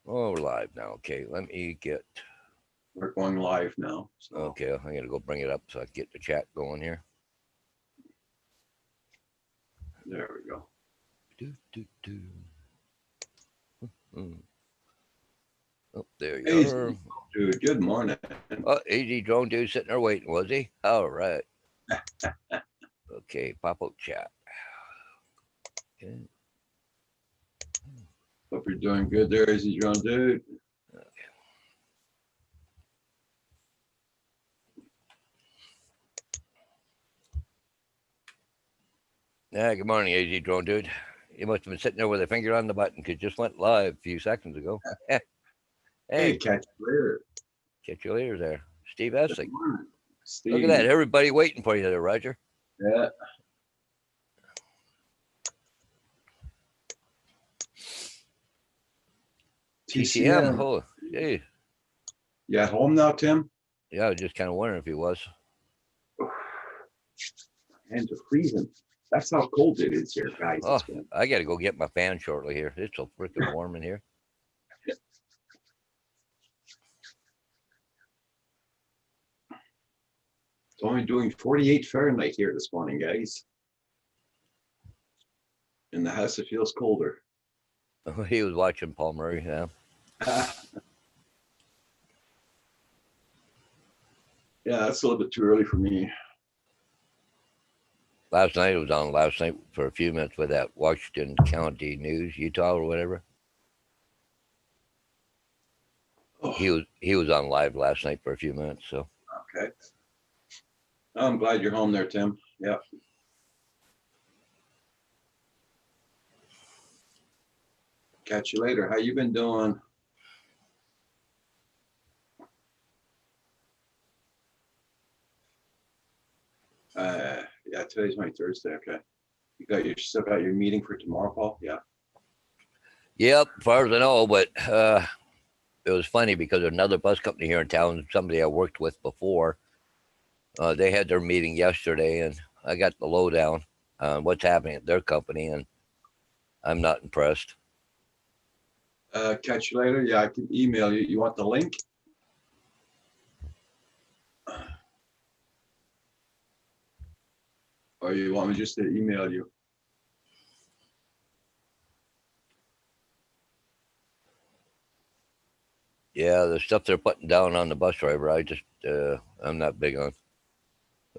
Oh, we're live now. Okay, let me get. We're going live now. So Okay, I gotta go bring it up so I can get the chat going here. there we go. Do, do, do. Mm. Oh, there you Hey, are. dude, good morning. Oh, easy drone dude sitting there waiting, was he? All right. Okay, pop up chat. Okay. Hope you're doing good there, Easy Drone Dude. Yeah, good morning, easy drone dude. You must have been sitting there with a finger on the button because just went live a few seconds ago. Hey, Hey, catch you later. catch you later there. Steve Good Essig. morning, Look at that. Steve. Everybody waiting for you there, Roger. Yeah, TCM. TCM. Oh, hey. You at home now, Tim? Yeah, I was just kind of wondering if he was. Hands are freezing. That's how cold it is here, guys. Oh, It's been. I got to go get my fan shortly here. It's so freaking warm in here. It's only doing 48 Fahrenheit here this morning, guys. In the house, it feels colder. He was watching Paul Murray. Yeah. Yeah, that's a little bit too early for me. Last night it was on last night for a few minutes with that Washington County News, Utah or whatever. Oh, He was on live last night for a few minutes. So okay. I'm glad you're home there, Tim. Yeah. Catch you later. How you been doing? Yeah, today's my Thursday. Okay. You still got your meeting for tomorrow, Paul? Yeah. yep, as far as I know, but it was funny because another bus company here in town, somebody I worked with before, they had their meeting yesterday, and I got the lowdown on what's happening at their company, and I'm not impressed. Catch you later. Yeah, I can email you. You want the link? Or you want me just to email you? Yeah, the stuff they're putting down on the bus driver, I'm not big on.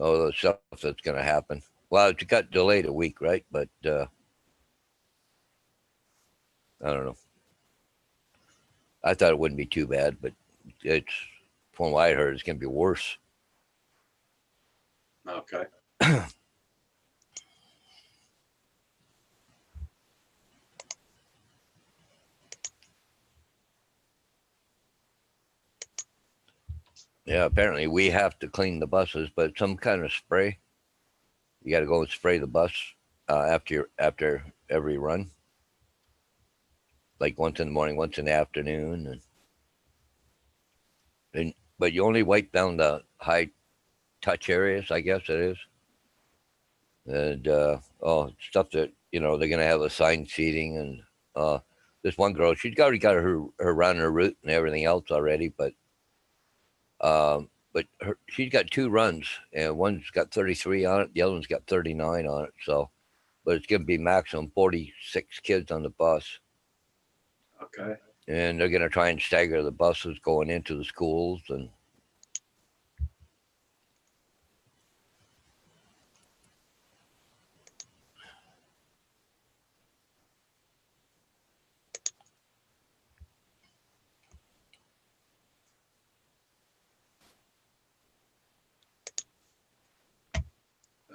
All the stuff that's going to happen. Well, it got delayed a week, right? But I don't know. I thought it wouldn't be too bad, but it's from what I heard, it's going to be worse. Okay. Yeah, apparently we have to clean the buses, but some kind of spray. You got to go and spray the bus after every run, like once in the morning, once in the afternoon, and but you only wipe down the high touch areas, I guess it is, and stuff that they're gonna have assigned seating and this one girl, she's already got her run, her route, and everything else already, but she's got two runs, and one's got 33 on it, the other one's got 39 on it. So, but it's going to be maximum 46 kids on the bus, Okay. and they're going to try and stagger the buses going into the schools. And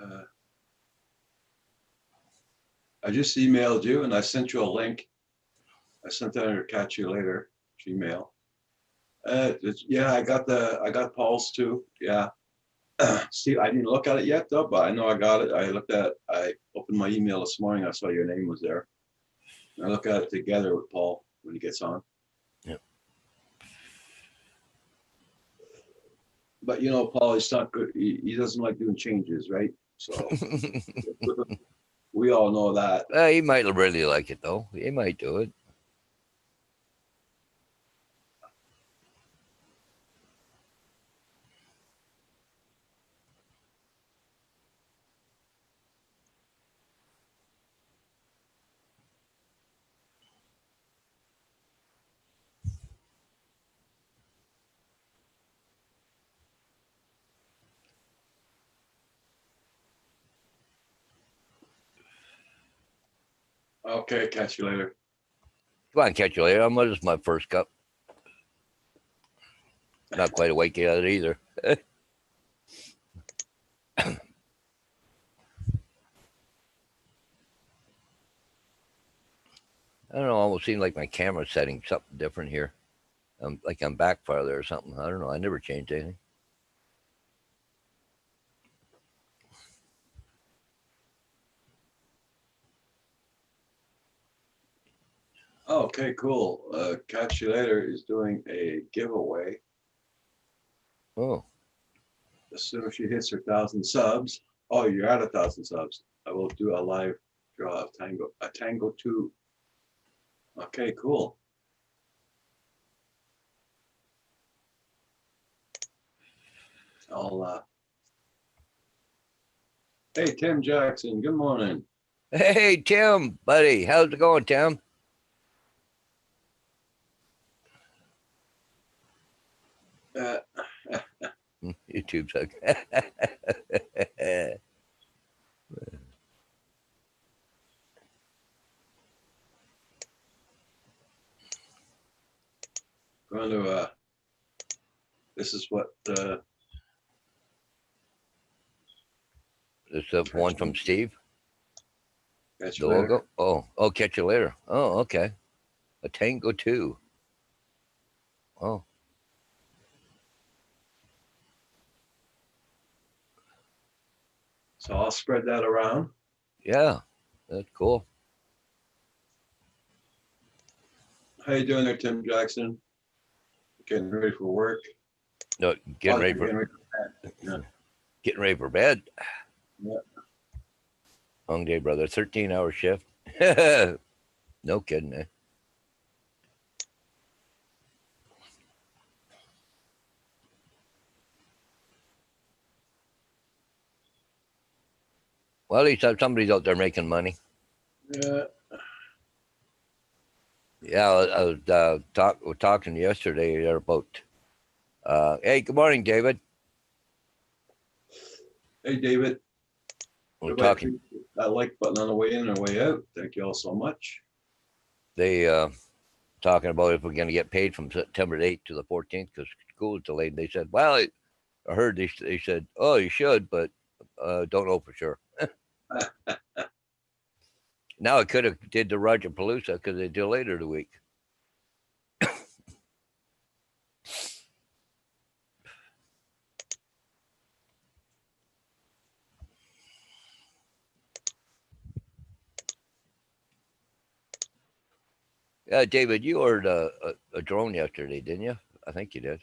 Uh, I just emailed you and I sent you a link. I sent that under catch you later Gmail. Yeah, I got Paul's too. Yeah. See, I didn't look at it yet though, but I know I got it. I opened my email this morning. I saw your name was there. I look at it together with Paul when he gets on. yeah, But Paul, he's not good. He doesn't like doing changes, right? So we all know that. he might really like it though. He might do it. Okay, catch you later. Come on, catch you later. I'm just my first cup. Not quite awake yet either. I don't know. Almost seems like my camera's setting something different here. Like I'm back farther or something. I don't know. I never changed anything. Okay, cool. Catch you later is doing a giveaway. Oh, As soon as she hits her 1,000 subs. Oh, you're at 1,000 subs. I will do a live draw of Tango 2. Okay, cool. I'll Hey, Tim Jackson, good morning. hey Tim, buddy, how's it going, Tim? Uh, YouTube's like. going to this is what This the one from Steve. catch The you later. logo. Oh, catch you later. Oh, okay. A Tango 2. Oh, So I'll spread that around. yeah, that's cool. How you doing there, Tim Jackson? Getting ready for work. No, getting ready for Getting ready for bed. Yeah. getting ready for bed. Yeah. Long day, brother. 13-hour shift. No kidding, eh? Well, at least somebody's out there making money. Yeah. Yeah, I was talking yesterday there about. Hey, good morning, David. Hey, David. We're Everybody talking. click that like button on the way in and way out. Thank you all so much. They talking about if we're going to get paid from September 8th to the 14th because school is delayed. They said, well, I heard they said, oh, you should, but don't know for sure. Now I could have did the Roger Palooza because they delayed it a week. Yeah, David, you ordered a drone yesterday, didn't you? I think you did.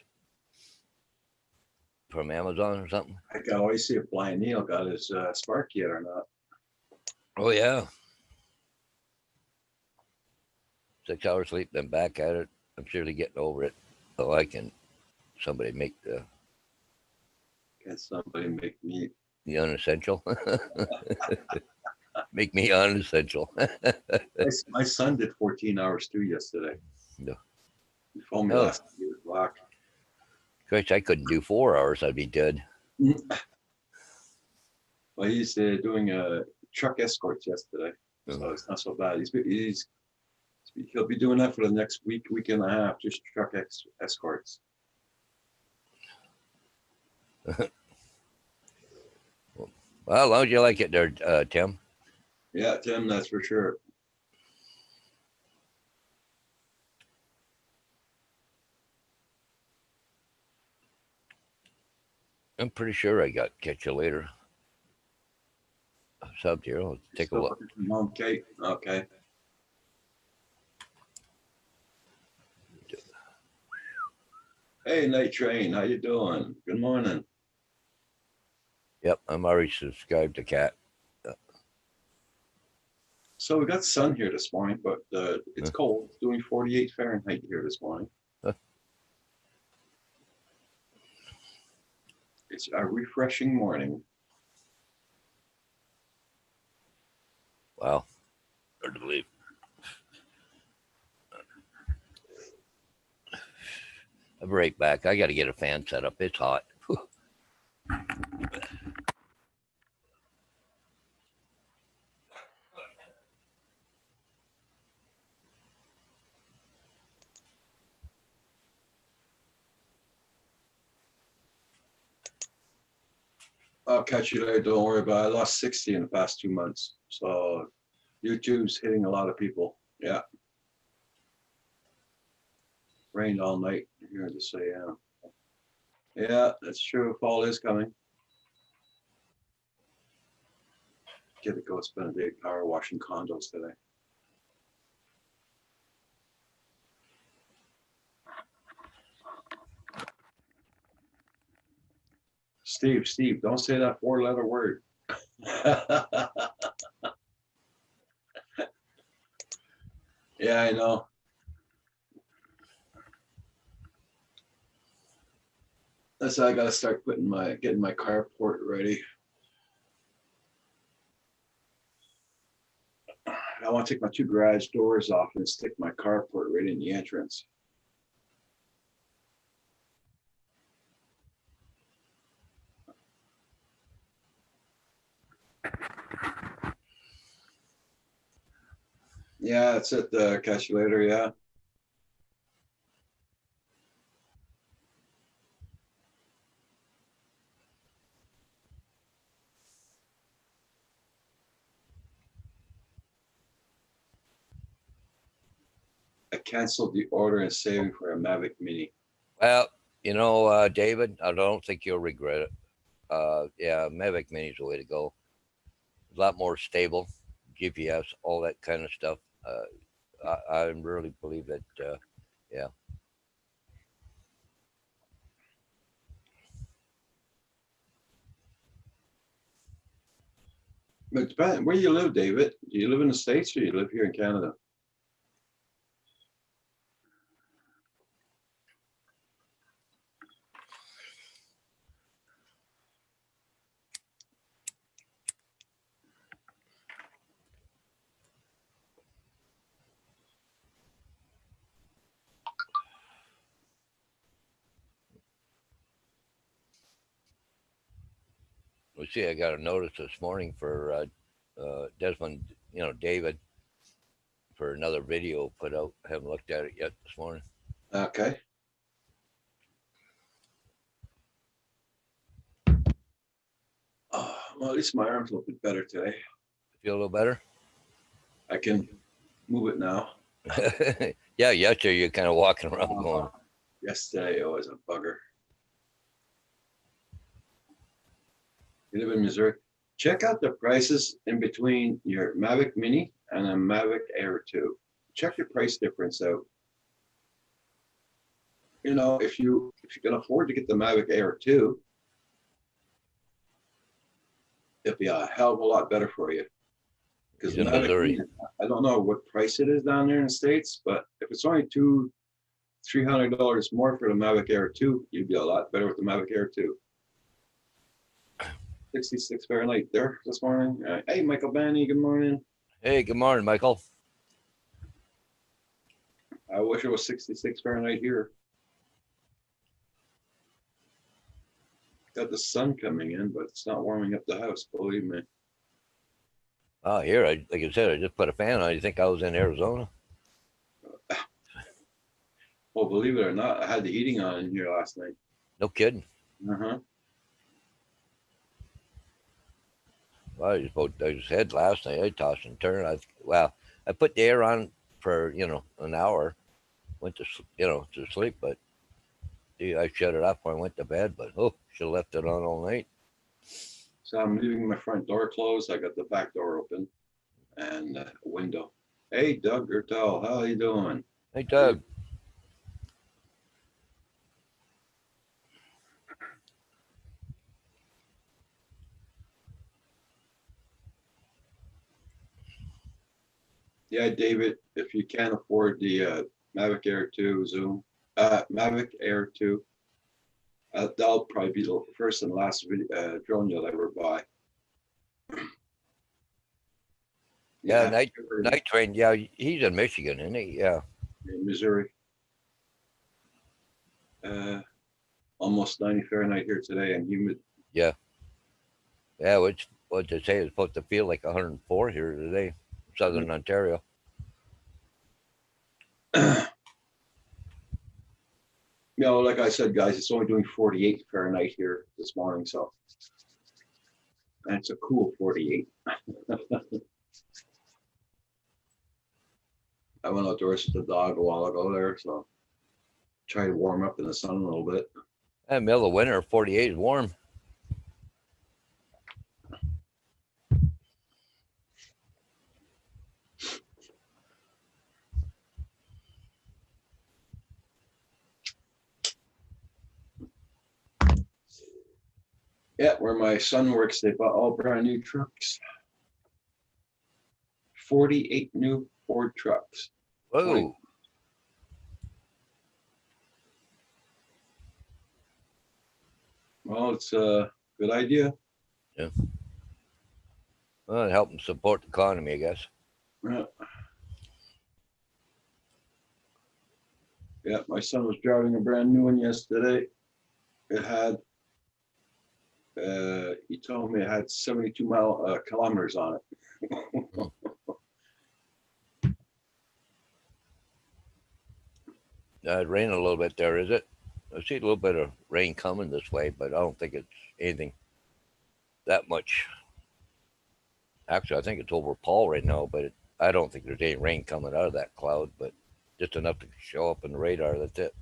From Amazon or something. I can always see if Blind Neil got his spark yet or not. Oh yeah. 6 hours sleep, then back at it. I'm surely getting over it. So I can somebody make Can somebody make me? the unessential. Make me unessential. My son did 14 hours too yesterday. No. He phoned me Oh. last night. He was black. Gosh, I couldn't do 4 hours. I'd be dead. Well, he's doing truck escorts yesterday, so it's not so bad. He'll be doing that for the next week and a half, just truck escorts. Well, as long as you like it there, Tim. Yeah, Tim, that's for sure. I'm pretty sure I got catch you later. Subbed here. Let's take a look. Okay, okay. Hey, Night Train, how you doing? Good morning. Yep, I'm already subscribed to Cat. So we got sun here this morning, but it's cold. It's doing 48 Fahrenheit here this morning. It's a refreshing morning. Wow. Hard to believe. I'll be right back. I got to get a fan set up. It's hot. I'll catch you later. Don't worry about it. I lost 60 in the past 2 months. So YouTube's hitting a lot of people. Yeah. Rained all night here to say, yeah. Yeah, that's true. Fall is coming. Get to go spend a day power washing condos today. Steve, don't say that 4-letter word. Yeah, I know. That's why I gotta start getting my carport ready. I want to take my 2 garage doors off and stick my carport right in the entrance. Yeah, that's it. Catch you later. Yeah. I canceled the order and saving for a Mavic Mini. Well, David, I don't think you'll regret it. Yeah, Mavic Mini is the way to go. A lot more stable, GPS, all that kind of stuff. I really believe that. Yeah. But depending, where you live, David? Do you live in the States or you live here in Canada? Let's see. I got a notice this morning for Desmond, David, for another video put out. Haven't looked at it yet this morning. Okay. Oh, well, at least my arm's a little bit better today. Feel a little better? I can move it now. Yeah, yesterday you're kind of walking around going. Yesterday it was a bugger. You live in Missouri. Check out the prices in between your Mavic Mini and a Mavic Air 2. Check the price difference out. If you can afford to get the Mavic Air 2, it'll be a hell of a lot better for you. Because He's in Missouri. I don't know what price it is down there in the States, but if it's only $300 more for the Mavic Air 2, you'd be a lot better with the Mavic Air 2. 66 Fahrenheit there this morning. Hey, Michael Banny, good morning. Hey, good morning, Michael. I wish it was 66 Fahrenheit here. Got the sun coming in, but it's not warming up the house, believe me. Oh, here, like I said, I just put a fan on. You think I was in Arizona? Well, believe it or not, I had the heating on in here last night. No kidding. Uh-huh. Well, I just had last night. I tossed and turned. I put the air on for an hour. Went to sleep, but I shut it off when I went to bed. But should have left it on all night. So I'm leaving my front door closed. I got the back door open and a window. Hey, Doug Gertel, how you doing? Hey, Doug. Yeah, David, if you can't afford the Mavic Air 2 Zoom, Mavic Air 2, that'll probably be the first and last drone you'll ever buy. Yeah, night train. Yeah, he's in Michigan, isn't he? Yeah. In Missouri. Almost 90 Fahrenheit here today and humid. Yeah. Yeah, which what they say is supposed to feel like 104 here today, Southern Ontario. Like I said, guys, it's only doing 48 Fahrenheit here this morning, so That's a cool 48. I went outdoors with the dog a while ago there, so try to warm up in the sun a little bit. And middle of winter, 48 is warm. Yeah, where my son works, they bought all brand new trucks. 48 new Ford trucks. Whoa. Well, it's a good idea. Well, it helped them support the economy, I guess. Yeah. Yeah, my son was driving a brand new one yesterday. It had, he told me it had 72 kilometers on it. It rained a little bit there, is it? I see a little bit of rain coming this way, but I don't think it's anything that much. Actually, I think it's over Paul right now, but I don't think there's any rain coming out of that cloud, but just enough to show up in the radar. That's it.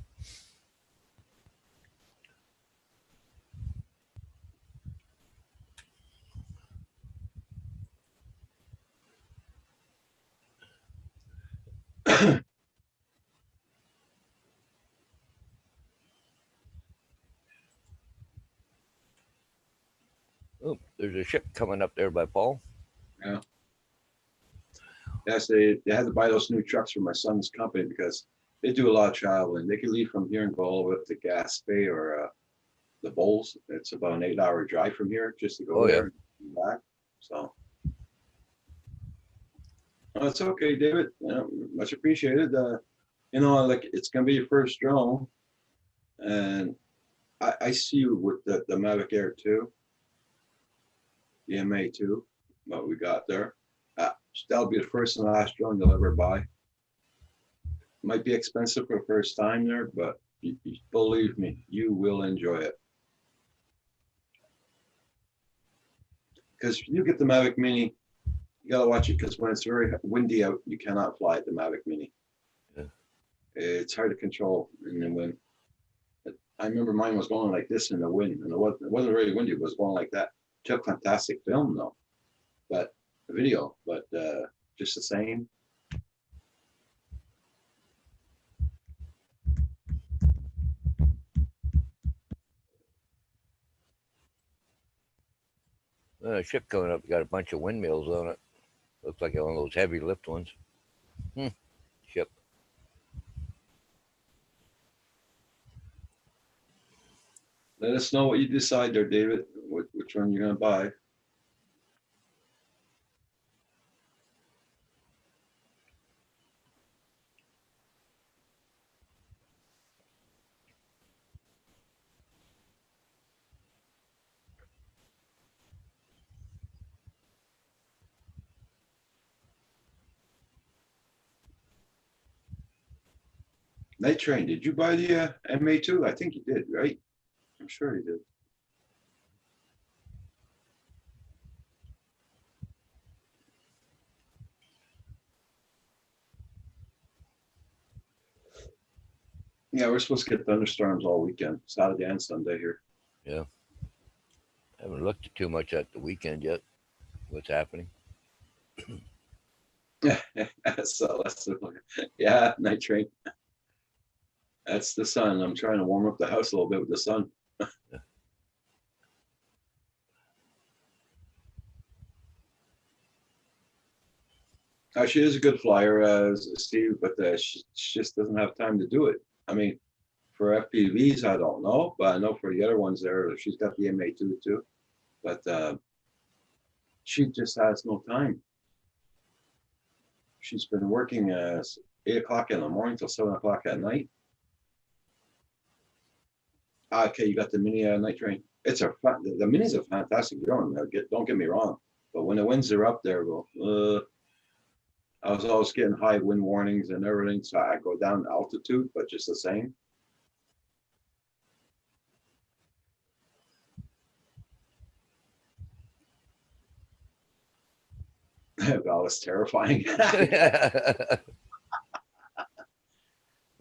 Oh, there's a ship coming up there by Paul. Yeah. Yes, they had to buy those new trucks for my son's company because they do a lot of traveling. They can leave from here and go all the way up to Gaspé or the Bowls. It's about an 8-hour drive from here just to go Oh, yeah. there and back. So well, it's okay, David. Much appreciated. Like it's gonna be your first drone, and I see you with the Mavic Air 2, the MA2, what we got there. That'll be the first and last drone you'll ever buy. Might be expensive for the first time there, but believe me, you will enjoy it. Because you get the Mavic Mini, you gotta watch it because when it's very windy out, you cannot fly the Mavic Mini. Yeah. It's hard to control in the wind. I remember mine was going like this in the wind, and it wasn't really windy. It was going like that. Took fantastic film though, but the video, but just the same. A ship coming up, got a bunch of windmills on it. Looks like one of those heavy lift ones. Ship. Let us know what you decide there, David. Which one you're gonna buy. Night Train, did you buy the MA2? I think you did, right? I'm sure you did. Yeah, we're supposed to get thunderstorms all weekend, Saturday and Sunday here. Yeah. Haven't looked too much at the weekend yet. What's happening? So yeah, Night Train. That's the sun. I'm trying to warm up the house a little bit with the sun. She is a good flyer, Steve, but she just doesn't have time to do it. I mean, for FPVs, I don't know, but I know for the other ones there, she's got the MA2 too. But she just has no time. She's been working 8 o'clock in the morning till 7 o'clock at night. Okay, you got the Mini Night Train. The Mini's a fantastic drone. Don't get me wrong, but when the winds are up there, well, I was always getting high wind warnings and everything, so I go down altitude, but just the same. That was terrifying.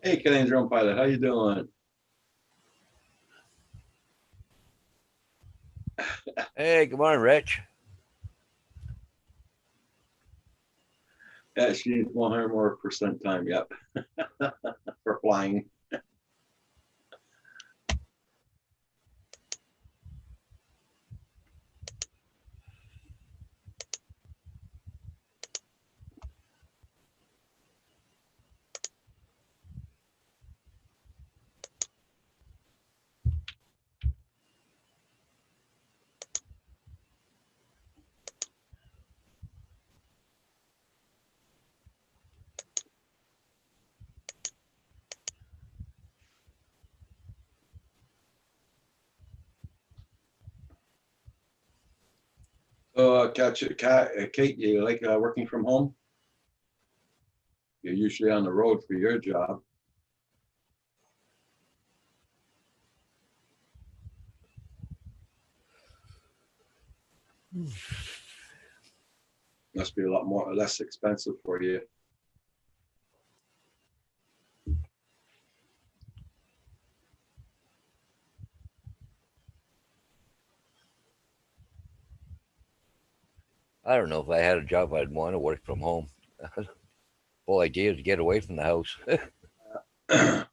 Hey, Canadian drone pilot, how you doing? Hey, good morning, Rich. Yeah, she needs 100 more percent time. Yep, for flying. So, Kate, you like working from home? You're usually on the road for your job. Must be a lot more less expensive for you. I don't know if I had a job, I'd want to work from home. Whole idea is to get away from the house. I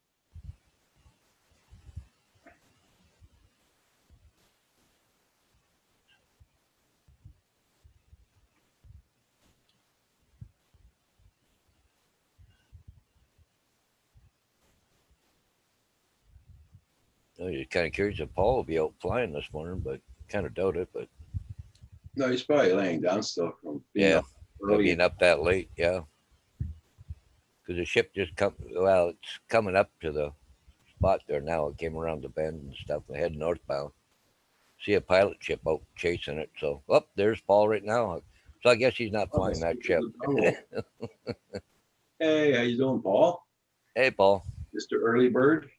was kind of curious if Paul will be out flying this morning, but kind of doubt it. But No, he's probably laying down still from being yeah, up early. being up that late, yeah. Because the ship just come. Well, it's coming up to the spot there now. It came around the bend and stuff. They head northbound. See a pilot ship out chasing it. So, oh, there's Paul right now. So I guess he's not Oh, flying that ship. Hey, how you doing, Paul? Hey, Paul. Mr. Early Bird.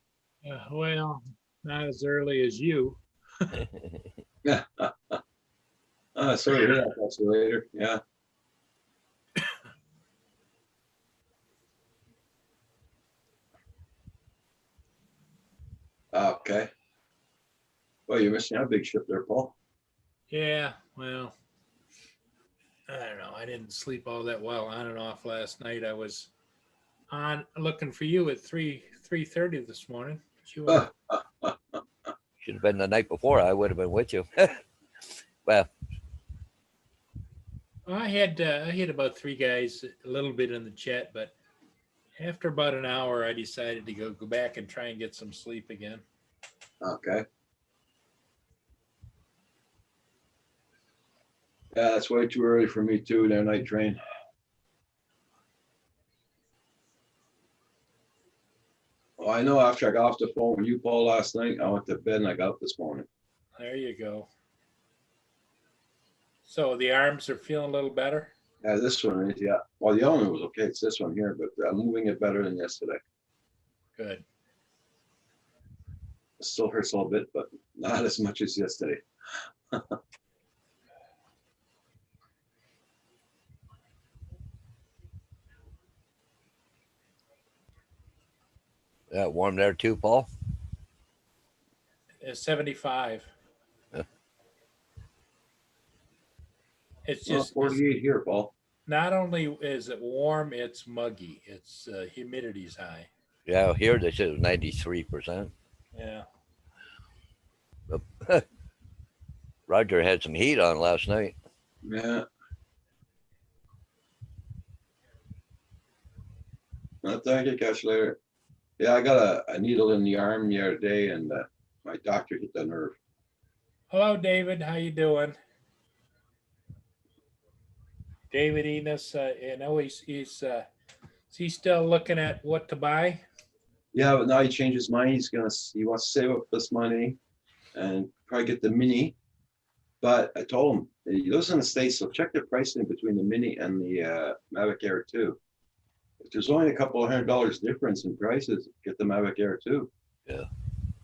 Well, not as early as you. Yeah. Sorry, yeah, I'll talk to you later. Yeah. Okay. Well, you're missing out a big ship there, Paul. Yeah, well, I don't know. I didn't sleep all that well on and off last night. I was on looking for you at 3:30 this morning. But you were, Should have been the night before. I would have been with you. Well, I had about three guys a little bit in the chat, but after about an hour, I decided to go back and try and get some sleep again. Okay. Yeah, that's way too early for me too, their night train. Well, I know after I got off the phone with you, Paul, last night, I went to bed and I got up this morning. There you go. So the arms are feeling a little better. Yeah, this one is, yeah. Well, the other one was okay. It's this one here, but I'm moving it better than yesterday. Good. It still hurts a little bit, but not as much as yesterday. yeah, warm there too, Paul. 75. Yeah. It's Well, just 48 here, Paul. not only is it warm, it's muggy. It's humidity's high. Yeah, here they said it was 93%. Yeah. Roger had some heat on last night. Yeah. Well, thank you, catch you later. Yeah, I got a needle in the arm the other day, and my doctor hit the nerve. Hello, David. How you doing? David Enos, he's still looking at what to buy? Yeah, but now he changed his mind. He wants to save up this money and probably get the Mini. But I told him he lives in the States, so check the pricing between the Mini and the Mavic Air 2. If there's only a couple of $100 difference in prices, get the Mavic Air 2.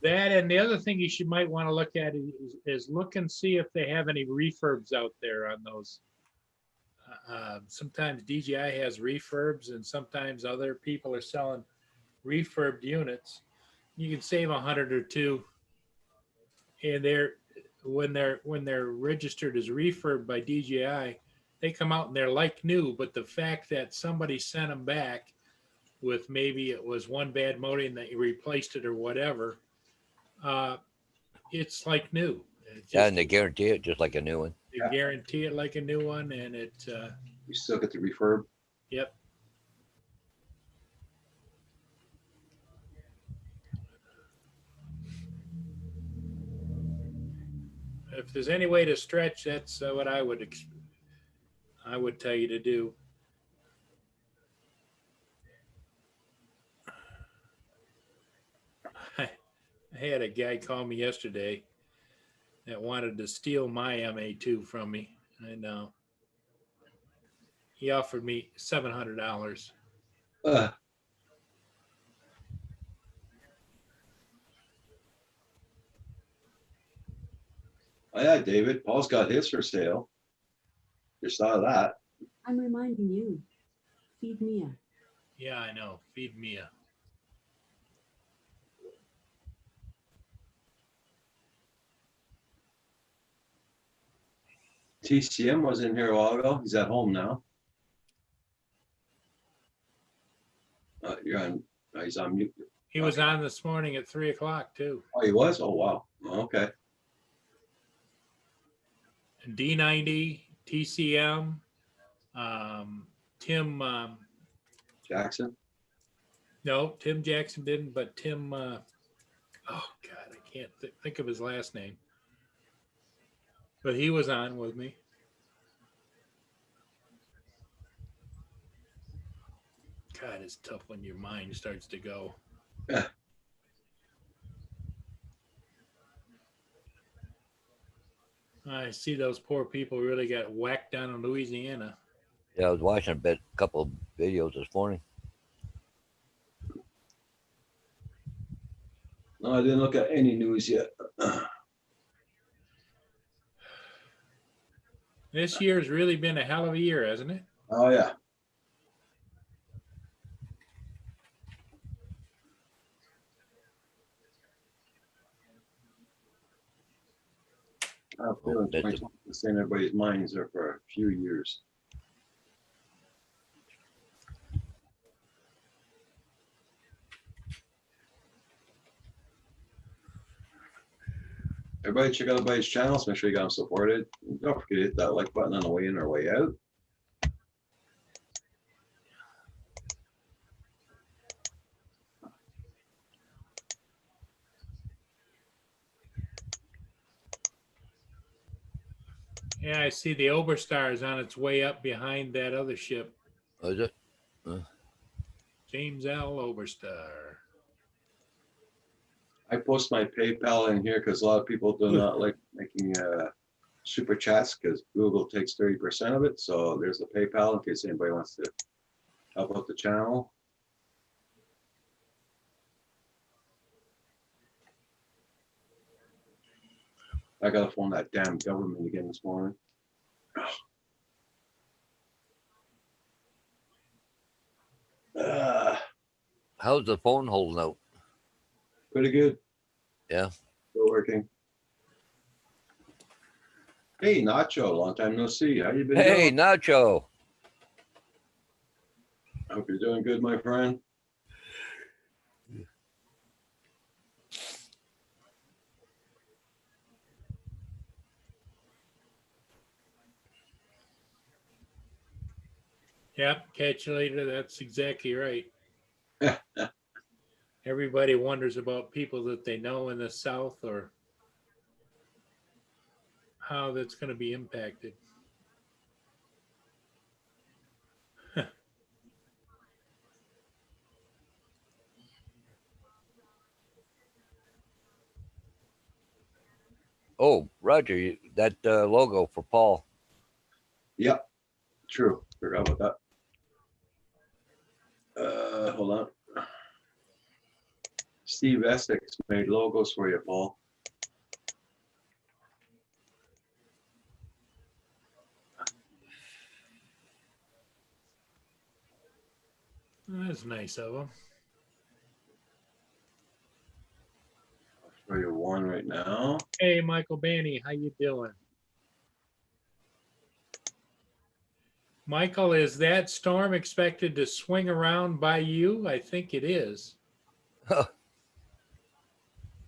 That, and the other thing you might want to look at is look and see if they have any refurbs out there on those Sometimes DJI has refurbs, and sometimes other people are selling refurbed units. You can save 100 or two, and when they're registered as refurb by DJI, they come out and they're like new. But the fact that somebody sent them back with maybe it was one bad motor and they replaced it or whatever, it's like new. It Yeah, just, and they guarantee it just like a new one. they guarantee it like a new one, and it. You still get the refurb. Yep. If there's any way to stretch, that's what I would tell you to do. I had a guy call me yesterday that wanted to steal my MA2 from me, and he offered me $700. Uh, oh yeah, David. Paul's got his for sale. Just saw that. I'm reminding you. Feed Mia. Yeah, I know. Feed Mia. TCM was in here a while ago. He's at home now. You're on. He's on mute. He was on this morning at 3:00 too. Oh, he was. Oh, wow. Okay. D90, TCM, Tim. Jackson. No, Tim Jackson didn't, but Tim. Oh God, I can't think of his last name. But he was on with me. God, it's tough when your mind starts to go. Yeah. I see those poor people really got whacked down in Louisiana. Yeah, I was watching a couple of videos this morning. No, I didn't look at any news yet. This year's really been a hell of a year, hasn't it? Oh yeah. I feel that's a- 2020 is in everybody's minds there for a few years. Everybody check out everybody's channels. Make sure you got them supported. Don't forget to hit that like button on the way in or way out. Yeah, I see the Oberstar is on its way up behind that other ship, Was it? James L. Oberstar. I post my PayPal in here because a lot of people do not like making super chats because Google takes 30% of it. So there's the PayPal in case anybody wants to help out the channel. I gotta phone that damn government again this morning. How's the phone holding out? Pretty good. Yeah. Still working. Hey, Nacho, long time no see. How you been Hey, doing? Nacho. I hope you're doing good, my friend. Yep, catch you later. That's exactly right. Everybody wonders about people that they know in the South or how that's going to be impacted. Oh, Roger, that logo for Paul. Yep, true. Forgot about that. Hold on. Steve Essex made logos for you, Paul. That's nice of them. I'll show you one right now. Hey, Michael Banny, how you doing? Michael, is that storm expected to swing around by you? I think it is.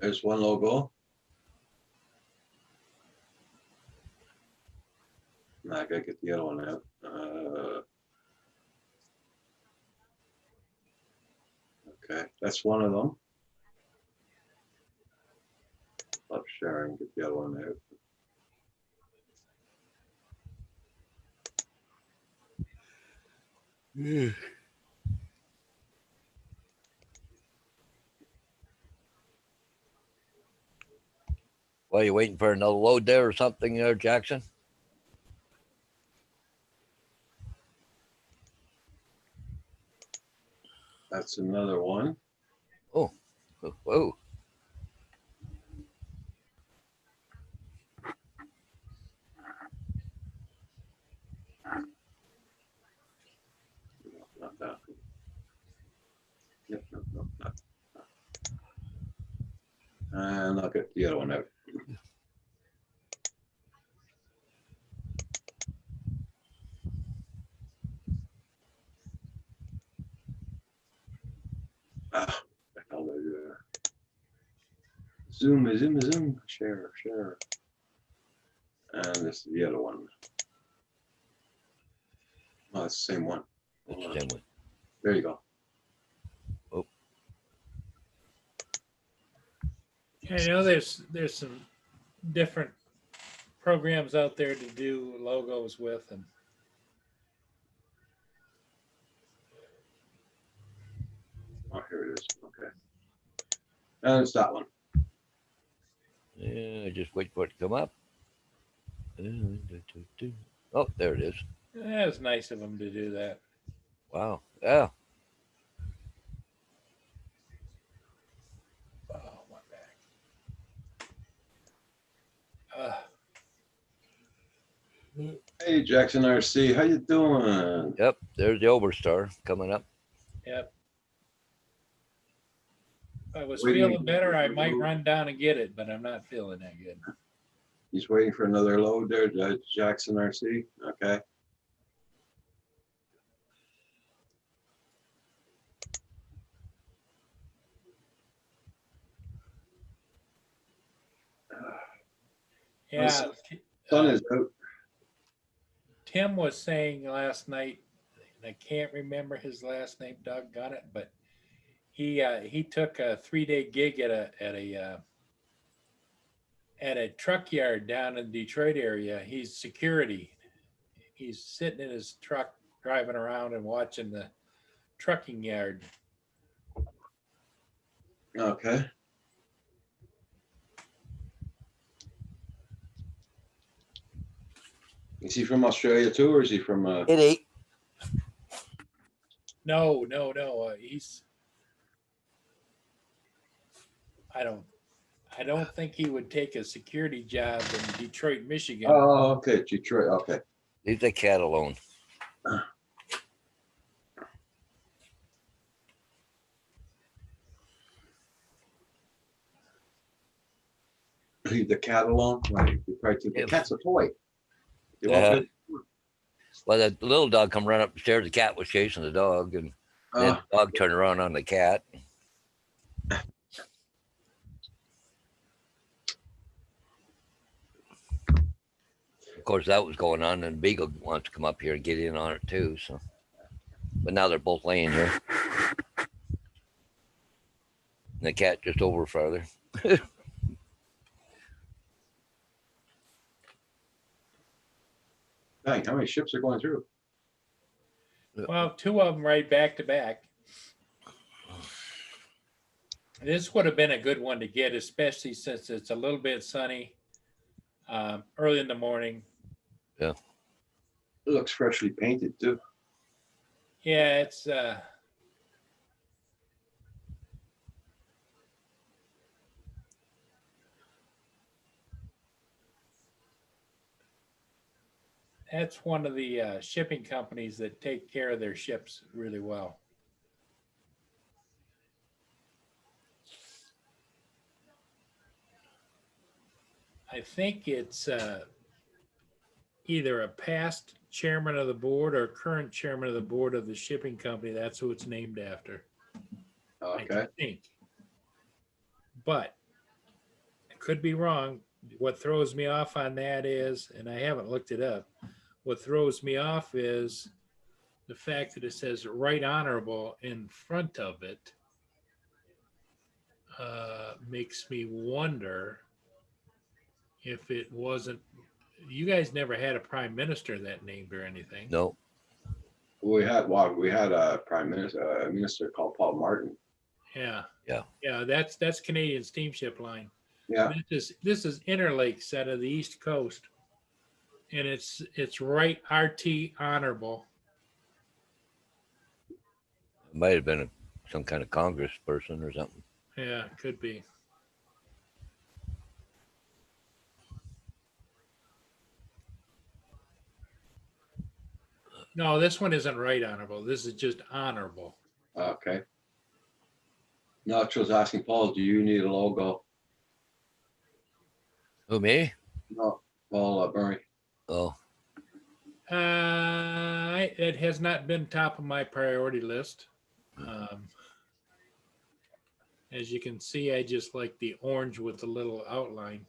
There's one logo. Now I gotta get the other one out. Okay, that's one of them. Stop sharing, get the other one out. Well, you waiting for another load there or something there, Jackson? That's another one. Whoa. No, not that. Yep, no, not. And I'll get the other one out. Ah, the hell did I do that? Zoom, share. And this is the other one. Oh, it's the same one. That's Hold the on. same one. There you go. I know there's some different programs out there to do logos with, and Oh, here it is. Okay. And it's that one. Yeah, just wait for it to come up. Oh, there it is. that's nice of them to do that. Wow. Yeah. Oh, my back. Hey, Jackson RC, how you doing? Yep. There's the Overstar coming up. Yep. If I was Waiting. feeling better, I might run down and get it, but I'm not feeling that good. He's waiting for another load there, Jackson RC. Okay. Yeah. Sun is out. Tim was saying last night, and I can't remember his last name, doggone it, but he took a 3-day gig at a truck yard down in the Detroit area. He's security. He's sitting in his truck driving around and watching the trucking yard. Okay. Is he from Australia too, or is he from? It ate. No. He's. I don't think he would take a security job in Detroit, Michigan. Oh, okay, Detroit. Okay. Leave the cat alone. Leave the cat alone. Right. The Yeah. cat's a toy. You Yeah. want Well, the little dog come run up the stairs. The cat was chasing the dog, and then the dog turned around on the cat. Of course, that was going on, and Beagle wants to come up here and get in on it too. So, but now they're both laying here. And the cat just over farther. Dang, how many ships are going through? Well, 2 of them right back to back. This would have been a good one to get, especially since it's a little bit sunny early in the morning. It looks freshly painted too. Yeah, it's that's one of the shipping companies that take care of their ships really well. I think it's either a past chairman of the board or current chairman of the board of the shipping company. That's who it's named after. Okay. I think. But I could be wrong. What throws me off on that is, and I haven't looked it up, what throws me off is the fact that it says right honorable in front of it makes me wonder if it wasn't. You guys never had a prime minister that named or anything. No, We had a a minister called Paul Martin. Yeah. Yeah. Yeah, that's Canadian Steamship Line. Yeah. This is Interlakes out of the East Coast. And it's right RT honorable. it might have been some kind of Congress person or something. Yeah, could be. No, this one isn't right honorable. This is just honorable. Okay. Nacho's asking Paul, do you need a logo? Who, me? No, Paul Murray. Oh, It has not been top of my priority list. As you can see, I just like the orange with the little outline.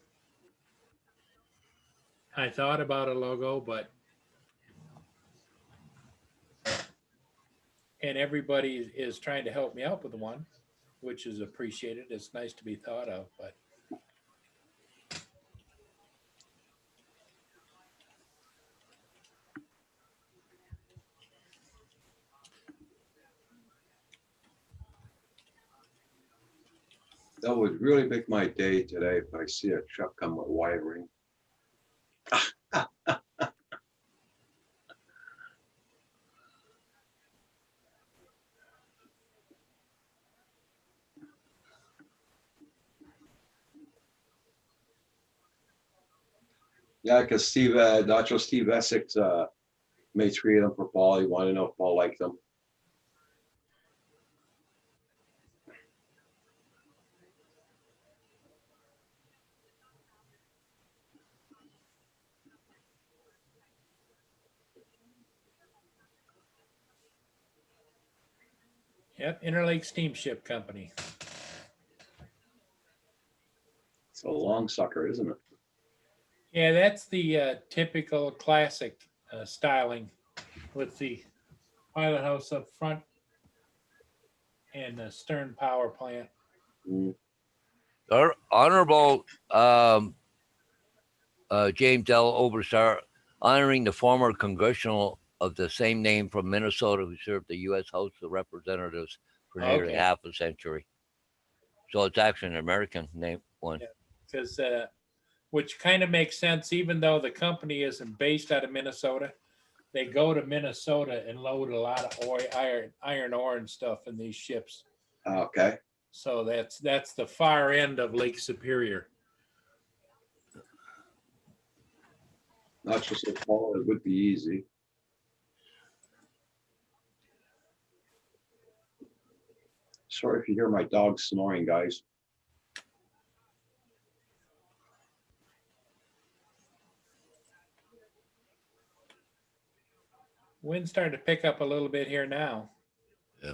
I thought about a logo, but and everybody is trying to help me out with one, which is appreciated. It's nice to be thought of, but That would really make my day today if I see a truck come with wiring. Yeah, because Steve Essex made 3 of them for Paul. He wanted to know if Paul liked them. yep, Interlake Steamship Company. It's a long sucker, isn't it? Yeah, that's the typical classic styling with the pilot house up front and the stern power plant. Mm. our honorable James L. Oberstar, honoring the former congressional of the same name from Minnesota who served the U.S. House of Representatives for nearly Okay. half a century. So it's actually an American name one. Yeah. Because which kind of makes sense, even though the company isn't based out of Minnesota, they go to Minnesota and load a lot of iron ore and stuff in these ships. Okay. So that's the far end of Lake Superior. Not just a Paul, it would be easy. Sorry if you hear my dog snoring, guys. Wind's starting to pick up a little bit here now. Yeah.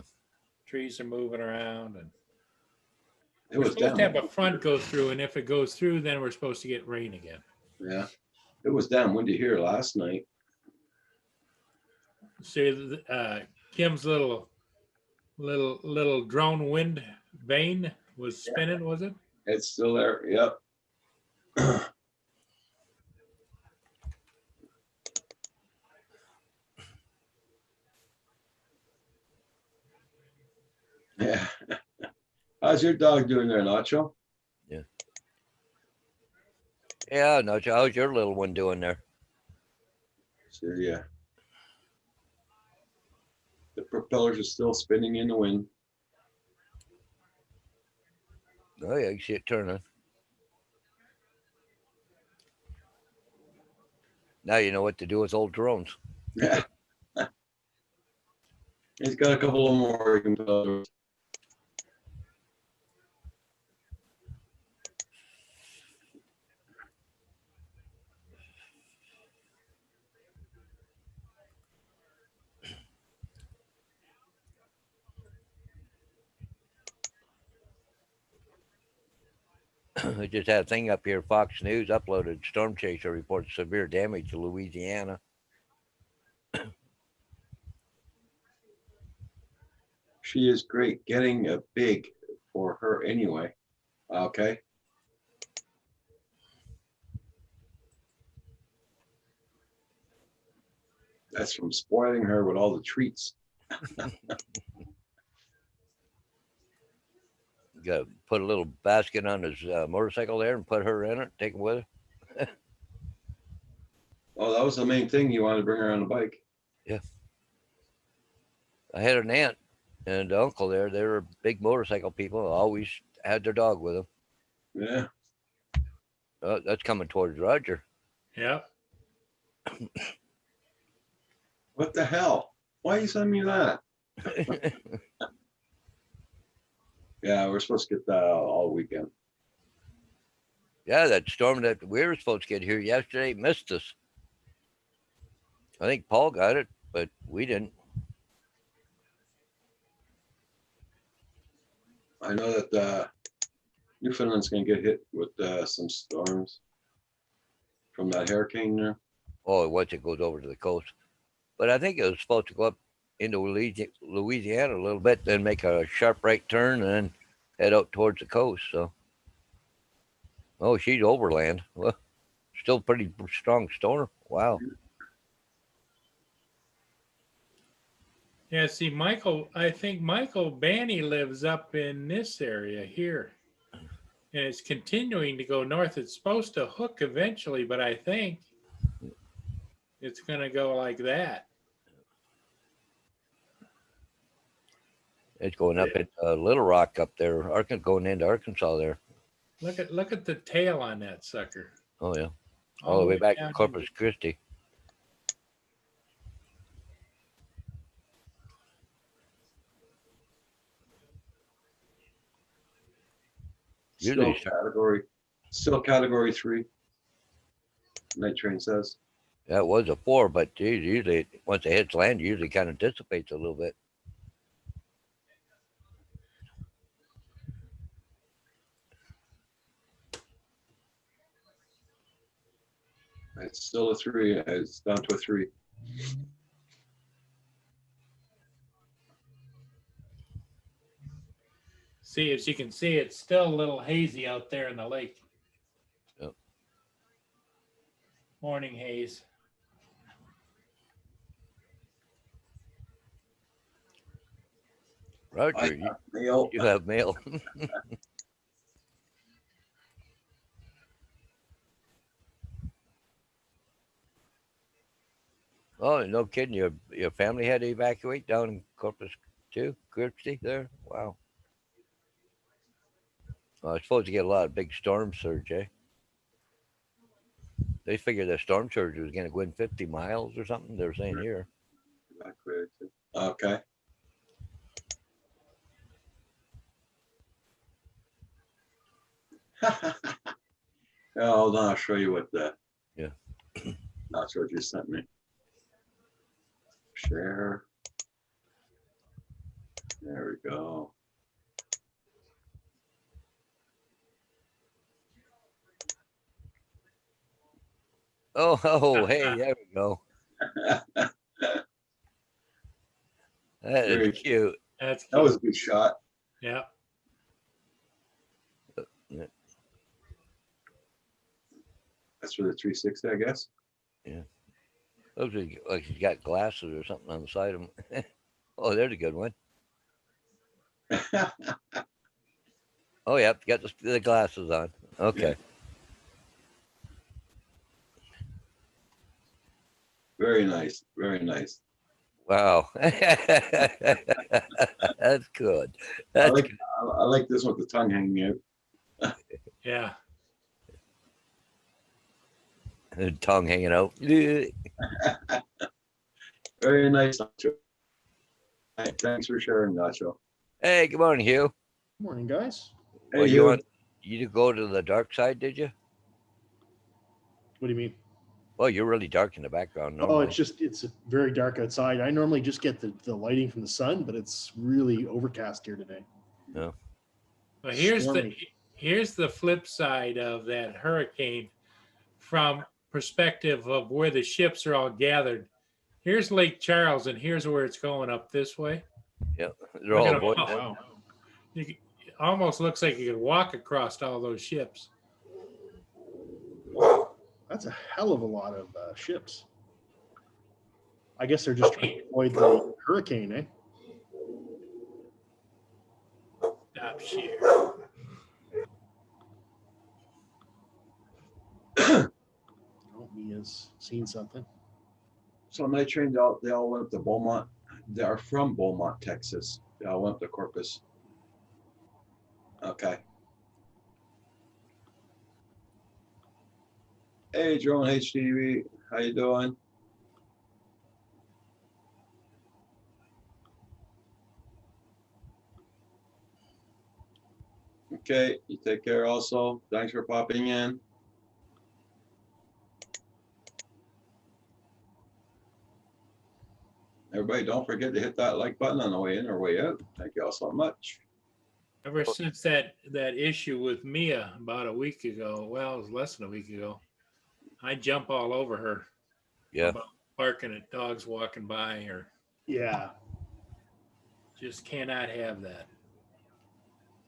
Trees are moving around, and It we're was supposed down. to have a front go through, and if it goes through, then we're supposed to get rain again. Yeah. It was damn windy here last night. See, Kim's little drone wind vane was spinning, was it? It's still there. Yep. Yeah. How's your dog doing there, Nacho? Yeah, no, how's your little one doing there? So, yeah. The propellers are still spinning in the wind. Oh yeah, you see it turning. Now you know what to do with old drones. Yeah. He's got a couple of more he can put. I just had a thing up here. Fox News uploaded storm chaser reports severe damage to Louisiana. She is great, getting a big for her anyway. Okay. That's from spoiling her with all the treats. Got to put a little basket on his motorcycle there and put her in it. Take him with her. Oh, that was the main thing. You wanted to bring her on the bike. I had an aunt and uncle there. They were big motorcycle people. Always had their dog with them. Yeah. That's coming towards Roger. Yep. What the hell? Why you send me that? Yeah, we're supposed to get that all weekend. Yeah, that storm that we were supposed to get here yesterday missed us. I think Paul got it, but we didn't. I know that Newfoundland's going to get hit with some storms from that hurricane there. Oh, once it goes over to the coast. But I think it was supposed to go up into Louisiana a little bit, then make a sharp right turn and then head out towards the coast. So, oh, she's overland. Well, still pretty strong storm. Wow. Yeah, see, I think Michael Banny lives up in this area here. And it's continuing to go north. It's supposed to hook eventually, but I think it's going to go like that. It's going up at Little Rock up there, going into Arkansas there. Look at the tail on that sucker. Oh, yeah. All the way back to down Corpus Christi. Usually Still category 3. Night train says. that was a 4, but geez, usually once it hits land, usually kind of dissipates a little bit. It's still a 3. It's down to a 3. See, as you can see, it's still a little hazy out there in the lake. Yep. Morning haze. Roger, Mail. you have mail. Oh, no kidding. Your family had to evacuate down in Corpus too? Christi there? Wow. I was supposed to get a lot of big storm surge, eh? They figured the storm surge was going to go in 50 miles or something. They're saying here. Okay. Hold on, I'll show you what the. Yeah. That's what you sent me. Share. There we go. Oh, hey, there we go. That Very- is cute. That's That was a good shot. yeah. That's for the 360, I guess. Those are like he's got glasses or something on the side of him. Oh, there's a good one. Oh, yep, got the glasses on. Okay. Very nice. Very nice. Wow. That's good. I That's like this one with the tongue hanging out. Yeah. good. Tongue hanging out. Very nice, Nacho. Hey, thanks for sharing, Nacho. Hey, good morning, Hugh. Morning, guys. Hey, Well, you. you to go to the dark side, did you? What do you mean? Well, you're really dark in the background. Oh, Normally. it's very dark outside. I normally just get the lighting from the sun, but it's really overcast here today. Well, here's Stormy. Here's the flip side of that hurricane from perspective of where the ships are all gathered. Here's Lake Charles, and here's where it's going up this way. Yep. They're Look all at 'em avoiding all. it. Wow. It almost looks like you could walk across all those ships. That's a hell of a lot of ships. I guess they're just trying to avoid the hurricane, eh? Stop share. Oh, Mia's seen something. So night train, they all went up to Beaumont. They are from Beaumont, Texas. They all went up to Corpus. Okay. Hey, Drone HTV, how you doing? Okay, you take care also. Thanks for popping in. Everybody, don't forget to hit that like button on the way in or way out. Thank you all so much. Ever since that issue with Mia about a week ago, well, it was less than a week ago, I jump all over her Yeah. about barking at dogs walking by, or Yeah. just cannot have that.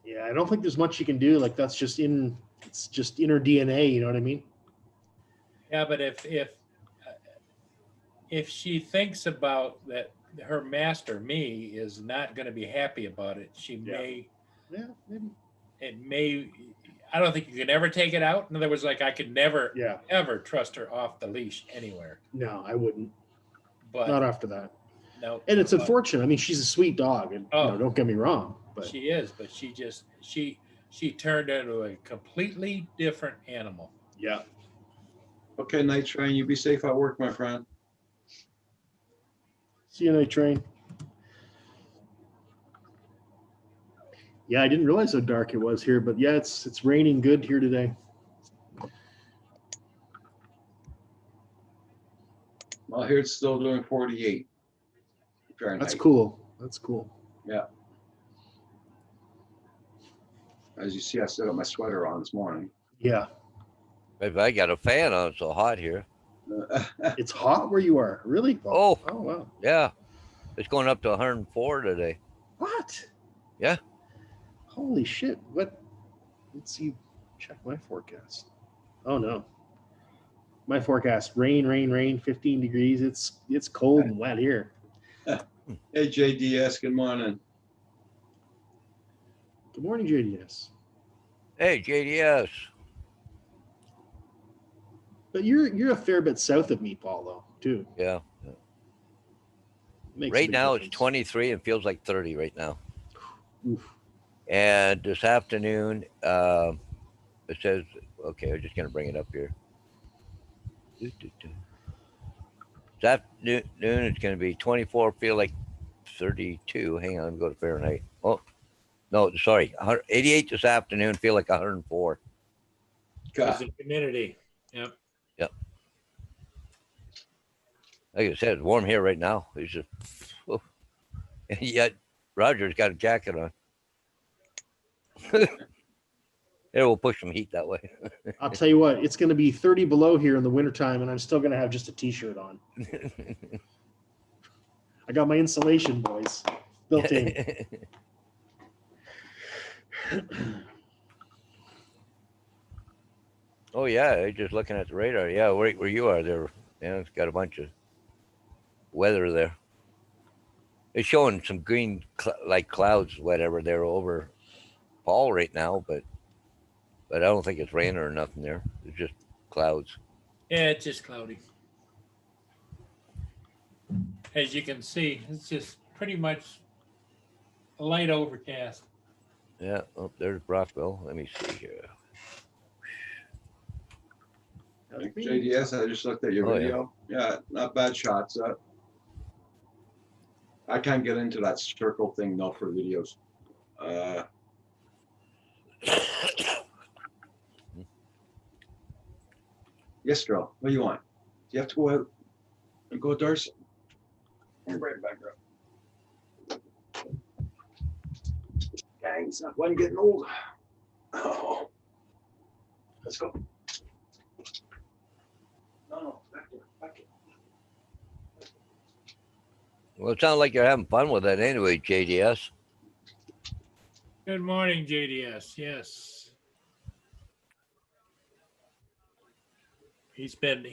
Yeah. I don't think there's much you can do. Like it's just in her DNA. You know what I mean? Yeah, but if she thinks about that, her master, me, is not going to be happy about it. She may, Yeah. Maybe. it may, I don't think you can ever take it out. In other words, like I could never, Yeah. ever trust her off the leash anywhere. No, I wouldn't. But Not after that. no, And it's but unfortunate. I mean, she's a sweet dog, and Oh. don't get me wrong, but she is, but she turned into a completely different animal. yeah. Okay, night train, you be safe at work, my friend. See you night train. Yeah, I didn't realize how dark it was here, but yeah, it's raining good here today. Well, here it's still doing 48 Fahrenheit. That's cool. That's cool. As you see, I still got my sweater on this morning. Yeah. If I got a fan on, it's so hot here. It's hot where you are. Really? Oh. Oh wow. Yeah. It's going up to 104 today. What? Yeah. Holy shit. What? Let's see. Check my forecast. Oh no. My forecast, rain, 15 degrees. It's cold and wet here. Hey, JDS, good morning. Good morning, JDS. Hey, JDS. But you're a fair bit south of me, Paul, though, too. Yeah. Makes a Right big now it's difference. 23 and feels like 30 right now. Oof. And this afternoon, it says, okay, I'm just going to bring it up here. This afternoon, it's going to be 24, feel like 32. Hang on, let me go to Fahrenheit. Oh, no, sorry. 88 this afternoon, feel like 104. There's God, the humidity. Yep. Like I said, it's warm here right now. It's just, oh. And yet Roger's got a jacket on. It will push some heat that way. I'll tell you what, it's going to be 30 below here in the wintertime, and I'm still going to have just a T-shirt on. I got my insulation, boys, built in. Oh yeah, just looking at the radar. Yeah, where you are there, it's got a bunch of weather there. It's showing some green like clouds, whatever, they're over Paul right now, but I don't think it's raining or nothing there. It's just clouds. Yeah, it's just cloudy. As you can see, it's just pretty much a light overcast. Yeah, oh, there's Brockville. Let me see here. JDS, I just looked at your Oh, yeah. video. Yeah, not bad shots. I can't get into that circle thing though for videos. Yes, girl. What do you want? Do you have to go out and go, Darcy? I'm right back up. Gangs, I'm getting old. Oh, let's go. No, back here, back here. Well, it sounds like you're having fun with it anyway, JDS. Good morning, JDS. Yes. He's been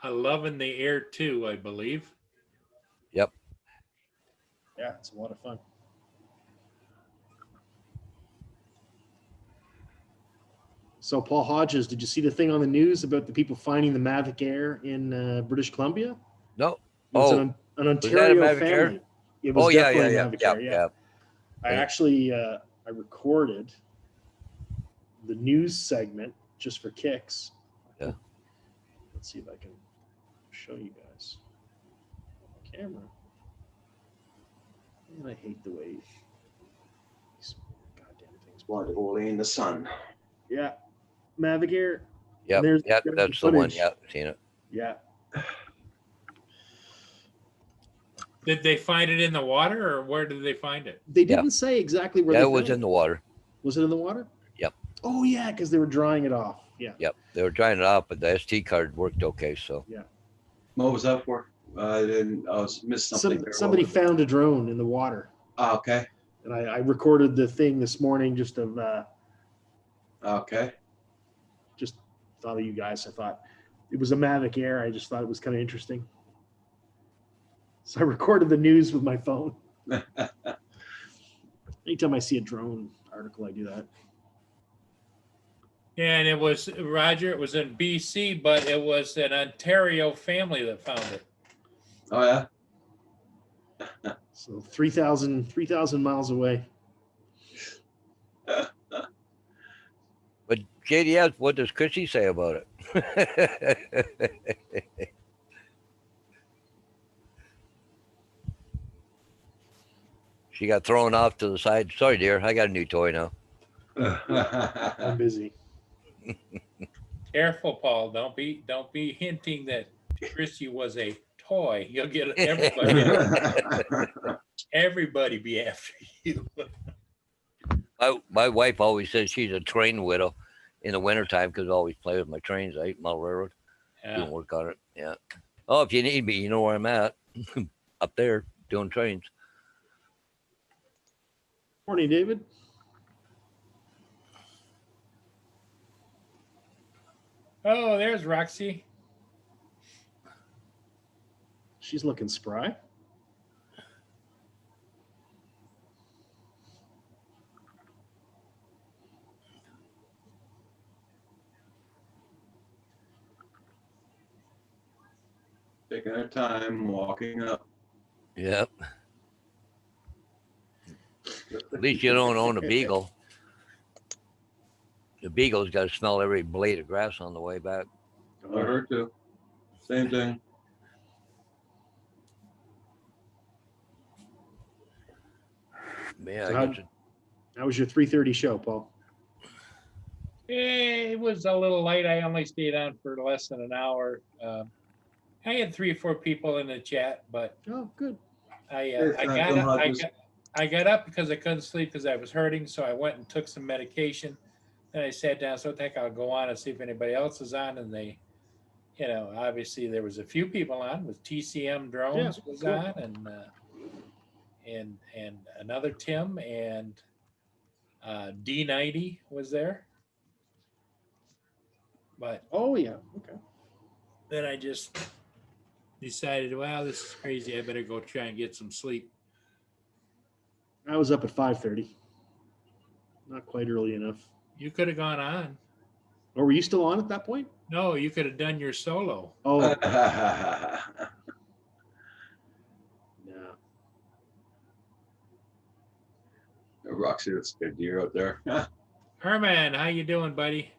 loving the air too, I believe. Yep. Yeah, it's a lot of fun. So, Paul Hodges, did you see the thing on the news about the people finding the Mavic Air in British Columbia? No. It's Oh, an that a Ontario Mavic Air? family. It was Oh, yeah, definitely yeah, Mavic yeah, Air, yeah. I actually I recorded the news segment just for kicks. Yeah. Let's see if I can show you guys on the camera. And I hate the way these goddamn things work. Blood holy in the sun. Yeah, Mavic Air. Yep, There's yep, the that's the one. footage. Yep, seen it. Yeah, Did they find it in the water, or where did they find it? they Yeah. didn't say exactly where Yeah, they it was found in the water. Was it in the water? Yep. Oh yeah, because they were drying it off. Yeah. Yep, they were trying it out, but the SD card worked okay. So What was that for? I didn't. I was missed something. there. What Somebody was it? found a drone in the water, Ah, okay. and I recorded the thing this morning. Just Okay. just thought of you guys. I thought it was a Mavic Air. I just thought it was kind of interesting. So I recorded the news with my phone. Anytime I see a drone article, I do that. Yeah, and it was Roger. It was in BC, but it was an Ontario family that found it. Oh yeah. So 3,000 miles away. but JDS, what does Chrissy say about it? She got thrown off to the side. Sorry, dear, I got a new toy now. I'm busy. Careful, Paul. Don't be hinting that Chrissy was a toy. You'll get everybody be after you. My wife always says she's a train widow in the wintertime because I always play with my trains. I eat my railroad. Yeah. Doing work on it. Yeah. Oh, if you need me, you know where I'm at. Up there doing trains. Morning, David. Oh, there's Roxy. She's looking spry. Taking our time, walking up. Yep. At least you don't own a beagle. The beagle's got to smell every blade of grass on the way back. I heard too. Same thing. Yeah, So I guess How was your 3:30 show, Paul? It was a little late. I only stayed on for less than an hour. I had 3 or 4 people in the chat, but Oh, good. I Hodges. got up because I couldn't sleep because I was hurting. So I went and took some medication. Then I sat down. So I think I'll go on and see if anybody else is on. And they, obviously there was a few people on with TCM Drones was cool. on, and another Tim and D90 was there. But Oh yeah. Okay. then I just decided, wow, this is crazy. I better go try and get some sleep. I was up at 5:30. Not quite early enough. You could have gone on. Or were you still on at that point? No, you could have done your solo. Oh, no. Roxy, that's a good deer out there. Herman, how you doing, buddy?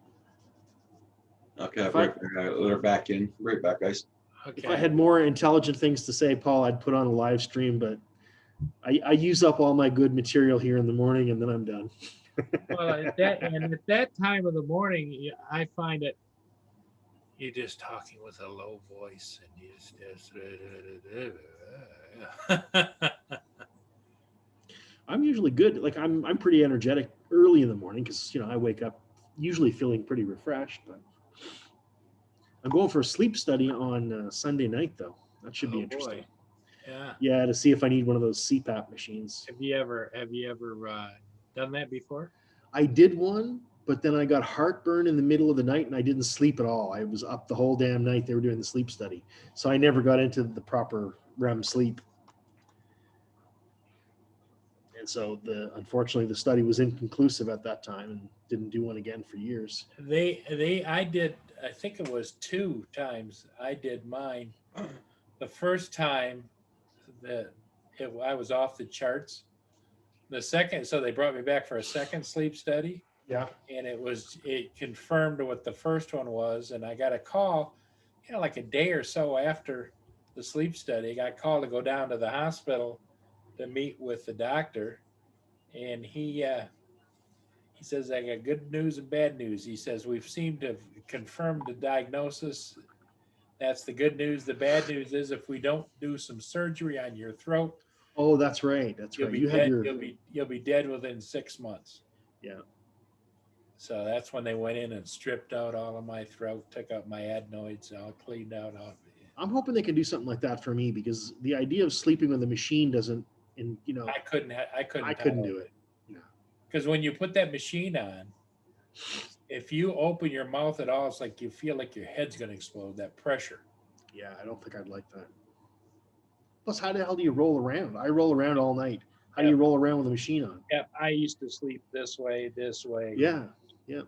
Okay, let her back in. Right back, guys. Okay. If I had more intelligent things to say, Paul, I'd put on a live stream, but I use up all my good material here in the morning and then I'm done. Well, at that time of the morning, I find that you're just talking with a low voice and you just I'm usually good. Like I'm pretty energetic early in the morning because I wake up usually feeling pretty refreshed. But I'm going for a sleep study on Sunday night though. That should be Oh, interesting. boy. Yeah. Yeah, to see if I need one of those CPAP machines. Have you ever done that before? I did one, but then I got heartburn in the middle of the night and I didn't sleep at all. I was up the whole damn night. They were doing the sleep study. So I never got into the proper REM sleep. And so unfortunately the study was inconclusive at that time and didn't do one again for years. I did, I think it was 2 times I did mine. The first time I was off the charts. The second, so they brought me back for a second sleep study, Yeah. and it confirmed what the first one was. And I got a call, like a day or so after the sleep study. I got called to go down to the hospital to meet with the doctor, and he says, I got good news and bad news. He says, we've seemed to have confirmed the diagnosis. That's the good news. The bad news is if we don't do some surgery on your throat, Oh, that's right. That's you'll right. be You had dead. your You'll be dead within 6 months. Yeah. So that's when they went in and stripped out all of my throat, took out my adenoids, all cleaned out all. I'm hoping they can do something like that for me because the idea of sleeping with a machine doesn't, I couldn't do it. No. Because when you put that machine on, if you open your mouth at all, it's like you feel like your head's going to explode. That pressure. Yeah, I don't think I'd like that. Plus, how the hell do you roll around? I roll around all night. How do you roll around with a machine on? Yeah, I used to sleep this way. Yeah, yeah.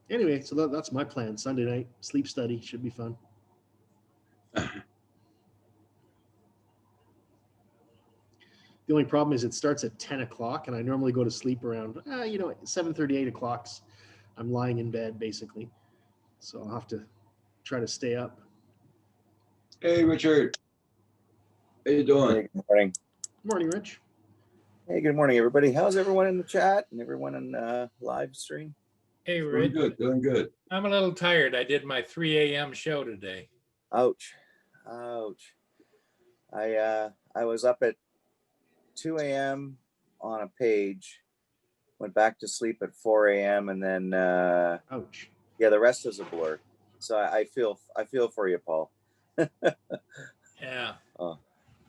Anyway, so that's my plan. Sunday night sleep study should be fun. The only problem is it starts at 10 o'clock, and I normally go to sleep around 7:30, 8 o'clock. I'm lying in bed basically, so I'll have to try to stay up. Hey, Richard. How you doing? Hey, good morning. Morning, Rich. Hey, good morning, everybody. How's everyone in the chat and everyone in live stream? Hey, Doing Rich. good, doing good. I'm a little tired. I did my 3 a.m. show today. Ouch, ouch. I was up at 2 a.m. on a page, went back to sleep at 4 a.m. and then Ouch. yeah, the rest is a blur. So I feel for you, Paul. Yeah. Oh.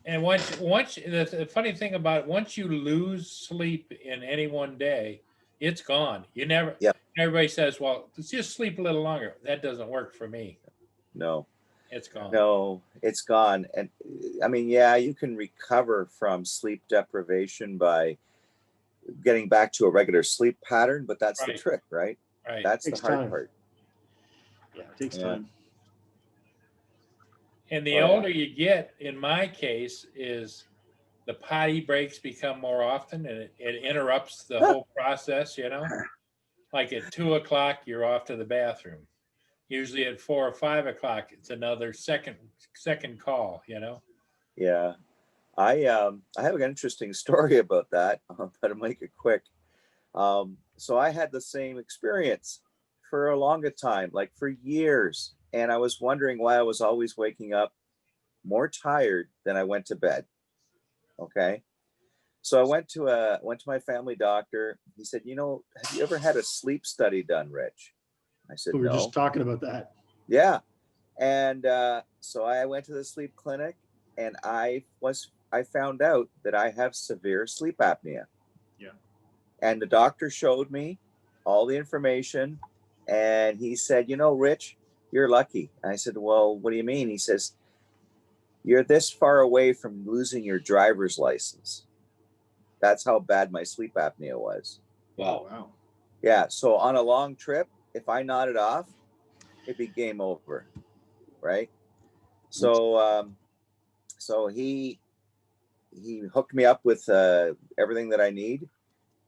And once the funny thing about it, once you lose sleep in any one day, it's gone. You never. Yep. Everybody says, "Well, let's just sleep a little longer." That doesn't work for me. No, It's gone. no, it's gone. And I mean, yeah, you can recover from sleep deprivation by getting back to a regular sleep pattern, but that's the Right. trick, right? Right. That's Takes the hard time. part. Yeah, it takes Yeah. time. And the Oh, yeah. older you get, in my case, is the potty breaks become more often, and it interrupts the whole process. Like at 2 o'clock, you're off to the bathroom. Usually at 4 or 5 o'clock, it's another second call. Yeah, I have an interesting story about that, but I'll make it quick. So I had the same experience for a longer time, like for years, and I was wondering why I was always waking up more tired than I went to bed. Okay, so I went to my family doctor. He said, have you ever had a sleep study done, Rich? I said, We were no. just talking about that. Yeah. And so I went to the sleep clinic and I found out that I have severe sleep apnea. Yeah. And the doctor showed me all the information and he said, Rich, you're lucky. And I said, well, what do you mean? He says, you're this far away from losing your driver's license. That's how bad my sleep apnea was. Wow. Wow. Yeah. So on a long trip, if I nodded off, it'd be game over. Right. So, so he hooked me up with everything that I need.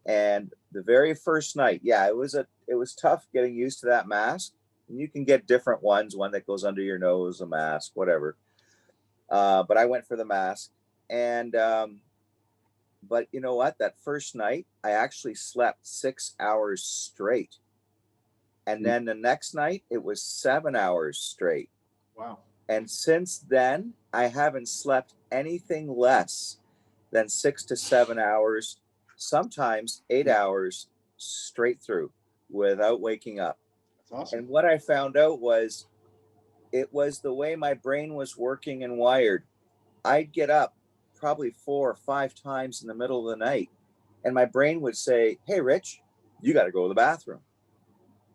And the very first night, yeah, it was tough getting used to that mask. And you can get different ones, one that goes under your nose, a mask, whatever. But I went for the mask. And, but you know what? That first night, I actually slept 6 hours straight. And then the next night, it was 7 hours straight. Wow. And since then, I haven't slept anything less than 6 to 7 hours, sometimes 8 hours straight through without waking up. That's awesome. And what I found out was it was the way my brain was working and wired. I'd get up probably 4 or 5 times in the middle of the night, and my brain would say, "Hey, Rich, you got to go to the bathroom."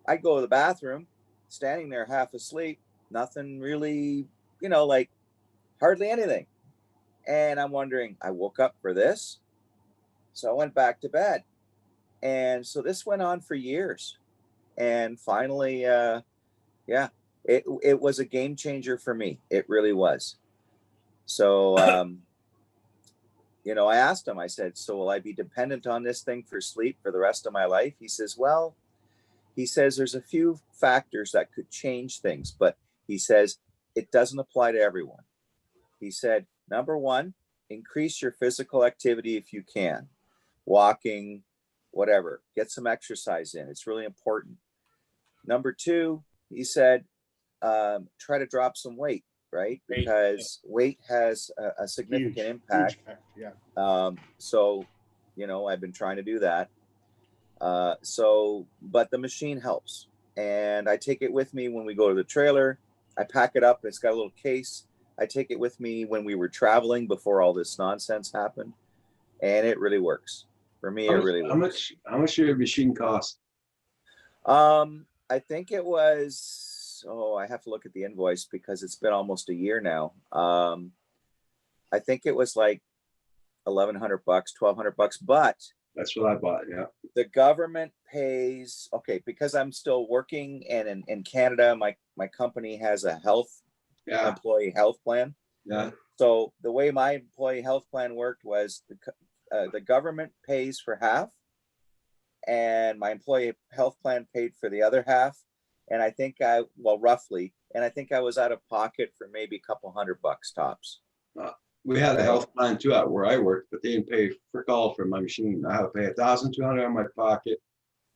I'd go to the bathroom, standing there half asleep, nothing really, like hardly anything. And I'm wondering, I woke up for this. So I went back to bed. And so this went on for years. And finally, it was a game changer for me. It really was. So, I asked him, I said, "So will I be dependent on this thing for sleep for the rest of my life?" He says, "Well," he says, "there's a few factors that could change things, but," he says, "it doesn't apply to everyone." He said, "Number one, increase your physical activity if you can. Walking, whatever, get some exercise in. It's really important. Number two," he said, "try to drop some weight, right? Because weight has a significant Huge impact. effect, yeah. So, I've been trying to do that. But the machine helps. And I take it with me when we go to the trailer. I pack it up. It's got a little case. I take it with me when we were traveling before all this nonsense happened. And it really works. For me, it really works. How much did your machine cost? I think it was, I have to look at the invoice because it's been almost a year now. I think it was like $1,100, $1,200, but That's what I bought. Yeah. the government pays, okay, because I'm still working and in Canada, my company has a Yeah. employee health plan. Yeah. So the way my employee health plan worked was the government pays for half, and my employee health plan paid for the other half. And I think roughly, and I think I was out of pocket for maybe a couple $100 tops. We had a health plan too at where I worked, but they didn't pay frick all for my machine. I had to pay $1,200 out of my pocket.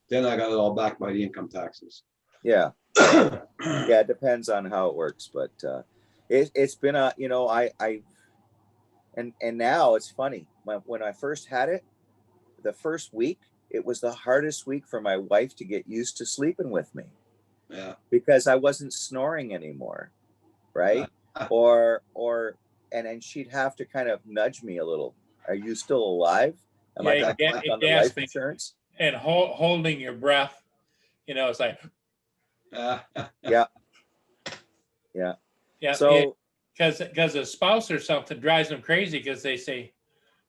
Then I got it all back by the income taxes. Yeah. Yeah, it depends on how it works, but it's been and now it's funny. When I first had it, the first week, it was the hardest week for my wife to get used to sleeping with me. Yeah. Because I wasn't snoring anymore, right? And then she'd have to kind of nudge me a little. "Are you still alive? Am I going to collect on the life insurance?" And holding your breath, it's like, Yeah. So because a spouse or something drives them crazy because they say,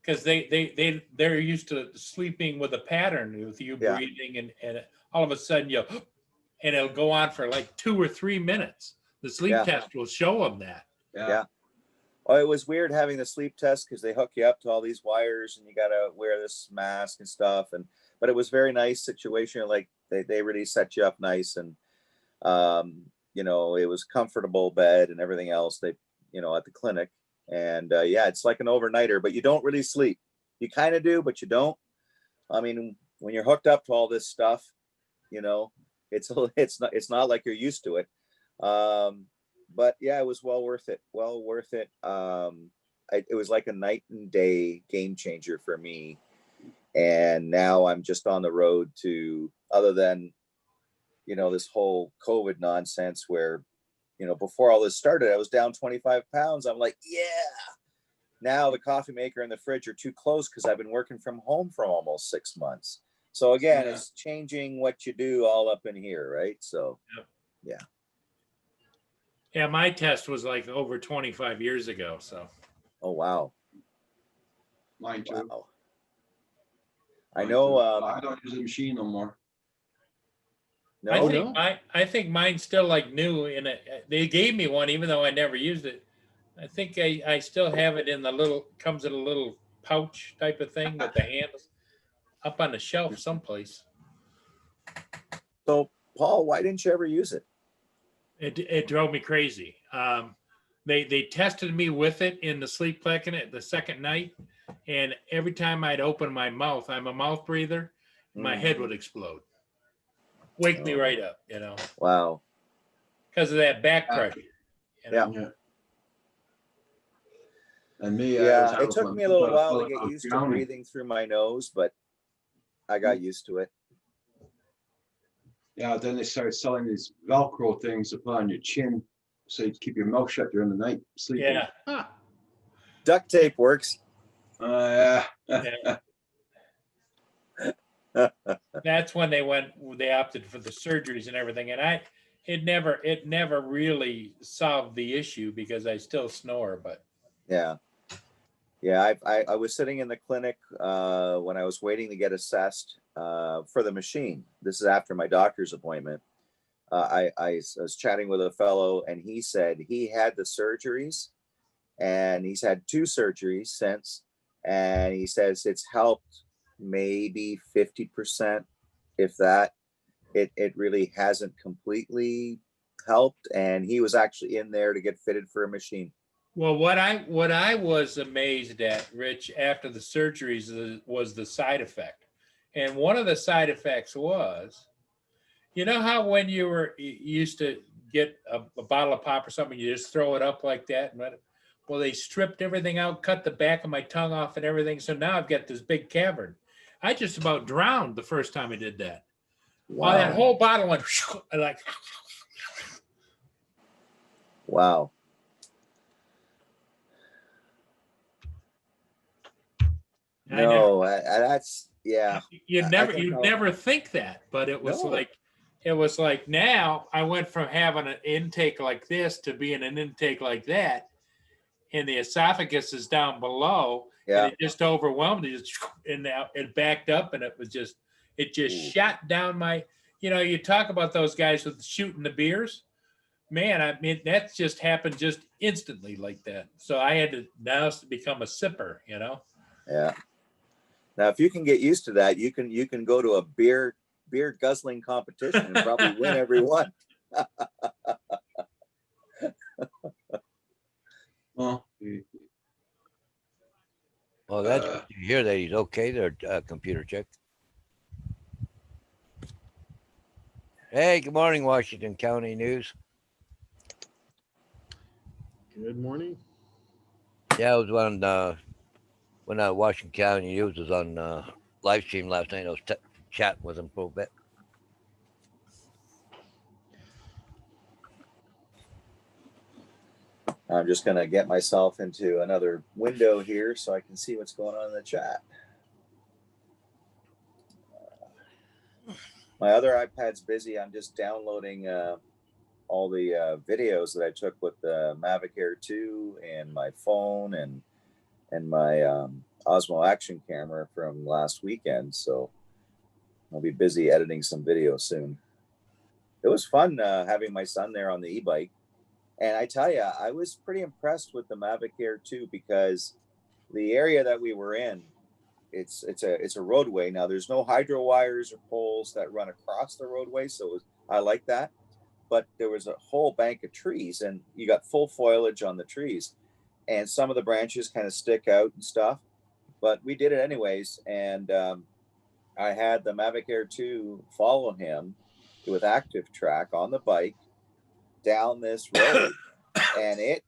because they're used to sleeping with a pattern with you breathing and all of a sudden and it'll go on for like 2 or 3 minutes. The sleep test will show them that. Yeah. Oh, it was weird having the sleep test because they hook you up to all these wires and you got to wear this mask and stuff. But it was very nice situation. Like they really set you up nice. And, it was comfortable bed and everything else at the clinic. And it's like an overnighter, but you don't really sleep. You kind of do, but you don't. I mean, when you're hooked up to all this stuff, it's not like you're used to it. But yeah, it was well worth it. It was like a night and day game changer for me. And now I'm just on the road to, other than, this whole COVID nonsense where, before all this started, I was down 25 pounds. I'm like, yeah. Now the coffee maker and the fridge are too close because I've been working from home for almost 6 months. So again, it's changing what you do all up in here, right? So, yeah. Yeah, my test was like over 25 years ago. So. Oh, wow. Mine too. Wow. I know. I don't use the machine no more. No, I think mine's still like new in it. They gave me one even though I never used it. I think I still have it in comes in a little pouch type of thing with the handles up on the shelf someplace. So, Paul, why didn't you ever use it? It drove me crazy. They tested me with it in the sleep clinic the second night, and every time I'd open my mouth, I'm a mouth breather, my head would explode. Wake me right up, Wow. because of that back pressure. Yeah. And me, I was Yeah, out it with took my me a little mouth, while I to get was used to drowning. breathing through my nose, but I got used to it. Yeah, then they started selling these Velcro things to put on your chin, so you keep your mouth shut during the night sleeping. Yeah. Huh. Duct tape works. Yeah. That's when they opted for the surgeries and everything. And it never really solved the issue because I still snore, but Yeah. Yeah, I was sitting in the clinic when I was waiting to get assessed for the machine. This is after my doctor's appointment. I was chatting with a fellow, and he said he had the surgeries, and he's had 2 surgeries since, and he says it's helped maybe 50%, if that. It really hasn't completely helped, and he was actually in there to get fitted for a machine. well, what I was amazed at, Rich, after the surgeries was the side effect. And one of the side effects was, you know how when you used to get a bottle of pop or something, you just throw it up like that and let it, well, they stripped everything out, cut the back of my tongue off and everything. So now I've got this big cavern. I just about drowned the first time I did that. Wow. Oh, that whole bottle went like. Wow. No, that's, yeah. You'd I don't know. never think that, but it was No. like now I went from having an intake like this to being an intake like that, and the esophagus is down below, Yeah. and it just overwhelmed it, and now it backed up, and it just Ooh. shot down my. You know, you talk about those guys with shooting the beers. Man, I mean that's just happened just instantly like that. So I had to now become a sipper. You know. Yeah. Now, if you can get used to that, you can go to a beer guzzling competition and probably win every one. Well, Well, that's good to hear that he's okay there, computer check. Hey, good morning, Washington County News. Good morning. Yeah, I was on when Washington County News was on live stream last night. I was chatting with him for a bit. I'm just going to get myself into another window here so I can see what's going on in the chat. My other iPad's busy. I'm just downloading all the videos that I took with the Mavic Air 2 and my phone and my Osmo Action camera from last weekend. So I'll be busy editing some video soon. It was fun having my son there on the e-bike. And I tell you, I was pretty impressed with the Mavic Air 2 because the area that we were in, it's a roadway. Now there's no hydro wires or poles that run across the roadway, so I like that. But there was a whole bank of trees, and you got full foliage on the trees, and some of the branches kind of stick out and stuff. But we did it anyways, and I had the Mavic Air 2 follow him with Active Track on the bike down this road, and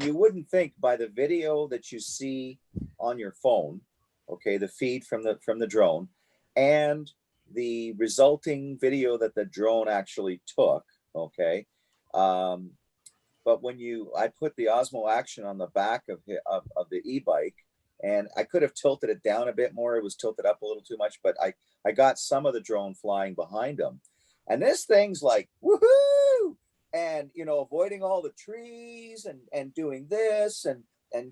you wouldn't think by the video that you see on your phone, okay, the feed from the drone and the resulting video that the drone actually took, okay, but when I put the Osmo Action on the back of the e-bike, and I could have tilted it down a bit more. It was tilted up a little too much, but I got some of the drone flying behind him, and this thing's like woohoo, and avoiding all the trees and doing this and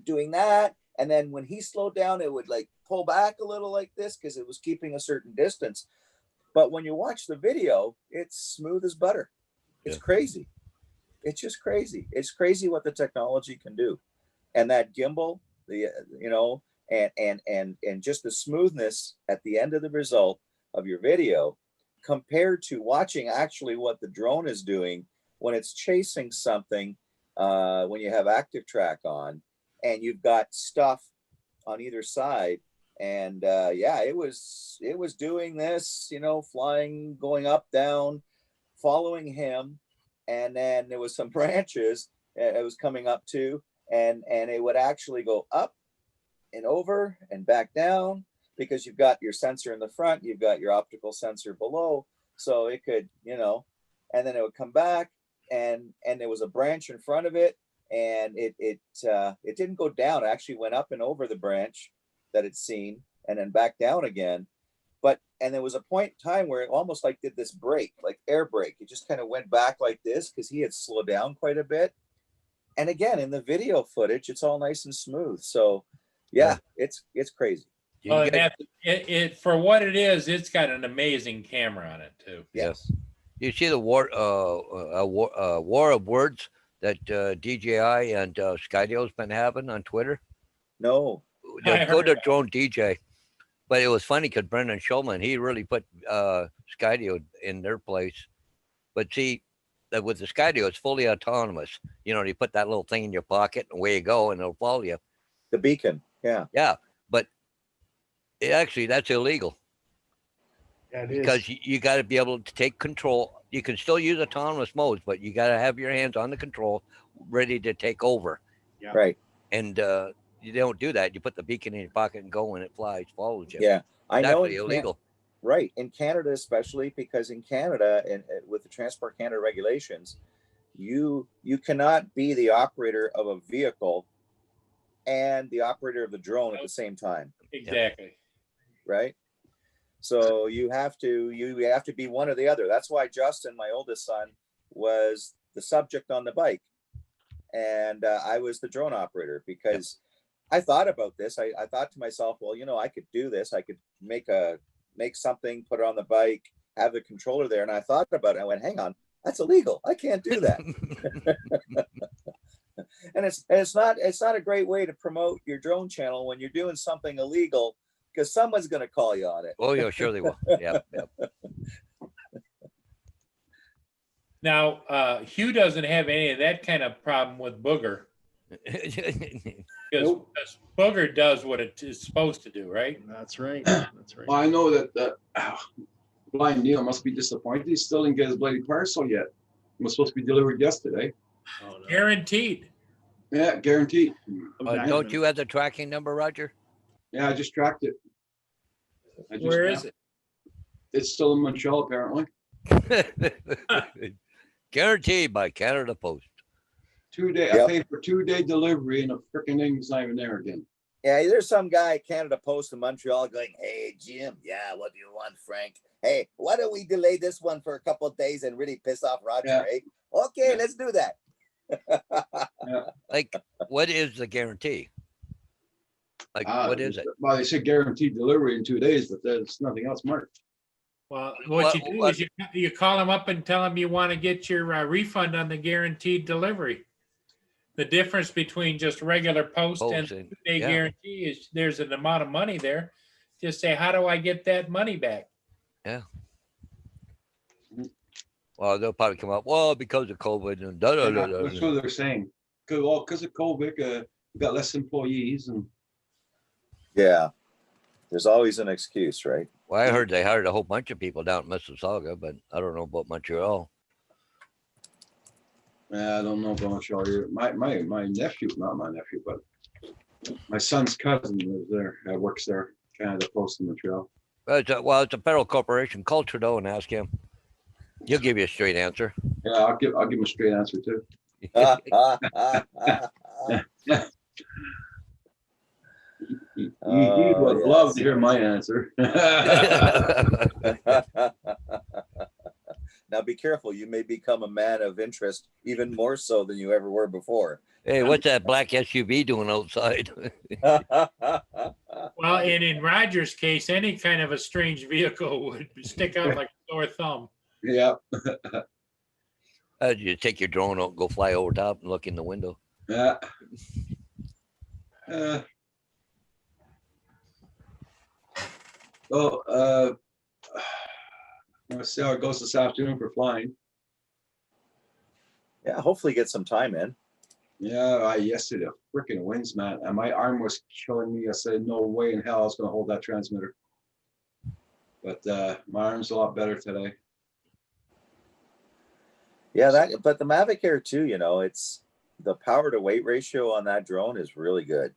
doing that. And then when he slowed down, it would like pull back a little like this because it was keeping a certain distance. But when you watch the video, it's smooth as butter. It's crazy. It's just crazy. It's crazy what the technology can do. And that gimbal, and just the smoothness at the end of the result of your video compared to watching actually what the drone is doing when it's chasing something, when you have Active Track on and you've got stuff on either side. And it was doing this, flying, going up, down, following him. And then there was some branches it was coming up to, and it would actually go up and over and back down, because you've got your sensor in the front, you've got your optical sensor below, so it could, and then it would come back, and there was a branch in front of it, and it didn't go down. It actually went up and over the branch that it's seen, and then back down again. And there was a point in time where it almost like did this break, like air brake. It just kind of went back like this because he had slowed down quite a bit. And again, in the video footage, it's all nice and smooth. So yeah, it's crazy. You Well, get- it for what it is, it's got an amazing camera on it too. Yes. You see the war of words that DJI and Skydale's been having on Twitter? No. I Go heard to that. Drone DJ. But it was funny because Brendan Schulman, he really put Skydio in their place. But see, that with the Skydio, it's fully autonomous. You put that little thing in your pocket and away you go, and it'll follow you. The beacon. Yeah. Yeah, but actually, that's illegal Yeah, it is. because you got to be able to take control. You can still use autonomous modes, but you got to have your hands on the control, ready to take over. Right. And you don't do that. You put the beacon in your pocket and go, and it flies, follows you. Yeah. I It's know. actually illegal. Right. In Canada, especially, because in Canada, and with the Transport Canada regulations, you cannot be the operator of a vehicle and the operator of the drone at the same time. Exactly. Right. So you have to be one or the other. That's why Justin, my oldest son, was the subject on the bike, and I was the drone operator, because I thought about this. I thought to myself, well, I could do this. I could make something, put it on the bike, have the controller there. And I thought about it. I went, hang on, that's illegal. I can't do that. And it's not a great way to promote your drone channel when you're doing something illegal, because someone's going to call you on it. Oh, yeah, sure they will. Yeah. Now, Hugh doesn't have any of that kind of problem with Booger, because Booger does what it is supposed to do, right? That's right. That's right. Well, I know that Blind Neil must be disappointed. He still didn't get his bloody parcel yet. It was supposed to be delivered yesterday. Oh, no. Guaranteed. Yeah, guaranteed. Don't you have the tracking number, Roger? Yeah, I just tracked it. Where is it? It's still in Montreal, apparently. Guaranteed by Canada Post. 2 day. Yep. I paid for 2-day delivery, and the freaking thing's not even there again. Yeah, there's some guy at Canada Post in Montreal going, hey, Jim, yeah, what do you want, Frank? Hey, why don't we delay this one for a couple of days and really piss off Roger, Yeah. eh? Okay, Yeah. let's do that. Like, what is the guarantee? Like, what is it? Well, they said guaranteed delivery in 2 days, but there's nothing else marked. Well, what you do is you call them up and tell them you want to get your refund on the guaranteed delivery. The difference between just regular post and Posting, 2-day yeah. guarantee is there's an amount of money there. Just say, how do I get that money back? Well, they'll probably come up, well, because of COVID and da da da That's da. what they're saying. Because of COVID, we got less employees, and Yeah, there's always an excuse, right? Well, I heard they hired a whole bunch of people down in Mississauga, but I don't know about Montreal. I don't know about Montreal here. My nephew, not my nephew, but my son's cousin lives there, works there, Canada Post in Montreal. It's a federal corporation. Call Trudeau and ask him. He'll give you a straight answer. Yeah, I'll give him a straight answer too. He would Oh, love yes. to hear my answer. Now be careful, you may become a man of interest even more so than you ever were before. Hey, what's that black SUV doing outside? Well, and in Roger's case, any kind of a strange vehicle would stick out like a sore thumb. Yeah, You take your drone out, go fly over top and look in the window. yeah. Let's see how it goes this afternoon for flying. Yeah, hopefully get some time in. Yeah, yesterday, freaking winds, man. And my arm was killing me. I said, no way in hell I was going to hold that transmitter. But my arm's a lot better today. Yeah, but the Mavic Air 2, it's the power to weight ratio on that drone is really good.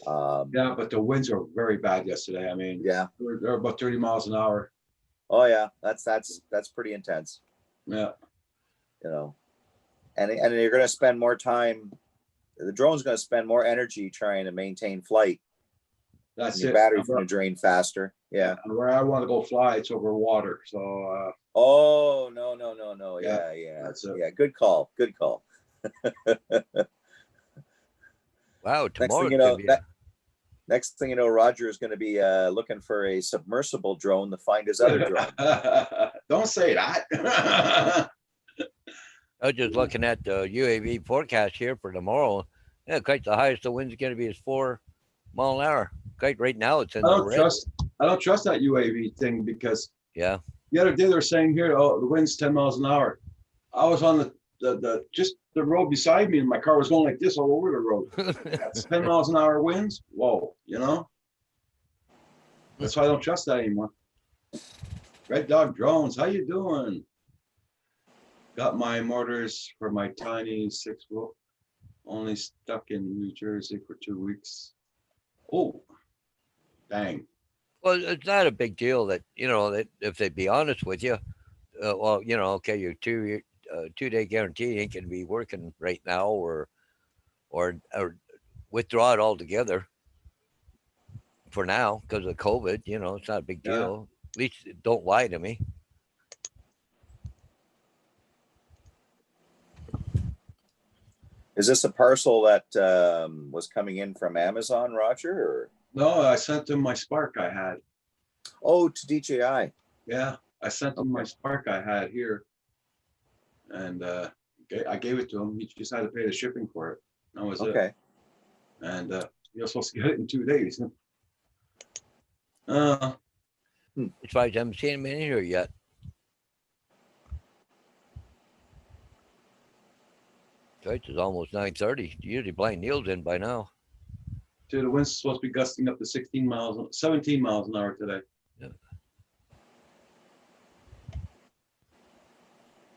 Yeah, but the winds are very bad yesterday. I mean, Yeah. they're about 30 miles an hour. Oh yeah, that's pretty intense, Yeah. you know. And you're going to spend more time. The drone's going to spend more energy trying to maintain flight. And That's your it. battery's going to drain faster. Yeah. And where I want to go fly, it's over water. So Oh no. Yeah, Yeah. that's it. Yeah. Good call. Good call. Wow, Next tomorrow thing you know, could be a- next thing you know, Roger is going to be looking for a submersible drone to find his other drone. don't say that. I was just looking at the UAV forecast here for tomorrow. Yeah, quite the highest the wind's going to be is 4 mile an hour. Quite right now, it's in I the don't red. trust that UAV thing because Yeah, the other day they were saying here, oh, the wind's 10 miles an hour. I was on the just the road beside me and my car was going like this all over the road. That's 10 miles an hour winds. Whoa, you know? That's why I don't trust that anymore. Red Dog Drones, how you doing? Got my mortars for my tiny 6-wheel. Only stuck in New Jersey for 2 weeks. Oh, dang. well, it's not a big deal that that if they be honest with you, well, okay, your 2-day guarantee ain't going to be working right now, or withdraw it altogether for now because of COVID. It's not a big Yeah. deal. At least don't lie to me. Is this a parcel that was coming in from Amazon, Roger? Or No, I sent them my Spark I had. oh, to DJI. Yeah, I sent him my Spark I had here. And I gave it to him. He just had to pay the shipping for it. That was it. Okay. And he was supposed to get it in 2 days. Uh, As far as I haven't seen him in here yet. Right, it's almost 9:30. Usually Blind Neil's in by now. dude, the wind's supposed to be gusting up to 17 miles an hour today. Yeah.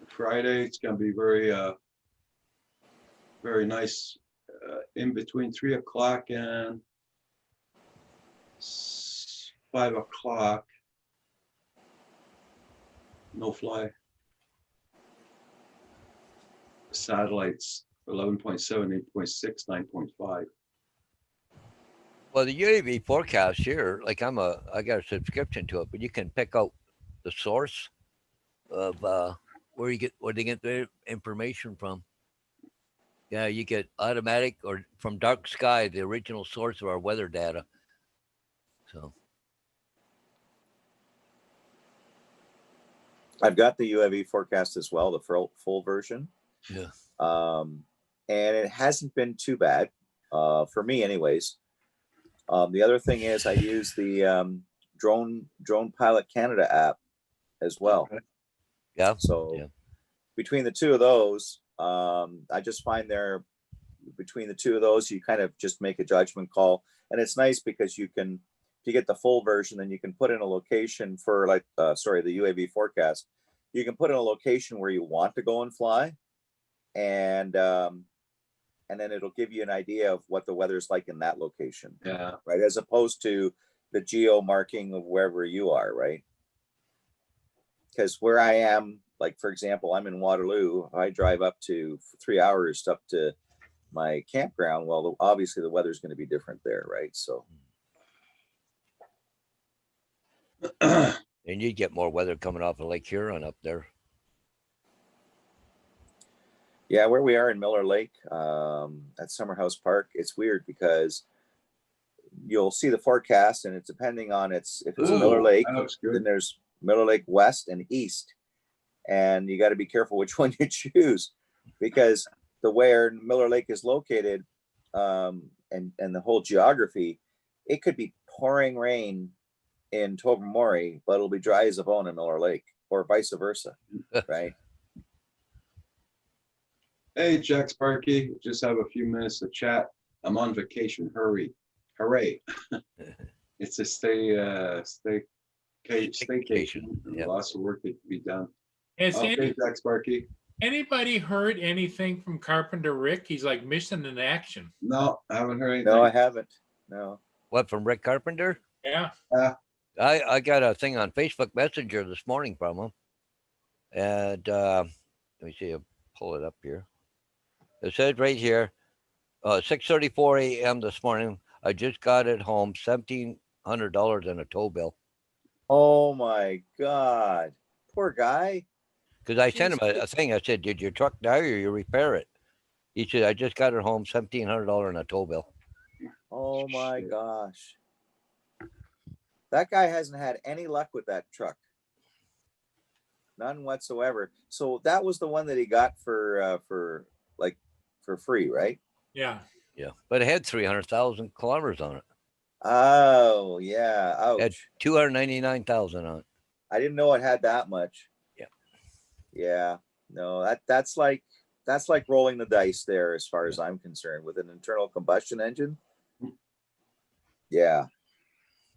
Friday, it's gonna be very nice. In between 3 o'clock and 5 o'clock. No fly. Satellites 11.7, 8.6, 9.5. Well, the UAV forecast here, like I got a subscription to it, but you can pick out the source of where they get their information from. Yeah, you get automatic or from Dark Sky, the original source of our weather data. So I've got the UAV forecast as well, the full version. yeah, And it hasn't been too bad for me, anyways. The other thing is I use the Drone Pilot Canada app as well. Okay. yeah. So Yeah. between the two of those, I just find between the two of those, you kind of just make a judgment call. And it's nice because if you get the full version, then you can put in a location for the UAV forecast. You can put in a location where you want to go and fly. And then it'll give you an idea of what the weather's like in that location, Yeah. right? As opposed to the geo marking of wherever you are, right? Because where I am, like, for example, I'm in Waterloo. If I drive up to 3 hours up to my campground, well, obviously the weather's going to be different there, right? So, And you get more weather coming off of Lake Huron up there. yeah, where we are in Miller Lake at Summerhouse Park, it's weird because you'll see the forecast and it's depending on if it's Miller Lake, That looks then good. there's Miller Lake West and East. And you got to be careful which one you choose because the where Miller Lake is located and the whole geography, it could be pouring rain in Tobermory, but it'll be dry as a bone in Miller Lake or vice versa, right? Hey, Jack Sparky, just have a few minutes to chat. I'm on vacation. Hurry. Hooray. It's a staycation. Yeah. Lots of work to be done. Has Okay, any, Jack Sparky. Anybody heard anything from Carpenter Rick? He's like missing in action. No, I haven't heard anything. No, I haven't. No. What, from Rick Carpenter? Yeah. I got a thing on Facebook Messenger this morning from him. And let me see, I'll pull it up here. It says right here, 6:34 a.m. this morning, I just got it home, $1,700 in a tow bill. Oh my God. Poor guy. Because I sent him a thing. I said, did your truck die or you repair it? He said, I just got it home, $1,700 in a tow bill. Oh my Shit. gosh. That guy hasn't had any luck with that truck. None whatsoever. So that was the one that he got for free, right? Yeah. Yeah. But it had 300,000 kilometers on it. Oh yeah. Ouch. It had 299,000 on it. I didn't know it had that much. Yeah. Yeah. No, that's like rolling the dice there as far as I'm concerned with an internal combustion engine. Yeah.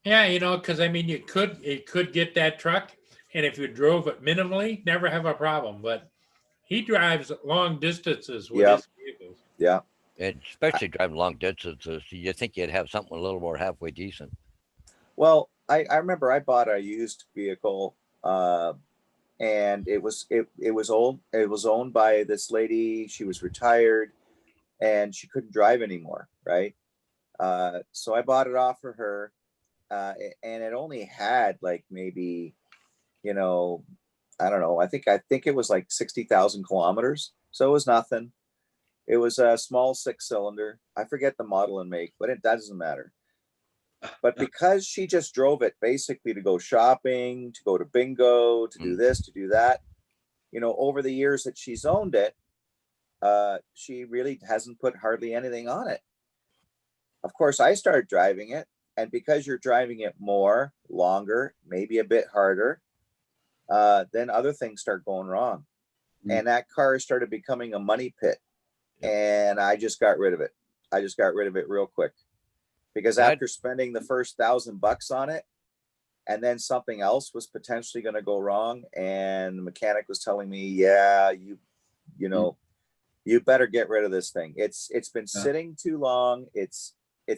Yeah, because I mean, it could get that truck, and if you drove it minimally, never have a problem. But he drives long distances with Yeah. his vehicles. Yeah. And especially driving long distances, you think you'd have something a little more halfway decent. Well, I remember I bought a used vehicle, and it was old. It was owned by this lady. She was retired, and she couldn't drive anymore. Right. So I bought it off for her, and it only had like maybe, I don't know. I think it was like 60,000 kilometers. So it was nothing. It was a small 6-cylinder. I forget the model and make, but that doesn't matter. But because she just drove it basically to go shopping, to go to bingo, to do this, to do that, over the years that she's owned it, she really hasn't put hardly anything on it. Of course, I started driving it. And because you're driving it more, longer, maybe a bit harder, then other things start going wrong. And that car started becoming a money pit. And I just got rid of it. I just got rid of it real quick. Because after spending the first $1,000 on it, and then something else was potentially going to go wrong, and the mechanic was telling me, yeah, you better get rid of this thing. It's been sitting too long. It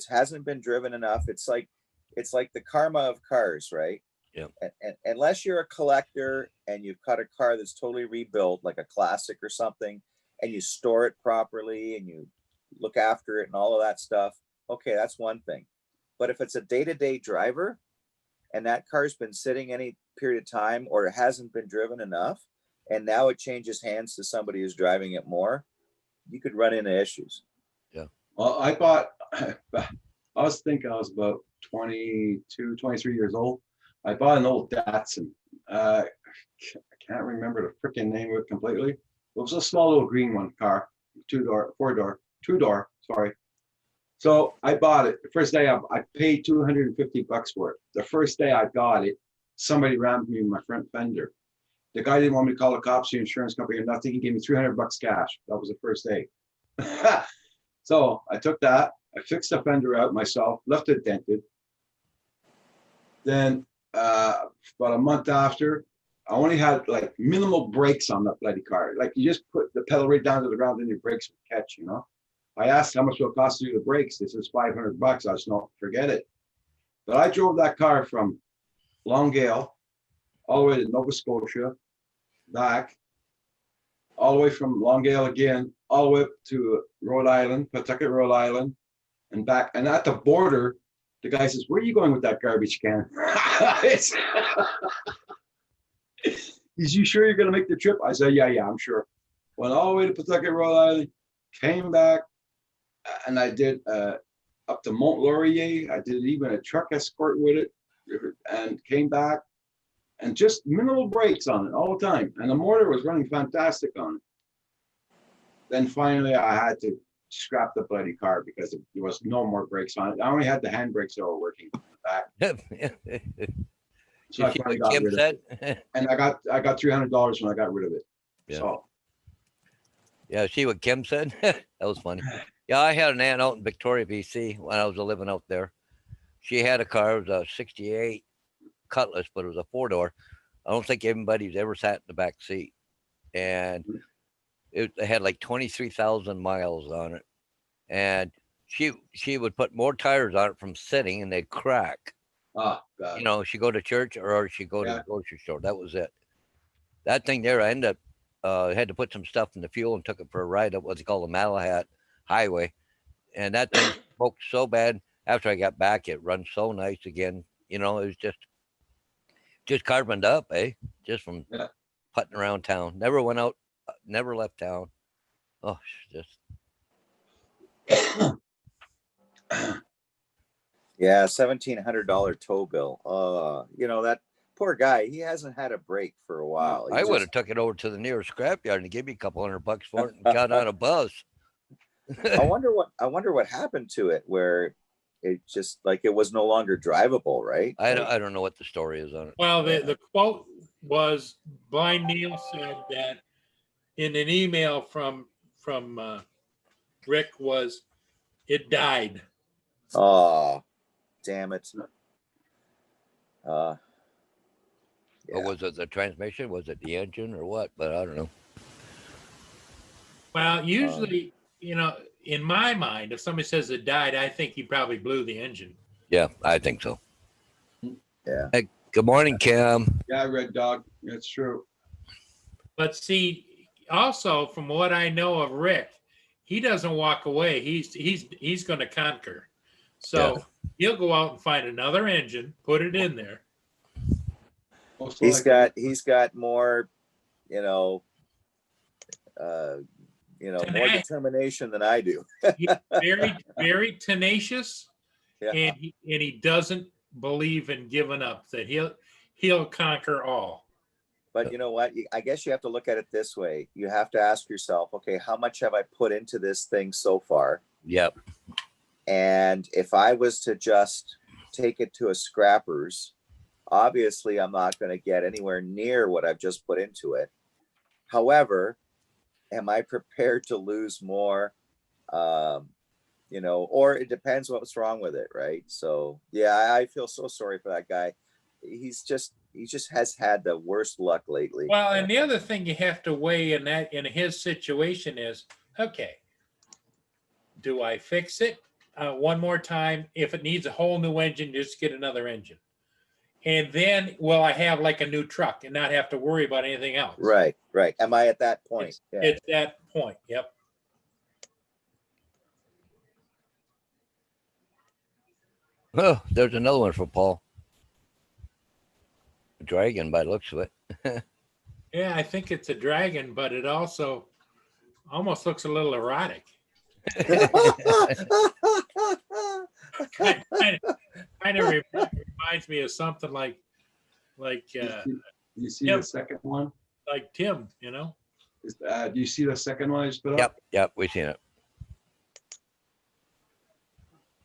hasn't been driven enough. It's like the karma of cars, right? Yeah. And unless you're a collector and you've got a car that's totally rebuilt, like a classic or something, and you store it properly and you look after it and all of that stuff, okay, that's one thing. But if it's a day-to-day driver and that car's been sitting any period of time or it hasn't been driven enough, and now it changes hands to somebody who's driving it more, you could run into issues. Yeah. Well, I was about 22, 23 years old. I bought an old Datsun. I can't remember the freaking name of it completely. It was a small little green one car, two-door, sorry. So I bought it. The first day I paid $250 for it. The first day I got it, somebody rammed me in my front fender. The guy didn't want me to call the cops, the insurance company, or nothing. He gave me $300 cash. That was the first day. So I took that. I fixed the fender out myself, left it dented. Then about a month after, I only had like minimal brakes on that bloody car. Like you just put the pedal right down to the ground and your brakes would catch, I asked how much will it cost to do the brakes. This is $500. I said, no, forget it. But I drove that car from Longale all the way to Nova Scotia, back, all the way from Longale again, all the way up to Rhode Island, Pawtucket, Rhode Island, and back. And at the border, the guy says, where are you going with that garbage can? Is you sure you're going to make the trip? I said, yeah, I'm sure. Went all the way to Pawtucket, Rhode Island, came back, and I did up to Mont Laurier. I did even a truck escort with it, and came back, and just minimal brakes on it all the time. And the motor was running fantastic on it. Then finally, I had to scrap the bloody car because there was no more brakes on it. I only had the handbrakes that were working in the back. So I finally got Kim rid of said? it. And I got $300 when I got rid of it. Yeah. So Yeah, see what Kim said? That was funny. Yeah, I had an aunt out in Victoria, BC when I was living out there. She had a car, it was a 68 Cutlass, but it was a 4-door. I don't think anybody's ever sat in the back seat. And It had like 23,000 miles on it, and she would put more tires on it from sitting, and they'd crack. Ah, God. You know, she go to church or she go to Yeah. the grocery store. That was it. That thing there, I ended up had to put some stuff in the fuel and took it for a ride up what's called the Malahat Highway, and that thing smoked so bad. After I got back, it runs so nice again. You know, it was just carboned up, eh? Just from Yeah. putting around town. Never went out, never left town. Oh, just Yeah, $1,700 tow bill. You know, that poor guy, he hasn't had a break for a while. He I would just- have took it over to the nearest scrapyard and give me a couple $100 for it and got on a bus. I wonder what happened to it where it just like it was no longer drivable, right? I Like, don't know what the story is on it. Well, Yeah. the quote was Blind Neil said that in an email from Rick was it died. oh, damn it. Or Yeah. was it the transmission? Was it the engine or what? But I don't know. Well, usually, you know, in my mind, if somebody says it died, I think he probably blew the engine. Yeah, I think so. Yeah. Hey, good morning, Kim. Yeah, Red Dog. That's true. But see, also from what I know of Rick, he doesn't walk away. He's going to conquer. So he'll go out and find another engine, put it in there. Most He's likely. got more, you know, more Tenacious. determination than I do. He's very, very tenacious, Yeah. and he doesn't believe in giving up. That he'll conquer all. But you know what? I guess you have to look at it this way. You have to ask yourself, okay, how much have I put into this thing so far? Yep. And if I was to just take it to a scrapper's, obviously I'm not going to get anywhere near what I've just put into it. However, am I prepared to lose more? You know, or it depends what's wrong with it, right? So yeah, I feel so sorry for that guy. He just has had the worst luck lately. Well, and the other thing you have to weigh in his situation is, okay, do I fix it one more time? If it needs a whole new engine, just get another engine. And then will I have like a new truck and not have to worry about anything else? Right. Am I at that point? Yeah. It's that point. Yep. Oh, there's another one for Paul. Dragon by the looks of it. Yeah, I think it's a dragon, but it also almost looks a little erotic. kind of reminds me of something like You see Yep. the second one? Tim, you know. Do you see the second one I just put up? Yep, we've seen it.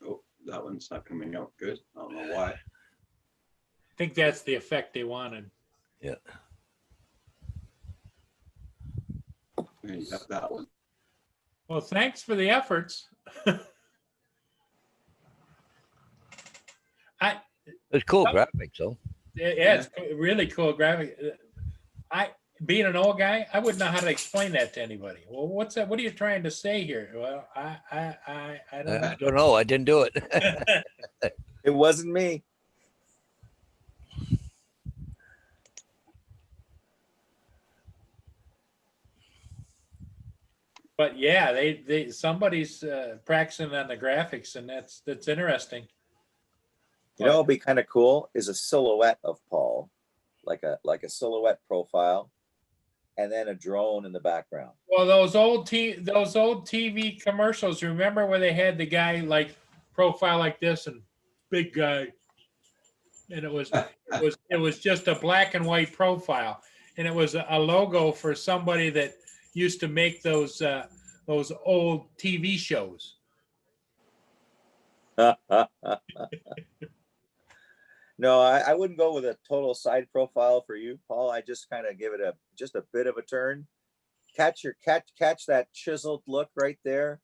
Oh, that one's not coming out good. I don't know why. I think that's the effect they wanted. Yeah. Yeah, you got that one. Well, thanks for the efforts. It's cool graphics, though. Yeah, it's really cool graphic. Being an old guy, I wouldn't know how to explain that to anybody. Well, what's that? What are you trying to say here? Well, I don't know. I don't know. I didn't do it. It wasn't me. But yeah, they somebody's practicing on the graphics, and that's interesting. You know, it'd be kind of cool is a silhouette of Paul, like a silhouette profile, and then a drone in the background. Well, those old TV commercials. Remember where they had the guy like profile like this and big guy, and it was just a black and white profile, and it was a logo for somebody that used to make those old TV shows. No, I wouldn't go with a total side profile for you, Paul. I just kind of give it just a bit of a turn. Catch that chiseled look right there.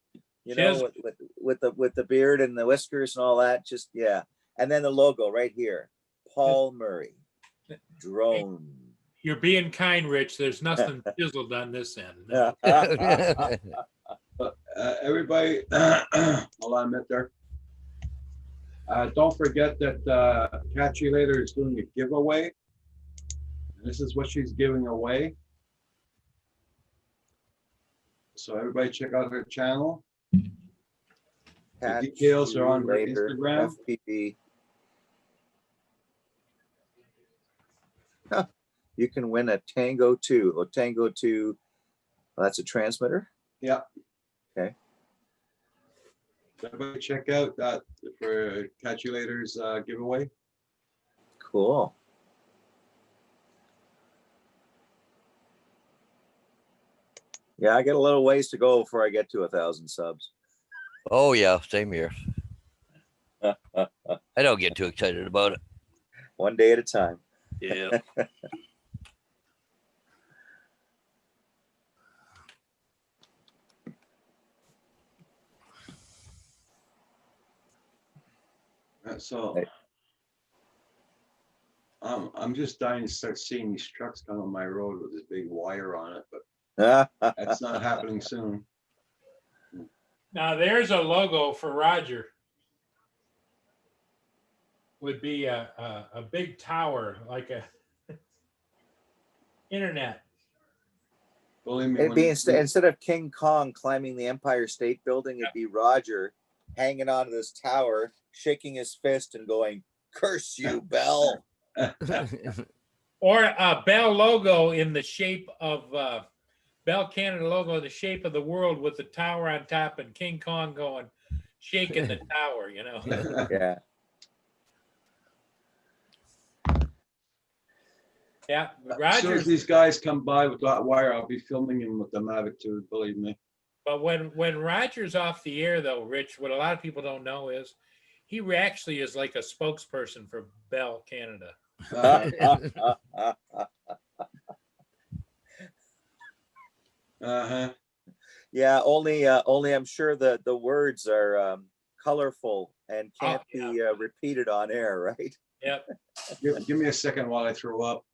You know, with the beard and the whiskers and all that. Just yeah, and then the logo right here, Paul Murray, drone. You're being kind, Rich. There's nothing chiseled on this end. No. But everybody, hold on a minute there. Don't forget that Cat You Later is doing a giveaway. And this is what she's giving away. So everybody check out her channel. The details are on her Later, Instagram. FPV. Huh. You can win a Tango 2. A Tango 2, that's a transmitter. Yeah. Okay. Everybody check out that for Catch You Later's giveaway. Cool. Yeah, I got a little ways to go before I get to 1,000 subs. Oh yeah, same here. I don't get too excited about it. One day at a time. Yeah. So Hey. I'm just dying to start seeing these trucks come on my road with this big wire on it, but that's not happening soon. Now there's a logo for Roger. Would be a big tower, like a internet. Believe me, It'd when be instead of King Kong climbing the Empire State Building, it'd be Roger hanging onto this tower, shaking his fist and going, "Curse you, Bell." Or a Bell logo in the shape of Bell Canada logo, the shape of the world with the tower on top and King Kong going, shaking the tower, you know. Yeah. Yeah, as soon as Roger's. these guys come by with that wire, I'll be filming him with the Mavic 2, believe me. But when Roger's off the air, though, Rich, what a lot of people don't know is he actually is like a spokesperson for Bell Canada. Uh-huh. Yeah, only I'm sure the words are colorful and can't be repeated on air, right? Yep. Give me a second while I throw up.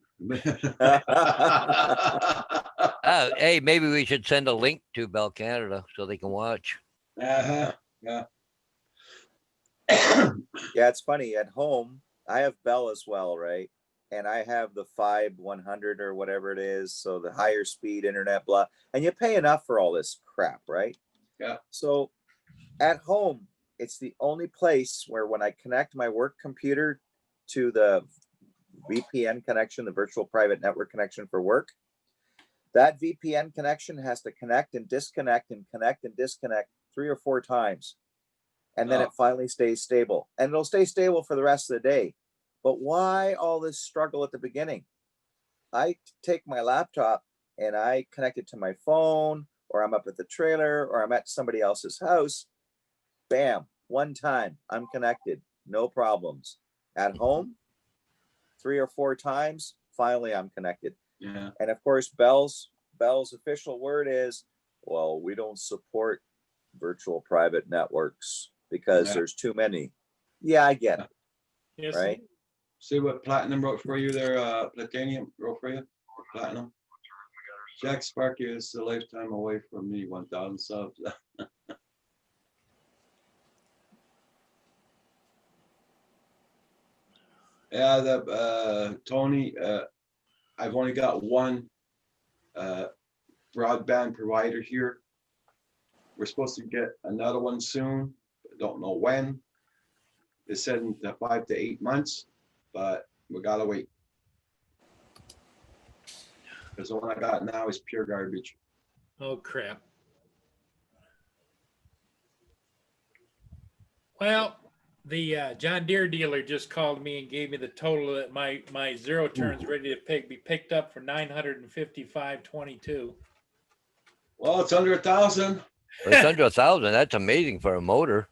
Hey, maybe we should send a link to Bell Canada so they can watch. Uh-huh. Yeah. Yeah, it's funny. At home, I have Bell as well, right? And I have the 5100 or whatever it is, so the higher speed internet, blah. And you pay enough for all this crap, right? Yeah. So at home, it's the only place where when I connect my work computer to the VPN connection, the virtual private network connection for work, that VPN connection has to connect and disconnect and connect and disconnect 3 or 4 times. And then Oh. it finally stays stable. And it'll stay stable for the rest of the day. But why all this struggle at the beginning? I take my laptop and I connect it to my phone, or I'm up at the trailer, or I'm at somebody else's house. Bam, one time I'm connected, no problems. At home, 3 or 4 times, finally I'm connected. Yeah. And of course, Bell's official word is, well, we don't support virtual private networks because Yeah. there's too many. Yeah, I get it, Yes. right? See what Platinum wrote for you there, Platanium wrote for you? Platinum. Jack Sparky is a lifetime away from me, 1,000 subs. Yeah, the Tony, I've only got one broadband provider here. We're supposed to get another one soon, but don't know when. They said in 5 to 8 months, but we gotta wait. Because the one I got now is pure garbage. Oh crap. Well, the John Deere dealer just called me and gave me the total that my zero turn's ready to be picked up for $955.22. Well, it's under 1,000. It's under 1,000. That's amazing for a motor.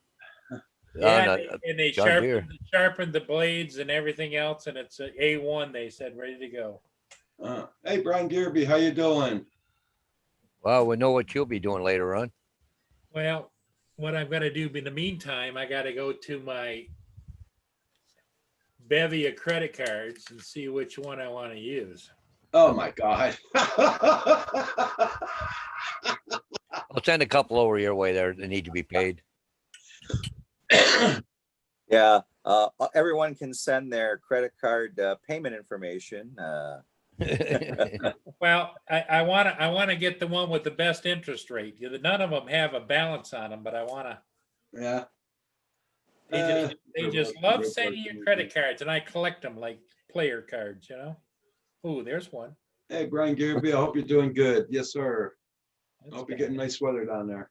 Yeah, On and they John Deere. sharpened the blades and everything else, and it's a A1. They said ready to go. Hey, Brian Gearby, how you doing? Well, we know what you'll be doing later on. Well, what I'm going to do in the meantime, I got to go to my bevy of credit cards and see which one I want to use. Oh my God. I'll send a couple over your way there that need to be paid. Yeah, everyone can send their credit card payment information. Well, I want to get the one with the best interest rate. None of them have a balance on them, but I want to. Yeah. They just love sending you credit cards, and I collect them like player cards. Ooh, there's one. Hey, Brian Garrity, I hope you're doing good. Yes, sir. I That's hope you're bad. getting nice weather down there.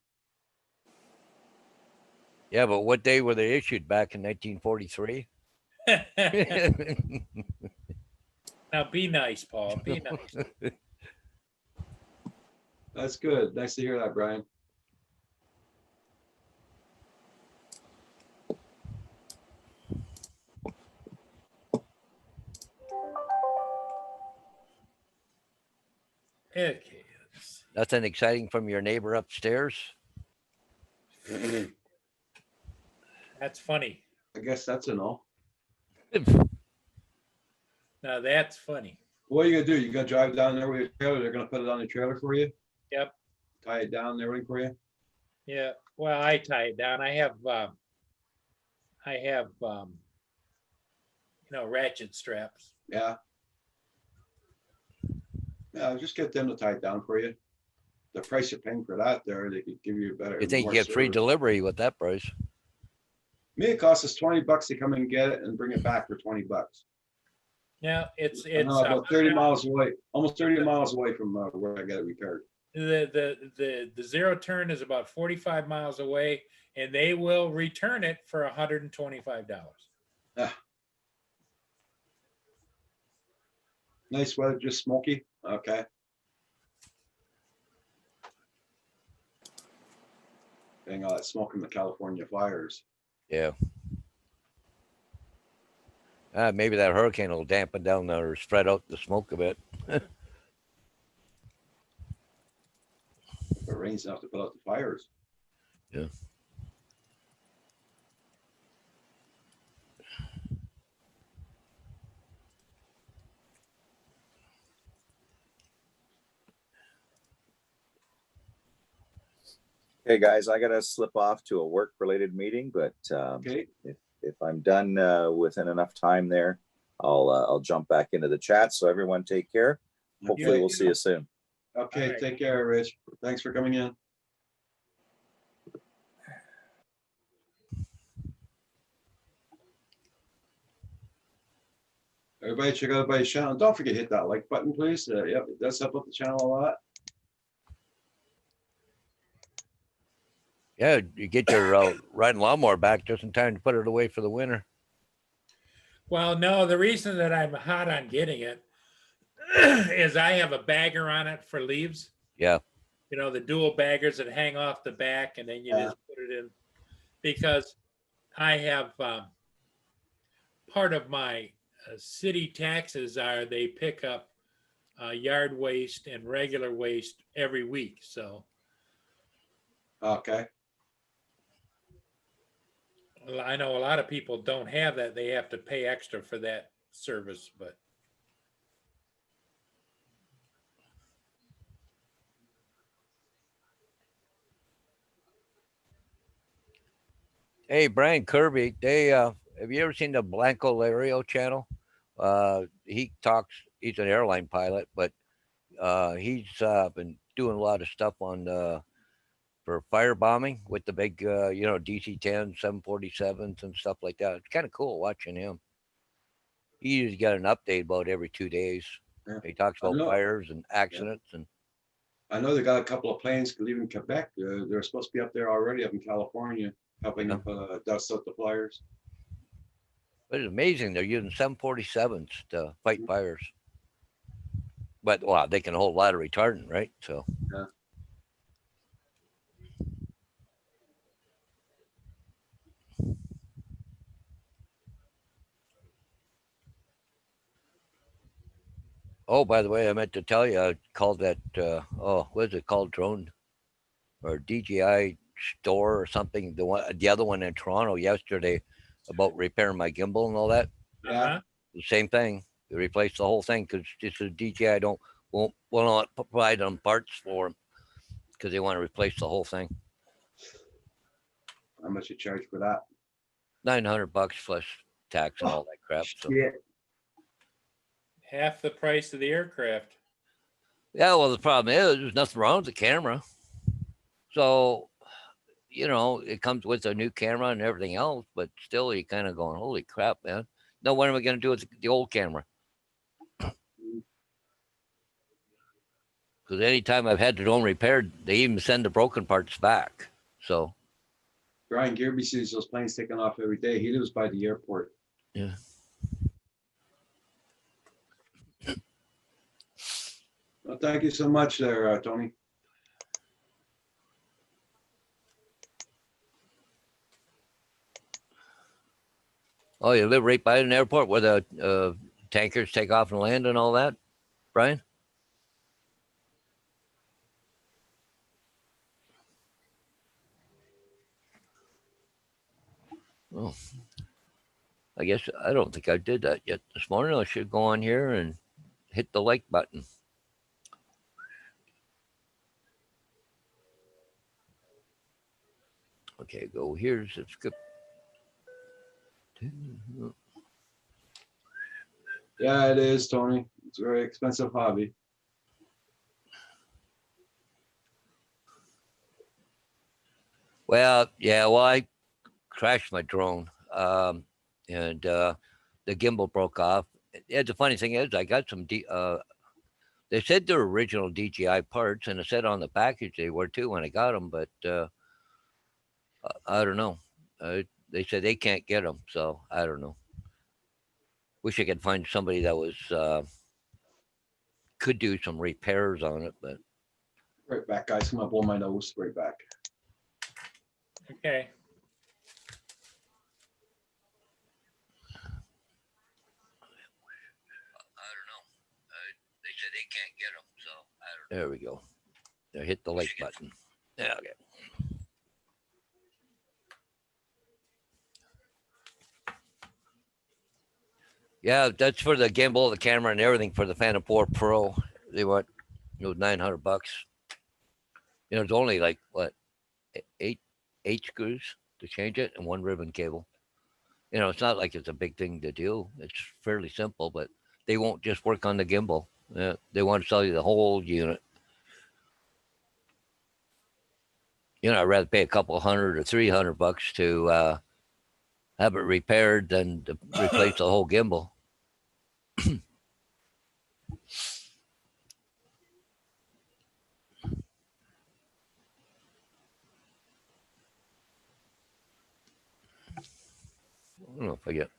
Yeah, but what day were they issued back in 1943? Now be nice, Paul. Be nice. That's good. Nice to hear that, Brian. Okay. let's see. Nothing exciting from your neighbor upstairs? That's funny. I guess that's a no. Now that's funny. What are you gonna do? You gonna drive down there with your trailer? They're gonna put it on the trailer for you? Yep. Tie it down and everything for you? Yeah. Well, I tie it down. I have ratchet straps. Yeah. Yeah, just get them to tie it down for you. The price you're paying for that there, they could give you a better. You think you more get free service. delivery with that price? Me, it costs us $20 to come and get it and bring it back for $20. Yeah, it's About 30 miles away, almost 30 miles away from where I get it repaired. the zero turn is about 45 miles away, and they will return it for $125. Nice weather, just smoky. Okay. Dang, all that smoke from the California fires. Yeah. Maybe that hurricane will dampen down or spread out the smoke a bit. It rains enough to put out the fires. Yeah. Okay, guys, I gotta slip off to a work-related meeting, but Okay, if I'm done within enough time there, I'll jump back into the chat. So everyone take care. Hopefully okay, we'll see you soon. okay, All right. take care, Rich. Thanks for coming in. Everybody check out everybody's channel. Don't forget to hit that like button, please. Yep, it does help out the channel a lot. Yeah, you get your riding lawnmower back just in time to put it away for the winter. Well, no, the reason that I'm hot on getting it is I have a bagger on it for leaves. Yeah. The dual baggers that hang off the back, and then you Yeah. just put it in. Because I have part of my city taxes are they pick up yard waste and regular waste every week. So Okay, I know a lot of people don't have that. They have to pay extra for that service, but Hey, Brian Kirby, they have you ever seen the Blanco Lario channel? He talks, he's an airline pilot, but he's been doing a lot of stuff on for firebombing with the big DC-10s, 747s and stuff like that. It's kind of cool watching him. He usually got an update about every 2 days. Yeah. He talks I about know. fires and accidents and I know they got a couple of planes leaving Quebec. They're supposed to be up there already up in California, helping Yeah. up dust out the fires. but it's amazing they're using 747s to fight fires. But wow, they can hold a lot of retardant, right? So Yeah. oh, by the way, I meant to tell you, I called that what is it called, drone or DJI store or something, the other one in Toronto yesterday about repairing my gimbal and all that. Yeah, The same thing. You replace the whole thing because just a DJI will not provide them parts for them because they want to replace the whole thing. How much you charge for that? $900 plus tax and all that crap. So Yeah. Half the price of the aircraft. yeah, well, the problem is there's nothing wrong with the camera. So, you know, it comes with a new camera and everything else, but still you kind of going, holy crap, man. Now, what am I going to do with the old camera? Because anytime I've had it on repaired, they even send the broken parts back. So, Brian Gearby sees those planes taking off every day. He lives by the airport. yeah. Well, thank you so much there, Tony. Oh, you live right by an airport where the tankers take off and land and all that, Brian? Oh, I guess I don't think I did that yet this morning. I should go on here and hit the like button. Okay, go here, subscribe. Yeah, it is, Tony. It's a very expensive hobby. Well, yeah, well, I crashed my drone, and the gimbal broke off. Yeah, the funny thing is, I got some. They said they're original DJI parts, and it said on the package they were too when I got them, but I don't know. They said they can't get them, so I don't know. Wish I could find somebody that was could do some repairs on it, but Right back, guys. Come on, blow my nose. Right back. Okay. I don't know. They said they can't get them, so I don't know. There we go. Now hit the like button. Yeah, okay. Yeah, that's for the gimbal, the camera, and everything for the Phantom 4 Pro. They want $900. You know, it's only like what eight screws to change it and one ribbon cable. You know, it's not like it's a big thing to do. It's fairly simple, but they won't just work on the gimbal. They want to sell you the whole unit. You know, I'd rather pay a couple $100 or $300 to have it repaired than to replace the whole gimbal. I don't know if I get.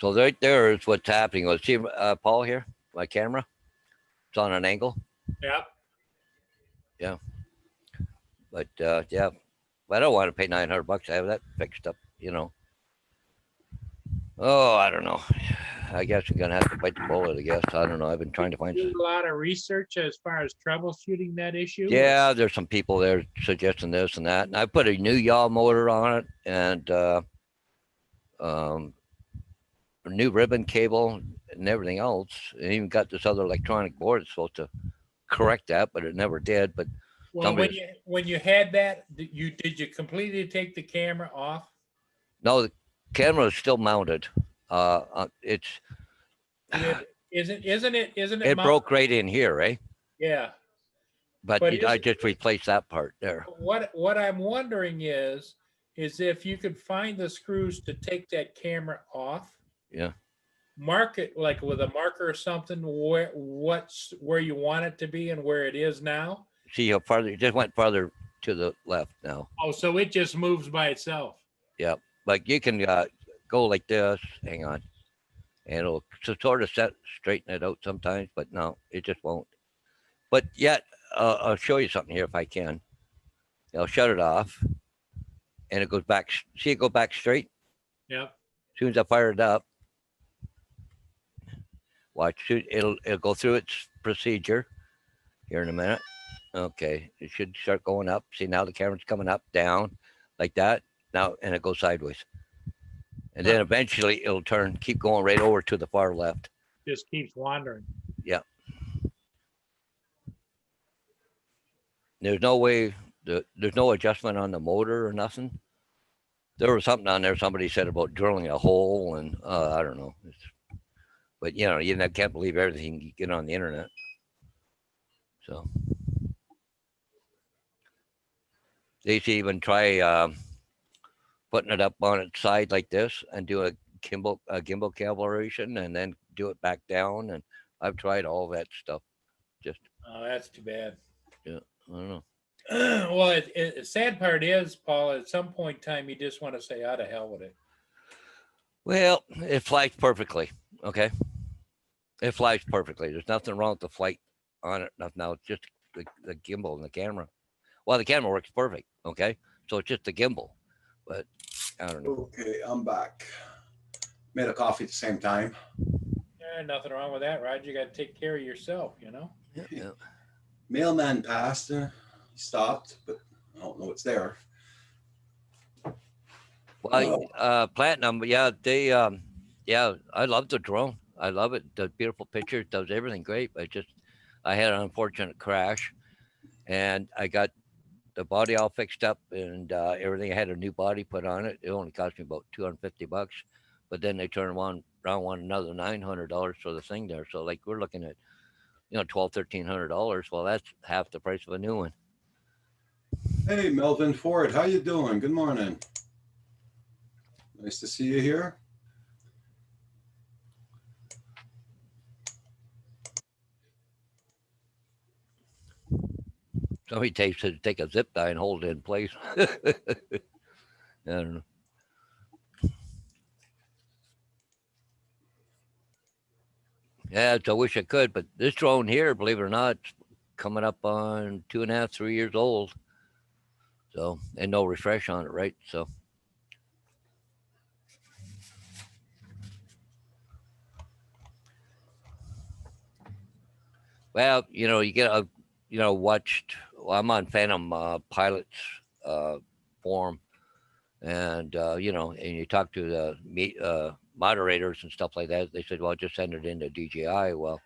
So right there is what's happening. Let's see, Paul here, my camera. It's on an angle, Yep. but yeah, I don't want to pay $900 to have that fixed up. You know. Oh, I don't know. I guess you're gonna have to bite the bullet. I guess I don't know. I've been trying to find. Do a lot of research as far as troubleshooting that issue. Yeah, there's some people there suggesting this and that, and I put a new yaw motor on it and a new ribbon cable and everything else, and even got this other electronic board that's supposed to correct that, but it never did. But Well, somebody- when you had that, did you completely take the camera off? no, the camera is still mounted. It's Isn't it? it broke right in here, eh? Yeah. But But I is- just replaced that part there. What I'm wondering is if you could find the screws to take that camera off. Yeah. Mark it like with a marker or something where you want it to be and where it is now. See how farther it just went farther to the left now. Oh, so it just moves by itself. Like you can go like this. Hang on, and it'll sort of straighten it out sometimes, but no, it just won't. But yet, I'll show you something here if I can. I'll shut it off, and it goes back. See it go back straight. Yep. As soon as I fire it up, watch. It'll go through its procedure here in a minute. Okay, it should start going up. See, now the camera's coming up, down, like that. Now, and it goes sideways. And then eventually it'll turn, keep going right over to the far left. Just keeps wandering. There's no way, there's no adjustment on the motor or nothing. There was something on there somebody said about drilling a hole, and I don't know. But you know, you can't believe everything you get on the internet. So they should even try putting it up on its side like this and do a gimbal calibration and then do it back down. And I've tried all that stuff. Just Oh, that's too bad. I don't know. Well, the sad part is, Paul, at some point in time, you just want to say, "Out of hell with it." Well, it flies perfectly. Okay, it flies perfectly. There's nothing wrong with the flight on it. Now it's just the gimbal and the camera. Well, the camera works perfect. Okay, so it's just the gimbal. But I don't know. Okay, I'm back. Made a coffee at the same time. Yeah, nothing wrong with that, Roger. You got to take care of yourself, you know. Yeah. Mailman passed. He stopped, but I don't know what's there. Well, Platinum, yeah, they, yeah, I love the drone. I love it. Does beautiful pictures, does everything great. But I had an unfortunate crash, and I got the body all fixed up and everything. I had a new body put on it. It only cost me about $250, but then they turned around want another $900 for the thing there. So like we're looking at, $1,200-1,300. Well, that's half the price of a new one. Hey, Melvin Ford, how you doing? Good morning. Nice to see you here. Somebody take a zip tie and hold it in place. I don't know. Yeah, I wish I could, but this drone here, believe it or not, it's coming up on 2.5, 3 years old. So, and no refresh on it, right? So, well, you get watched. Well, I'm on Phantom Pilots forum, and and you talk to the moderators and stuff like that. They said, well, just send it into DJI. Well,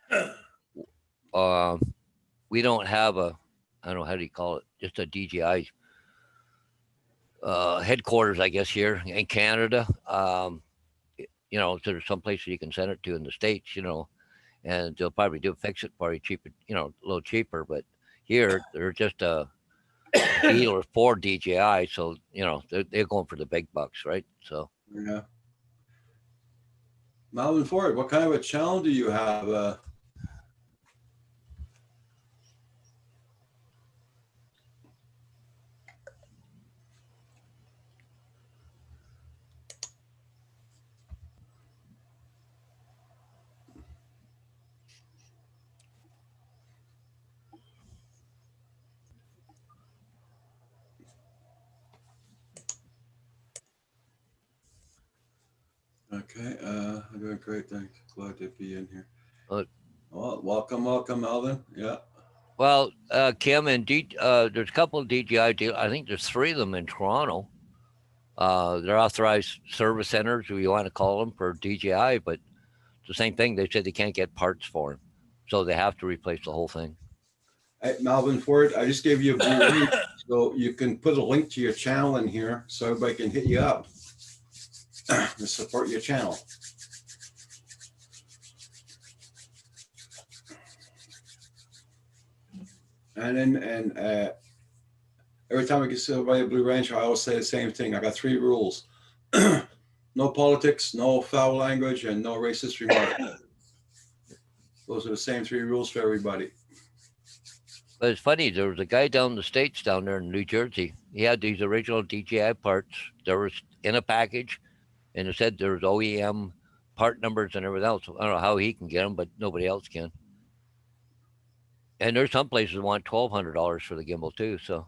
we don't have I don't know, how do you call it? Just a DJI headquarters, I guess, here in Canada. There's some places you can send it to in the States, and they'll probably fix it for you cheaper, a little cheaper. But here, they're just a dealer for DJI. So, they're going for the big bucks, right? So, Yeah. Melvin Ford, what kind of a channel do you have? Okay, I'm doing great. Thanks. Glad to be in here. Well, welcome, Melvin. Yeah. well, Kim and there's a couple of DJI deals. I think there's 3 of them in Toronto. They're authorized service centers, or you want to call them, for DJI, but it's the same thing. They said they can't get parts for them, so they have to replace the whole thing. Hey, Melvin Ford, I just gave you a blue link, so you can put a link to your channel in here so everybody can hit you up to support your channel. And then, every time I get to buy a Blue Ranger, I always say the same thing. I got 3 rules. No politics, no foul language, and no racist remarks. Those are the same 3 rules for everybody. But it's funny. There was a guy down in the States down there in New Jersey. He had these original DJI parts. There was in a package, and it said there was OEM part numbers and everything else. I don't know how he can get them, but nobody else can. And there's some places that want $1,200 for the gimbal too. So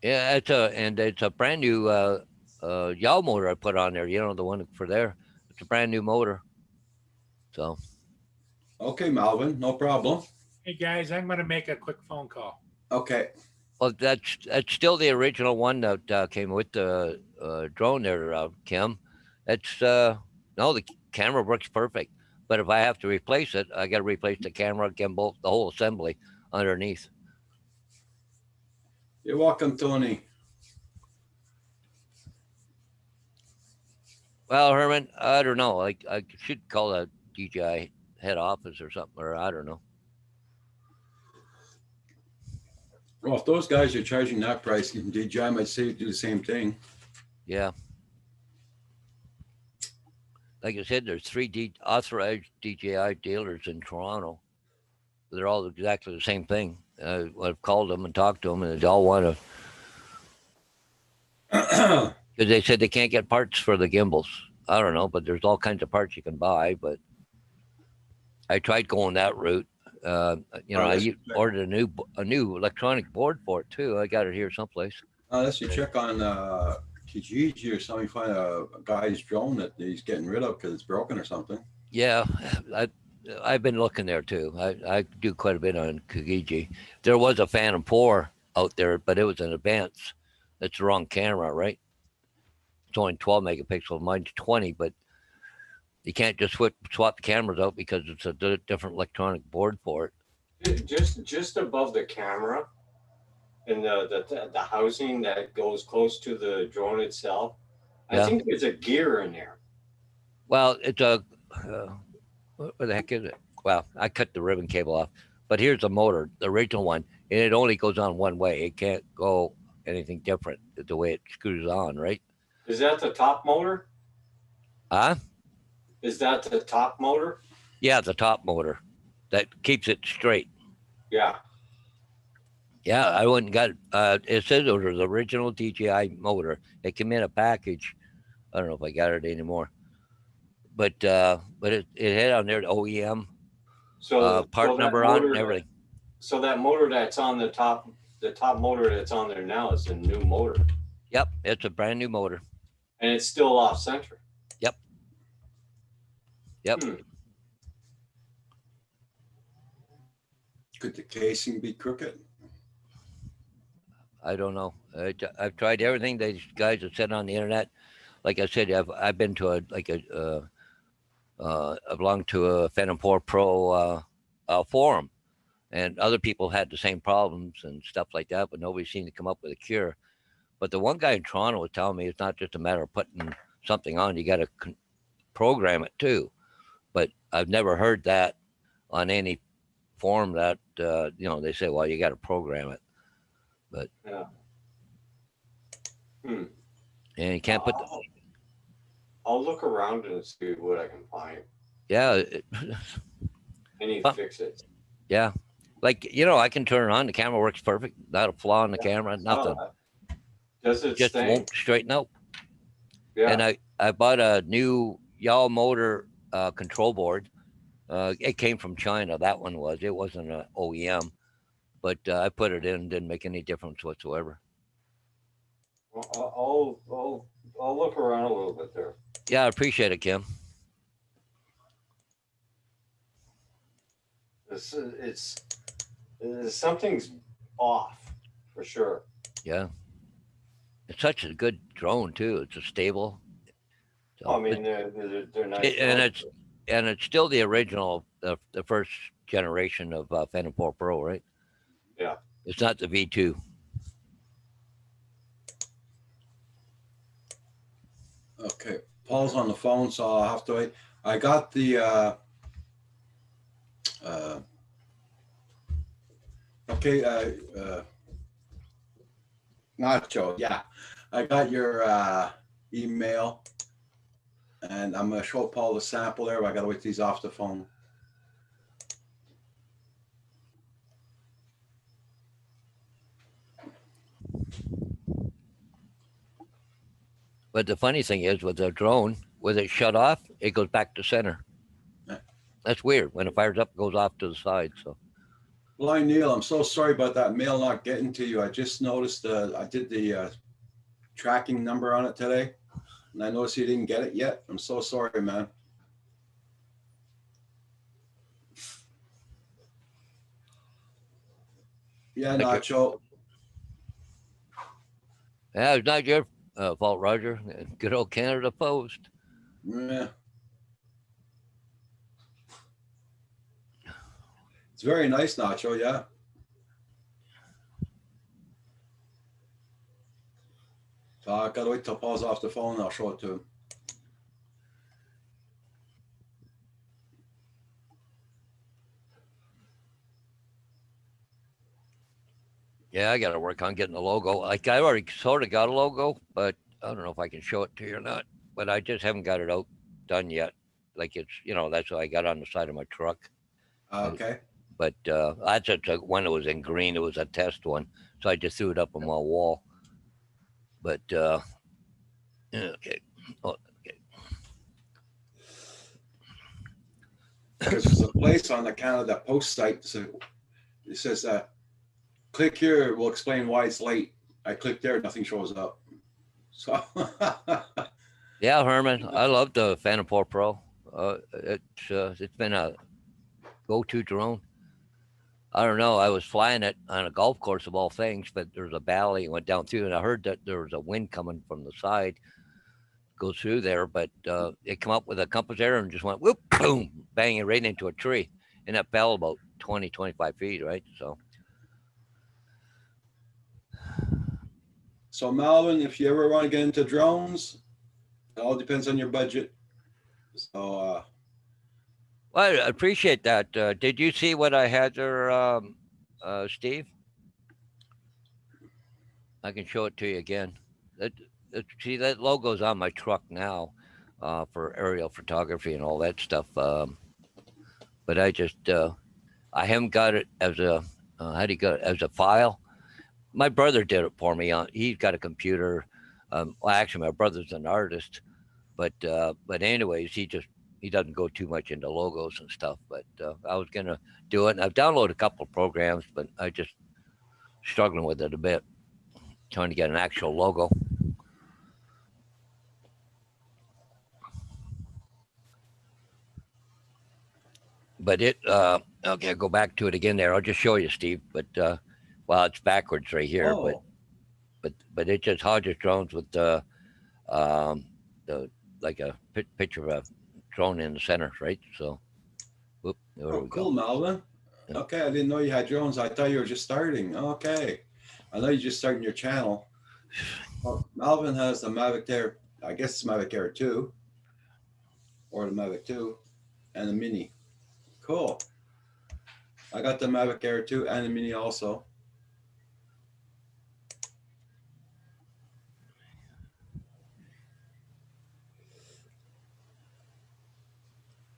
yeah, it's a brand new yaw motor I put on there. You know, the one for there. It's a brand new motor. So Okay, Malvin, no problem. Hey, guys, I'm gonna make a quick phone call. Okay. well, that's still the original one that came with the drone there, Kim. It's no, the camera works perfect. But if I have to replace it, I got to replace the camera, gimbal, the whole assembly underneath. You're welcome, Tony. Well, Herman, I don't know. I should call a DJI head office or something, or I don't know. Well, if those guys are charging that price, DJI might say do the same thing. Yeah. Like I said, there's three authorized DJI dealers in Toronto. They're all exactly the same thing. I've called them and talked to them, and they all want to, because they said they can't get parts for the gimbals. I don't know, but there's all kinds of parts you can buy. But I tried going that route. I ordered a new electronic board for it too. I got it here someplace. Unless you check on Kijiji or something, find a guy's drone that he's getting rid of because it's broken or something. Yeah, I've been looking there too. I do quite a bit on Kijiji. There was a Phantom 4 out there, but it was an Advance. That's the wrong camera, right? It's only 12 megapixels. Mine's 20, but you can't just swap the cameras out because it's a different electronic board for it. Just above the camera and the housing that goes close to the drone itself, Yeah. I think there's a gear in there. Well, it's a what the heck is it? Well, I cut the ribbon cable off, but here's the motor, the original one, and it only goes on one way. It can't go anything different the way it screws on, right? Is that the top motor? Huh? Is that the top motor? Yeah, the top motor that keeps it straight. Yeah. Yeah, I went and got it says it was the original DJI motor. It came in a package. I don't know if I got it anymore. But it had on there the OEM So part so that number on it and motor- everything. So that motor that's on the top motor that's on there now is a new motor, Yep, it's a brand new motor. and it's still off center. Yep. Could the casing be crooked? I don't know. I've tried everything these guys have said on the internet. Like I said, I've been to I belong to a Phantom 4 Pro forum, and other people had the same problems and stuff like that, but nobody seemed to come up with a cure. But the one guy in Toronto was telling me it's not just a matter of putting something on; you got to program it too. But I've never heard that on any forum that they say, well, you got to program it. But Yeah. and you can't put I'll look around and see what I can find. yeah. I need Huh. to fix it. Yeah. Like, I can turn it on. The camera works perfect. Not a flaw in the camera, nothing. Does it Just stay? won't straighten out. Yeah. And I bought a new yaw motor control board. It came from China. That one was. It wasn't an OEM. But I put it in. Didn't make any difference whatsoever. I'll look around a little bit there. Yeah, I appreciate it, Kim. It's something's off for sure. Yeah. It's such a good drone, too. It's a stable. So, I mean, they're nice. and it's still the original, the first generation of Phantom 4 Pro, right? Yeah. It's not the V2. Okay, Paul's on the phone, so I'll have to wait. I got the Nacho, yeah. I got your email, and I'm gonna show Paul the sample there, but I gotta wait till he's off the phone. But the funny thing is, with the drone, with it shut off, it goes back to center. Yeah. That's weird. When it fires up, it goes off to the side. So Blind Neil, I'm so sorry about that mail not getting to you. I just noticed I did the tracking number on it today, and I noticed you didn't get it yet. I'm so sorry, man. Yeah, Okay. Nacho. yeah, it's not your fault, Roger. Good old Canada Post. Yeah. It's very nice, Nacho. Yeah. So I gotta wait till Paul's off the phone and I'll show it to him. Yeah, I got to work on getting the logo. Like I already sort of got a logo, but I don't know if I can show it to you or not. But I just haven't got it out done yet. Like it's, that's what I got on the side of my truck. Okay. But that's when it was in green. It was a test one, so I just threw it up on my wall. But okay, oh, Because there's a place on the Canada Post site. So it says click here. We'll explain why it's late. I click there. Nothing shows up. So yeah, Herman, I love the Phantom 4 Pro. It's been a go-to drone. I don't know. I was flying it on a golf course of all things, but there's a valley and went down through, and I heard that there was a wind coming from the side, go through there, but it came up with a compass error and just went whoop, boom, banging right into a tree, and it fell about 20, 25 feet, right? So Malvin, if you ever want to get into drones, it all depends on your budget. So Well, I appreciate that. Did you see what I had there, Steve? I can show it to you again. See, that logo's on my truck now for aerial photography and all that stuff. But I haven't got it as a, how do you got it, as a file? My brother did it for me. He's got a computer. Well, actually, my brother's an artist, but anyways, he doesn't go too much into logos and stuff. But I was gonna do it, and I've downloaded a couple of programs, but I just struggling with it a bit, trying to get an actual logo. But okay, I'll go back to it again there. I'll just show you, Steve. But well, it's backwards right here. oh, But it just Hodges drones with the like a picture of a drone in the center, right? So, whoop, there oh we cool, go. Malvin. Yeah. Okay, I didn't know you had drones. I thought you were just starting. Okay, I know you're just starting your channel. Well, Malvin has the Mavic Air. I guess it's Mavic Air 2 or the Mavic 2 and the Mini. Cool. I got the Mavic Air 2 and the Mini also.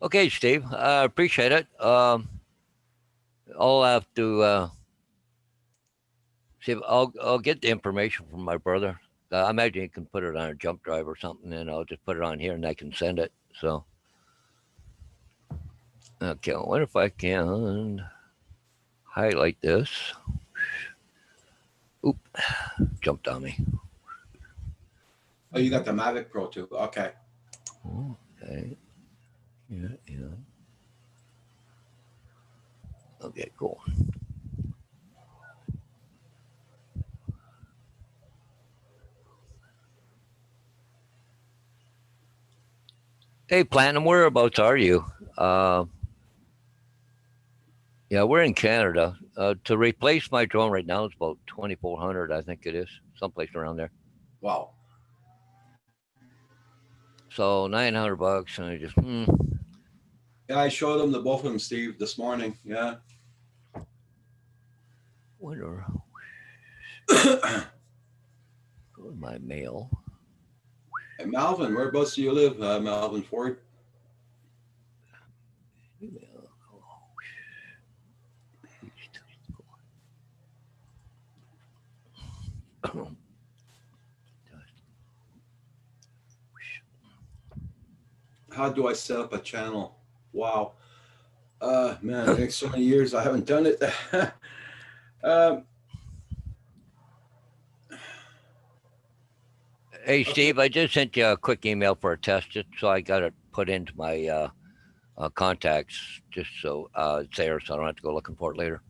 Okay, Steve, I appreciate it. I'll have to see. I'll get the information from my brother. I imagine you can put it on a jump drive or something, and I'll just put it on here, and I can send it. So, okay, I wonder if I can highlight this. Oop, jumped on me. Oh, you got the Mavic Pro too. Okay. Okay. Yeah. Okay, cool. Hey, Platinum, whereabouts are you? Yeah, we're in Canada. To replace my drone right now, it's about 2,400, I think it is, someplace around there. Wow. So $900, and I just Yeah, I showed them both of them, Steve, this morning. Yeah. wonder. Go to my mail. Hey, Malvin, whereabouts do you live, Malvin Ford? Email. how do I set up a channel? Wow. Man, it's so many years I haven't done it. um, Hey, Steve, I just sent you a quick email for a test, just so I got it put into my contacts, just so it's there, so I don't have to go looking for it later.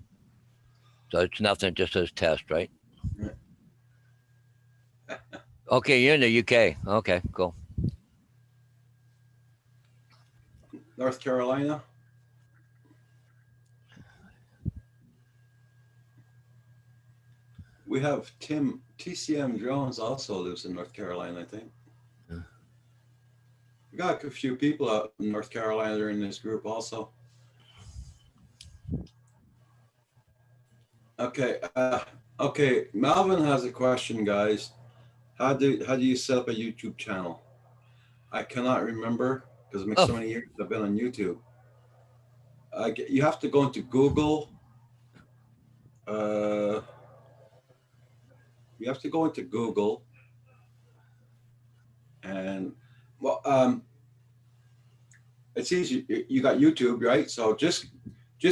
So it's nothing, it just says test, right? Okay, you're in the UK. Okay, cool. North Carolina. We have TCM Drones also lives in North Carolina, I think. Yeah. We got a few people out in North Carolina that are in this group also. Okay, okay. Malvin has a question, guys. How do you set up a YouTube channel? I cannot remember because it's so many years I've been on YouTube. You have to go into Google. You have to go into Google, and well, it's easy. You got YouTube, right? So just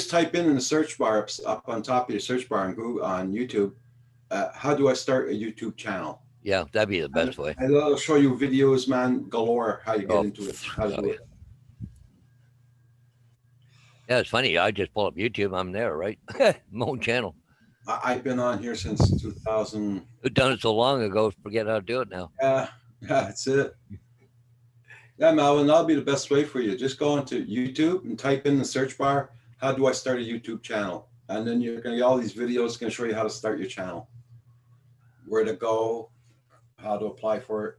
type in the search bar up on top of your search bar on Google on YouTube. How do I start a YouTube channel? Yeah, that'd be the best way. And it'll show you videos, man, galore. How you get into it? How to do it? Yeah, it's funny. I just pull up YouTube. I'm there, right? My own channel. I've been on here since 2000. I've done it so long ago, forget how to do it now. Yeah, that's it. Yeah, Malvin, that'll be the best way for you. Just go into YouTube and type in the search bar, how do I start a YouTube channel? And then you're going to get all these videos going to show you how to start your channel, where to go, how to apply for it.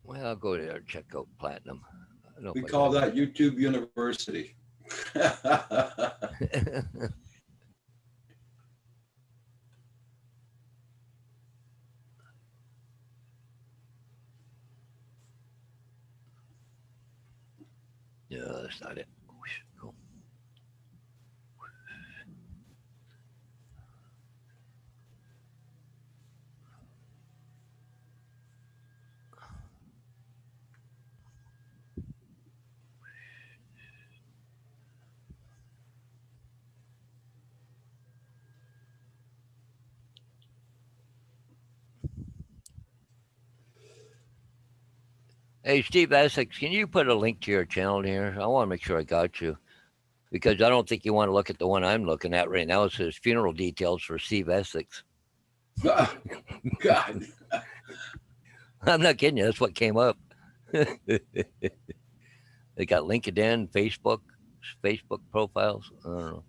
Well, I'll go there and check out Platinum. I don't know We if I call got that YouTube University. it. No, that's not it. Cool. Hey, Steve Essex, can you put a link to your channel here? I want to make sure I got you, because I don't think you want to look at the one I'm looking at right now. It says funeral details for Steve Essex. God. I'm not kidding you. That's what came up. They got LinkedIn, Facebook profiles. I don't know.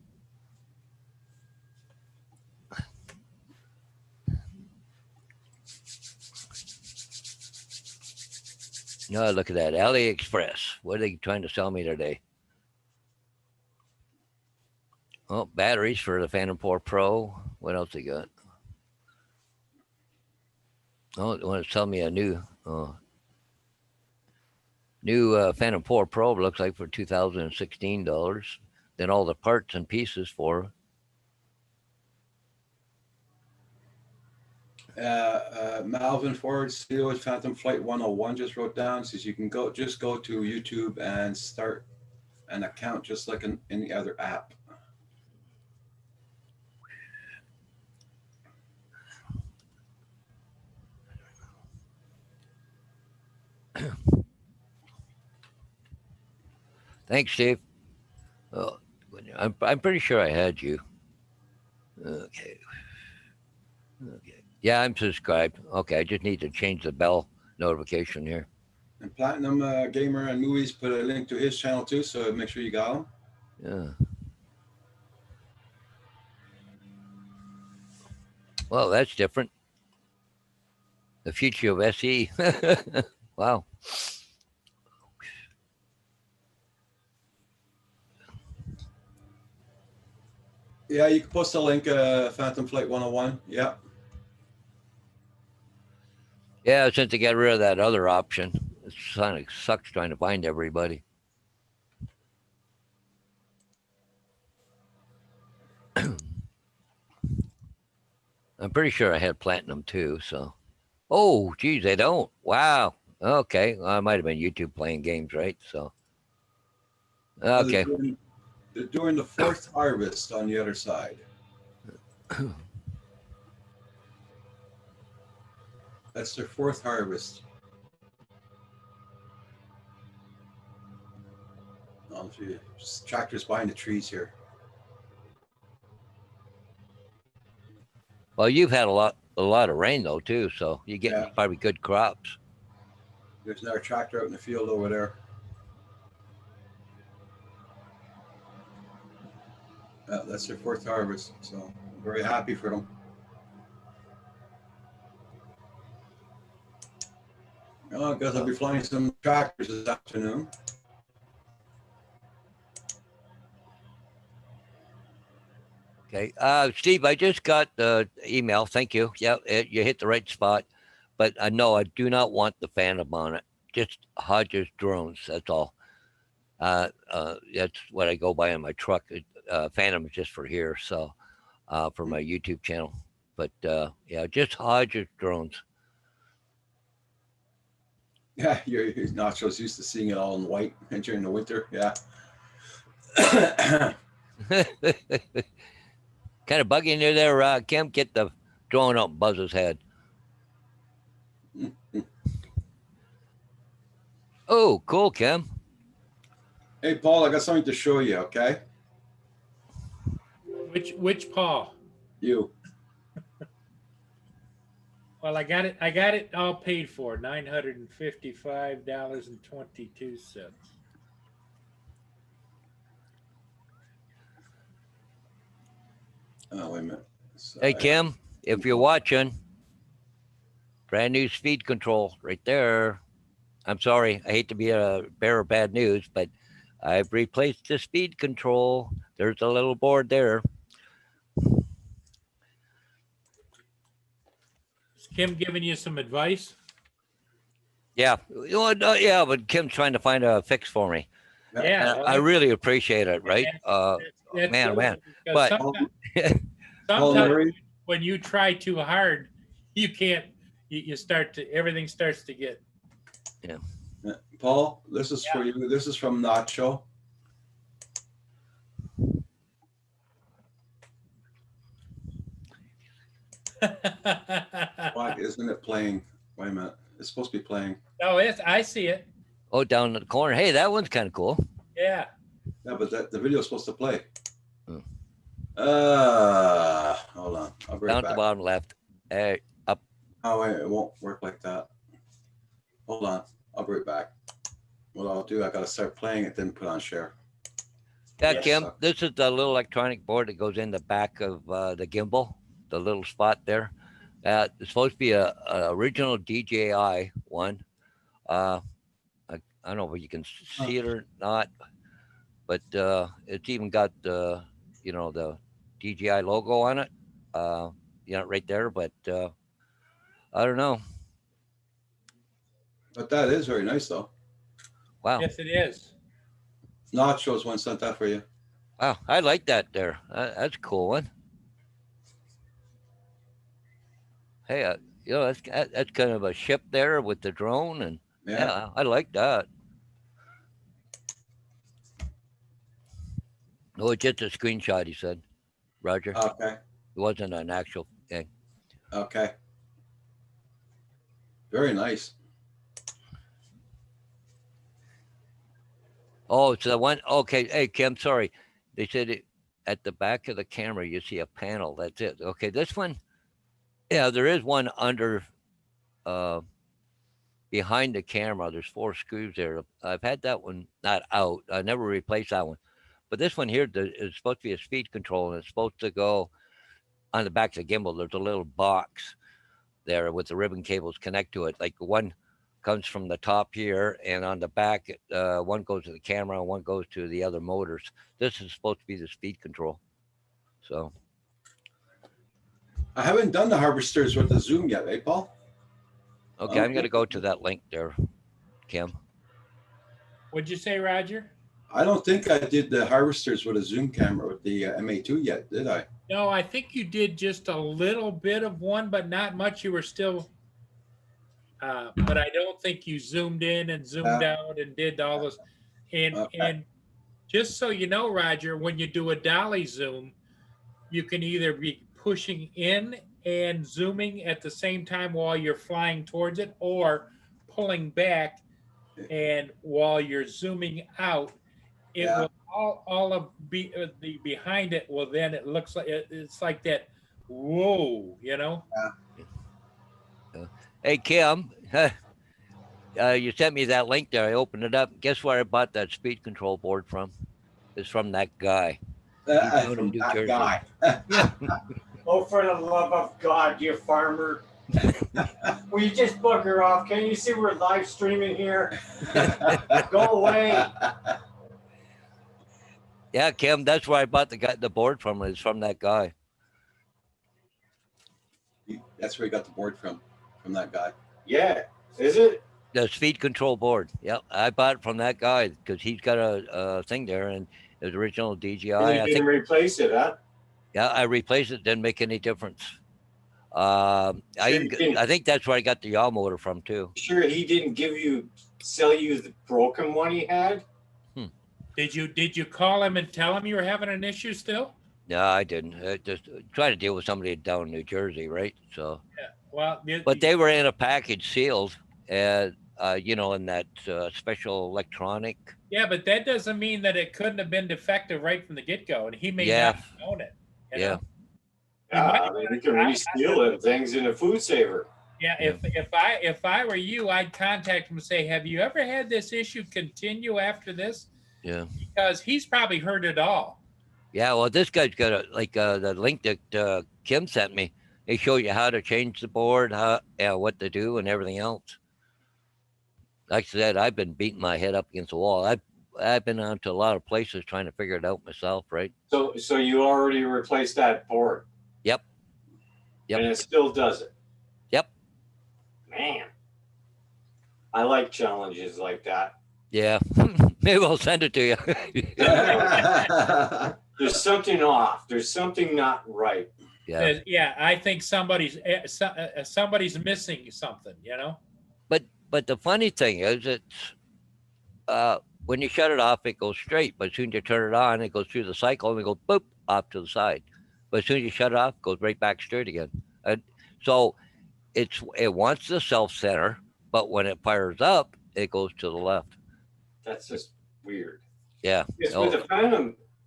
No, look at that. AliExpress. What are they trying to sell me today? Oh, batteries for the Phantom 4 Pro. What else they got? Oh, they want to sell me a new Phantom 4 Pro. Looks like for $2016. Then all the parts and pieces for. Malvin Ford, CEO Phantom Flight 101 just wrote down, says you can go to YouTube and start an account just like in any other app. Thanks, Steve. Oh, I'm pretty sure I had you. Okay. Yeah, I'm subscribed. Okay, I just need to change the bell notification here. And Platinum Gamer and Movies put a link to his channel too, so make sure you got him. Yeah. Well, that's different. The future of SE. Wow. Yeah, you can post a link, Phantom Flight 101. Yeah. Yeah, since they got rid of that other option, It kind of sucks trying to find everybody. I'm pretty sure I had platinum too. So, oh, geez, they don't. Wow. Okay, well, I might have been YouTube playing games, right? So, okay. They're doing the fourth harvest on the other side. That's their fourth harvest. Tractors behind the trees here. Well, you've had a lot of rain though too, so you get Yeah. probably good crops. There's another tractor out in the field over there. That's their fourth harvest, so I'm very happy for them. Oh, I guess I'll be flying some tractors this afternoon. Okay, Steve, I just got the email. Thank you. Yeah, you hit the right spot. But no, I do not want the Phantom on it. Just Hodges drones. That's all. That's what I go by in my truck. Phantom is just for here, so for my YouTube channel. But yeah, just Hodges drones. Yeah, you're Nacho's used to seeing it all in white during the winter. Yeah. Kind of bugging you there, Kim. Get the drone out and buzz his head. Oh, cool, Kim. Hey, Paul, I got something to show you. Okay, Which Paul? you. Well, I got it all paid for, $955.22. Oh, wait a minute. So Hey, Kim, if you're watching, brand new speed control right there. I'm sorry, I hate to be a bearer of bad news, but I've replaced the speed control. There's a little board there. Is Kim giving you some advice? Yeah, yeah, but Kim's trying to find a fix for me. Yeah, And I really appreciate it, right? that's man, good, man. because But- Paul sometimes Murray, when you try too hard, you can't. You start to everything starts to get. Paul, this is for you. This is from Nacho. Why isn't it playing? Wait a minute. It's supposed to be playing. Oh, I see it. Oh, down in the corner. Hey, that one's kind of cool. Yeah. Yeah, but the video is supposed to play. Hmm. Hold on. I'll be Down right at the back. bottom left. Up. Oh, wait, it won't work like that. Hold on. I'll be right back. What I'll do, I got to start playing it, then put on share. Yeah, Yes, Kim, sir. this is the little electronic board that goes in the back of the gimbal, the little spot there. It's supposed to be a original DJI one. I don't know if you can see it or not, but it's even got the the DJI logo on it. Right there. But I don't know. But that is very nice, though. Wow, Yes, it is. Nacho's one sent that for you. wow, I like that there. That's a cool one. Hey, that's kind of a ship there with the drone, and Yeah. yeah, I like that. Oh, it's just a screenshot, he said. Roger. Okay. It wasn't an actual thing. Okay. Very nice. Oh, it's the one. Okay. Hey, Kim, sorry. They said at the back of the camera, you see a panel. That's it. Okay. This one, yeah, there is one under, behind the camera. There's 4 screws there. I've had that one not out. I never replaced that one. But this one here is supposed to be a speed control, and it's supposed to go on the back of the gimbal. There's a little box there with the ribbon cables connect to it. Like one comes from the top here, and on the back, one goes to the camera and one goes to the other motors. This is supposed to be the speed control. So, I haven't done the harvesters with the Zoom yet, eh, Paul? okay, I'm going to go to that link there, Kim. What'd you say, Roger? I don't think I did the harvesters with a zoom camera with the MA2 yet, did I? No, I think you did just a little bit of one, but not much. You were still, but I don't think you zoomed in and zoomed out and did all this. And Okay. and just so you know, Roger, when you do a dolly zoom, you can either be pushing in and zooming at the same time while you're flying towards it, or pulling back and while you're zooming out, it Yeah. will all of the behind it will then it looks like it's like that. Whoa, you know. Hey, Kim, you sent me that link there. I opened it up. Guess where I bought that speed control board from? It's from that guy. From From New that Jersey. guy. Oh, for the love of God, you farmer. Will you just bugger off? Can you see we're live streaming here? Go away. Yeah, Kim, that's where I bought the board from. It's from that guy. That's where he got the board from that guy. Yeah, is it? The speed control board. Yep, I bought it from that guy because he's got a thing there, and his original DJI. And you I didn't think. replace it, huh? Yeah, I replaced it. Didn't make any difference. Sure you didn't. I think that's where I got the yaw motor from too. Sure, he didn't sell you the broken one he had? Did you call him and tell him you were having an issue still? No, I didn't. I just try to deal with somebody down in New Jersey, right? So, Yeah. Well, but they were in a package sealed, and in that special electronic. yeah, but that doesn't mean that it couldn't have been defective right from the get go, and he may Yeah. not have known it. you Yeah. know? Yeah, I mean, you can re-steal them things in a food saver. Yeah, if I were you, I'd contact him and say, "Have you ever had this issue continue after this?" Yeah. Because he's probably heard it all. Yeah, well, this guy's got the link that Kim sent me. They show you how to change the board, what to do, and everything else. Like I said, I've been beating my head up against the wall. I've been on to a lot of places trying to figure it out myself, right? So you already replaced that board. Yep. And it still does it. Yep. Man, I like challenges like that. Yeah. Maybe I'll send it to you. There's something off. There's something not right. Yeah. Yeah, I think somebody's missing something. You know. But the funny thing is, it's when you shut it off, it goes straight. But as soon as you turn it on, it goes through the cycle and it goes boop off to the side. But as soon as you shut it off, it goes right back straight again. So it wants the self center, but when it fires up, it goes to the left. That's just weird. Yeah. Because Oh, with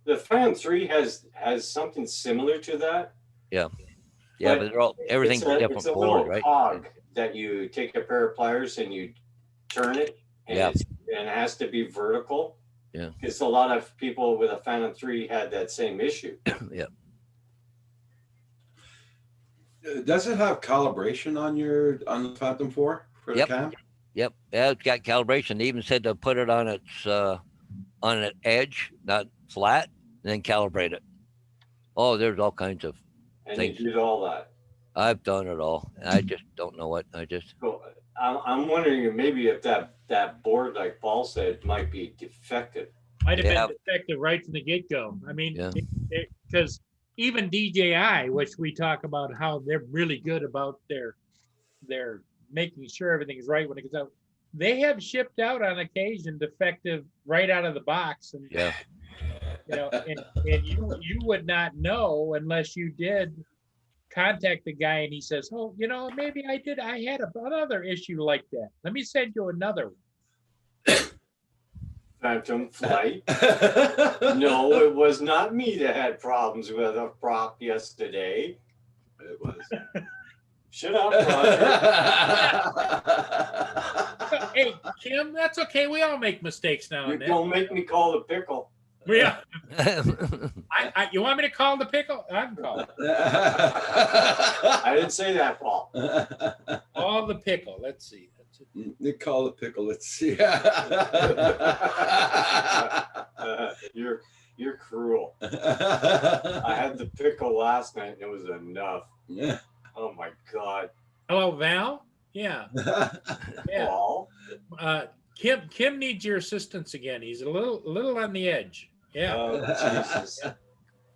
the Phantom 3 has something similar to that. yeah, but but everything's it's a different little board, right? cog that you take a pair of pliers and you turn it, and Yeah. and it has to be vertical. Yeah. Because a lot of people with a Phantom 3 had that same issue. Yeah. Does it have calibration on the Phantom 4 for the Yep. cam? Yep. Yeah, it's got calibration. They even said to put it on its on an edge, not flat, and then calibrate it. Oh, there's all kinds of. And Thanks. you did all that. I've done it all. I just don't know what. So I'm wondering if maybe if that board, like Paul said, might be defective. Might have Yeah. been defective right from the get go. I mean, Yeah. because even DJI, which we talk about how they're really good about their making sure everything's right when it goes out, they have shipped out on occasion defective right out of the box, and Yeah. and you would not know unless you did contact the guy and he says, "Oh, maybe I had another issue like that. Let me send you another one." Phantom Flight. No, it was not me that had problems with a prop yesterday. It was. Shut up, Roger. Hey, Kim, that's okay. We all make mistakes now You and then. don't make me call the pickle. Yeah. You want me to call the pickle? I can call it. I didn't say that, Paul. Call the pickle. Let's see. They call it pickle. Let's see. You're cruel. I had the pickle last night and it was enough. Oh my God. Hello, Val. Yeah. Yeah. Paul. Kim needs your assistance again. He's a little on the edge. Yeah. Oh, Jesus.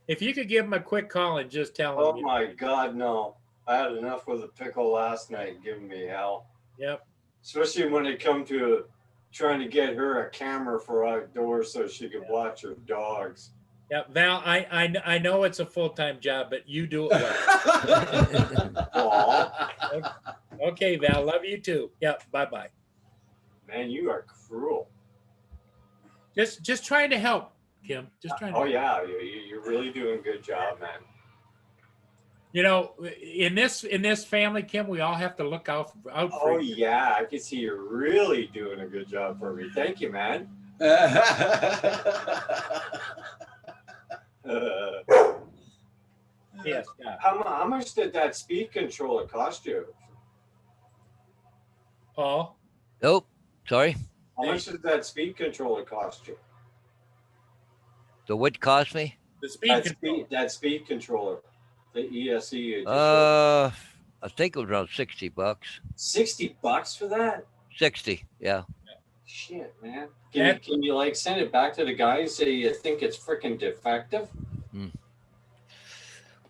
If you could give him a quick call and just tell Oh him. my God, no. I had enough with the pickle last night giving me hell. Yep. Especially when it come to trying to get her a camera for outdoors so she could watch her dogs. Yep. Val, I know it's a full-time job, but you do it well. Aw, Okay, Val. Love you too. Yep. Bye-bye. man, you are cruel. Just trying to help, Kim. Just trying to Oh yeah, you're really doing a good job, man. You know, in this family, Kim, we all have to look out for Oh you. yeah, I can see you're really doing a good job for me. Thank you, man. Yes. Yeah. How much did that speed controller cost you? Paul. Nope. Sorry. How much did that speed controller cost you? The what cost me? The speed control. That speed controller, the ESE. You just I think it was around $60. 60 bucks for that? 60. Yeah. Shit, man. Can you like send it back to the guy and say you think it's freaking defective?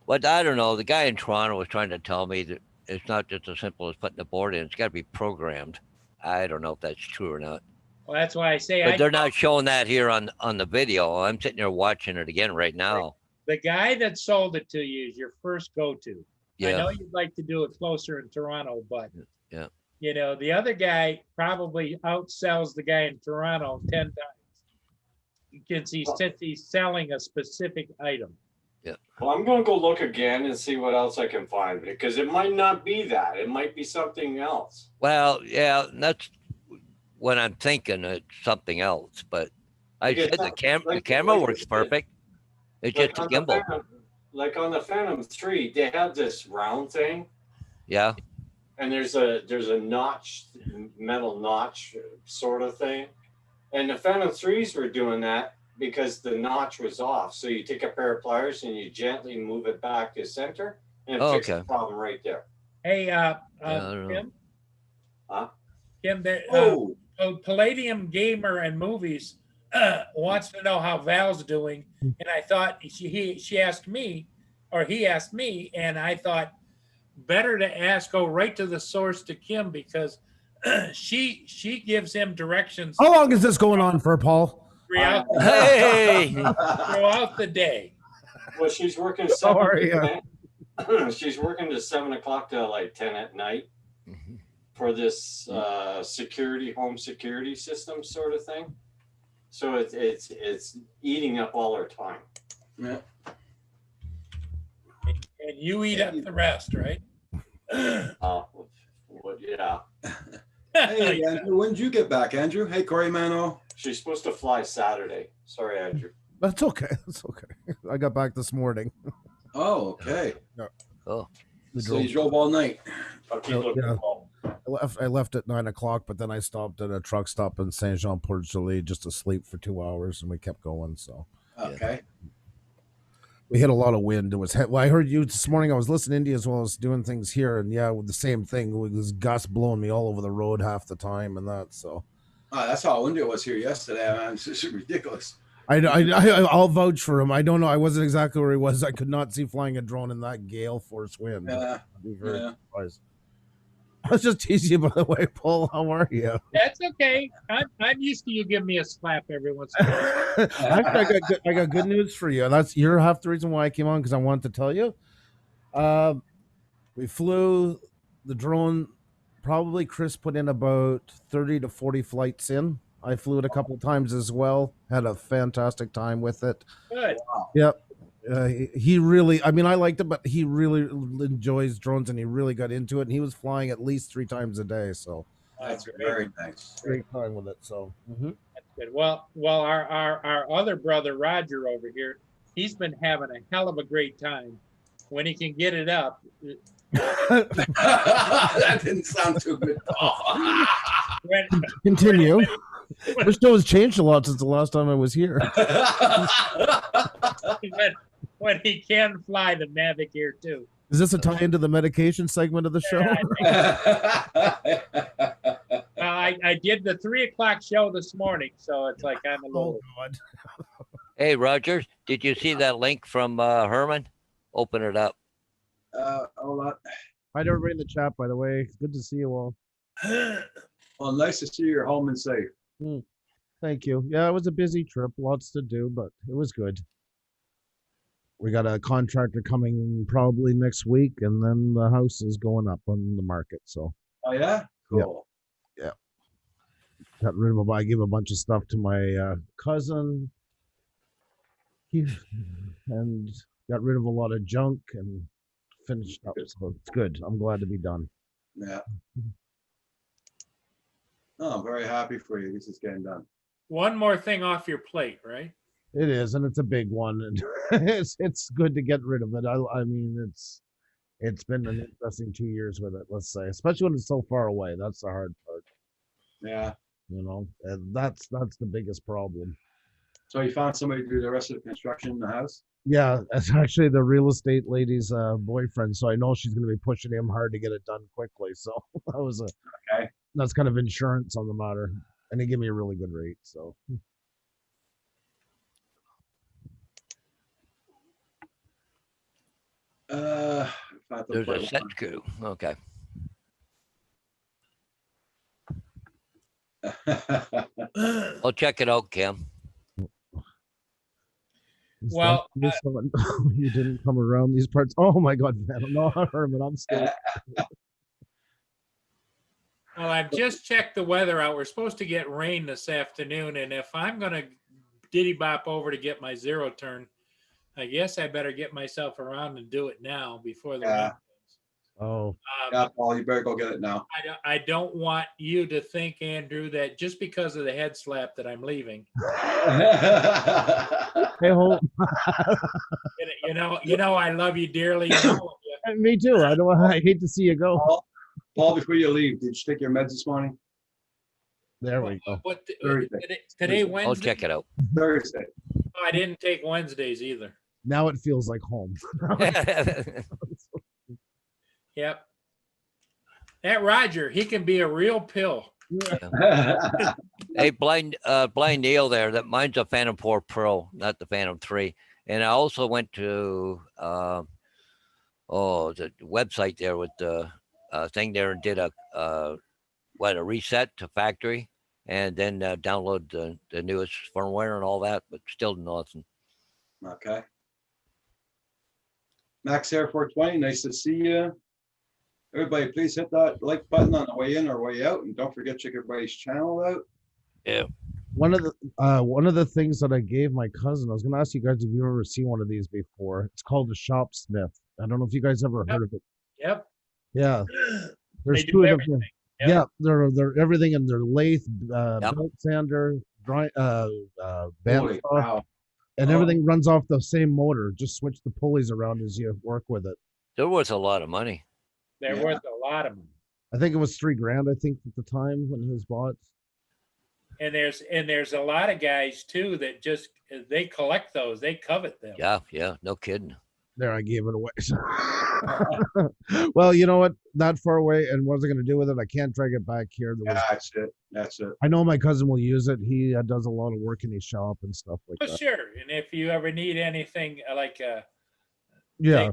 But I don't know. The guy in Toronto was trying to tell me that it's not just as simple as putting the board in. It's got to be programmed. I don't know if that's true or not. Well, that's why I say But they're not showing that here on the video. I'm sitting here watching it again right now. the guy that sold it to you is your first go-to. I Yeah. know you'd like to do it closer in Toronto, but Yeah. you know, the other guy probably outsells the guy in Toronto 10 times. Because he's selling a specific item. Well, I'm gonna go look again and see what else I can find because it might not be that. It might be something else. Well, yeah, that's what I'm thinking. It's something else, but I Because said the like- camera like works you said, perfect. It's just a on the gimbal. like on the Phantom 3, they have this round thing, Yeah. and there's a notch, metal notch sort of thing. And the Phantom 3s were doing that because the notch was off. So you take a pair of pliers and you gently move it back to center, and it Oh, fixes okay. the problem right there. Hey, I don't know. Kim? Huh? Kim, Oh, Palladium Gamer and Movies wants to know how Val's doing, and I thought she asked me, or he asked me, and I thought better to go right to the source to Kim because she gives him directions How long is this going on for, Paul? throughout, Hey. throughout the day. Well, she's working How are she's working to 7 o'clock to like 10 at night for this home security system sort of thing. So it's eating up all her time. yeah. And you eat up the rest, right? Yeah. Hey, Andrew, when did you get back, Andrew? Hey, Corey Mano. She's supposed to fly Saturday. Sorry, Andrew. That's okay. That's okay. I got back this morning. Oh, okay. Oh. We So you drove- drove all night. I'll keep Oh, looking. yeah. Paul. I left at 9 o'clock, but then I stopped at a truck stop in Saint Jean Port Joli just to sleep for 2 hours, and we kept going. So Okay. we hit a lot of wind. It was well, I heard you this morning. I was listening to you as well as doing things here, and yeah, with the same thing. It was gusts blowing me all over the road half the time, and that. So Oh, that's how windy it was here yesterday, man. It's just ridiculous. I'll vouch for him. I don't know. I wasn't exactly where he was. I could not see flying a drone in that gale force wind. Yeah. I'd be very Yeah. surprised. I was just teasing you, by the way, Paul. How are you? That's okay. I'm used to you giving me a slap every once in a while. Actually, I got good news for you. You're half the reason why I came on because I wanted to tell you. We flew the drone. Probably Chris put in about 30 to 40 flights in. I flew it a couple of times as well. Had a fantastic time with it. Good. Yep. He really, I mean, I liked it, but he really enjoys drones and he really got into it. And he was flying at least 3 times a day. So That's great. very nice. great time with it. So That's good. Well, our other brother Roger over here, he's been having a hell of a great time when he can get it up. That didn't sound too good. When, continue. The show has changed a lot since the last time I was here. when he can fly the Mavic Air 2. Is this a tie into the medication segment of the show? I I did the 3 o'clock show this morning, so it's like I'm a Oh little. God. Hey, Rogers, did you see that link from Herman? Open it up. Hold on. Hi to everybody in the chat, by the way. It's good to see you all. Well, nice to see you're home and safe. Thank you. Yeah, it was a busy trip, lots to do, but it was good. We got a contractor coming probably next week, and then the house is going up on the market. So Oh yeah, Yeah. cool. got rid of. I gave a bunch of stuff to my cousin, and got rid of a lot of junk and finished up. So it's good. I'm glad to be done. Yeah. Oh, I'm very happy for you. This is getting done. One more thing off your plate, right? It is, and it's a big one, and it's good to get rid of it. I mean, it's been an interesting 2 years with it. Let's say, especially when it's so far away. That's the hard part, Yeah. you know. And that's the biggest problem. So you found somebody to do the rest of the construction in the house? Yeah, it's actually the real estate lady's boyfriend, so I know she's going to be pushing him hard to get it done quickly. So that was Okay. that's kind of insurance on the matter, and they give me a really good rate. So If I have to There's a put set screw. Okay. one- I'll check it out, Cam. Is Well, that someone- you didn't come around these parts. Oh my God, man! No, Herman, I'm still. Well, I've just checked the weather out. We're supposed to get rain this afternoon, and if I'm gonna diddy bop over to get my zero turn, I guess I better get myself around and do it now before the rain Yeah. comes. Oh, Yeah, Paul, you better go get it now. I don't want you to think, Andrew, that just because of the head slap that I'm leaving. hey, hold. You know, I love you dearly. You know, Me too. I don't. I hate to see you go. Paul, before you leave, did you take your meds this morning? There we go. What Thursday. today I'll Wednesday? check it out. Thursday. Oh, I didn't take Wednesdays either. Now it feels like home. Yep. That Roger, he can be a real pill. Hey, blind Neil there. That mine's a Phantom 4 Pro, not the Phantom 3. And I also went to the website there with the thing there and did a reset to factory, and then download the newest firmware and all that, but still nothing. Okay. Max Air 420, nice to see you. Everybody, please hit that like button on the way in or way out, and don't forget to check everybody's channel out. One of the things that I gave my cousin, I was going to ask you guys if you've ever seen one of these before. It's called a Shopsmith. I don't know if you guys ever heard of it. Yep. Yeah, there's They two do of them. everything. Yeah, they're everything in their lathe, Yep. belt sander, band Holy saw, cow. and Oh. everything runs off the same motor. Just switch the pulleys around as you work with it. They're worth a lot of money. They're Yeah. worth a lot of money. I think it was $3,000. I think at the time when it was bought. And there's a lot of guys too that just they collect those. They covet them. Yeah, no kidding. There, I gave it away. Well, you know what? That far away, and what was I going to do with it? I can't drag it back here. There was, Yeah, that's it. That's it. I know my cousin will use it. He does a lot of work in his shop and stuff like Well, that. sure. And if you ever need anything like Yeah,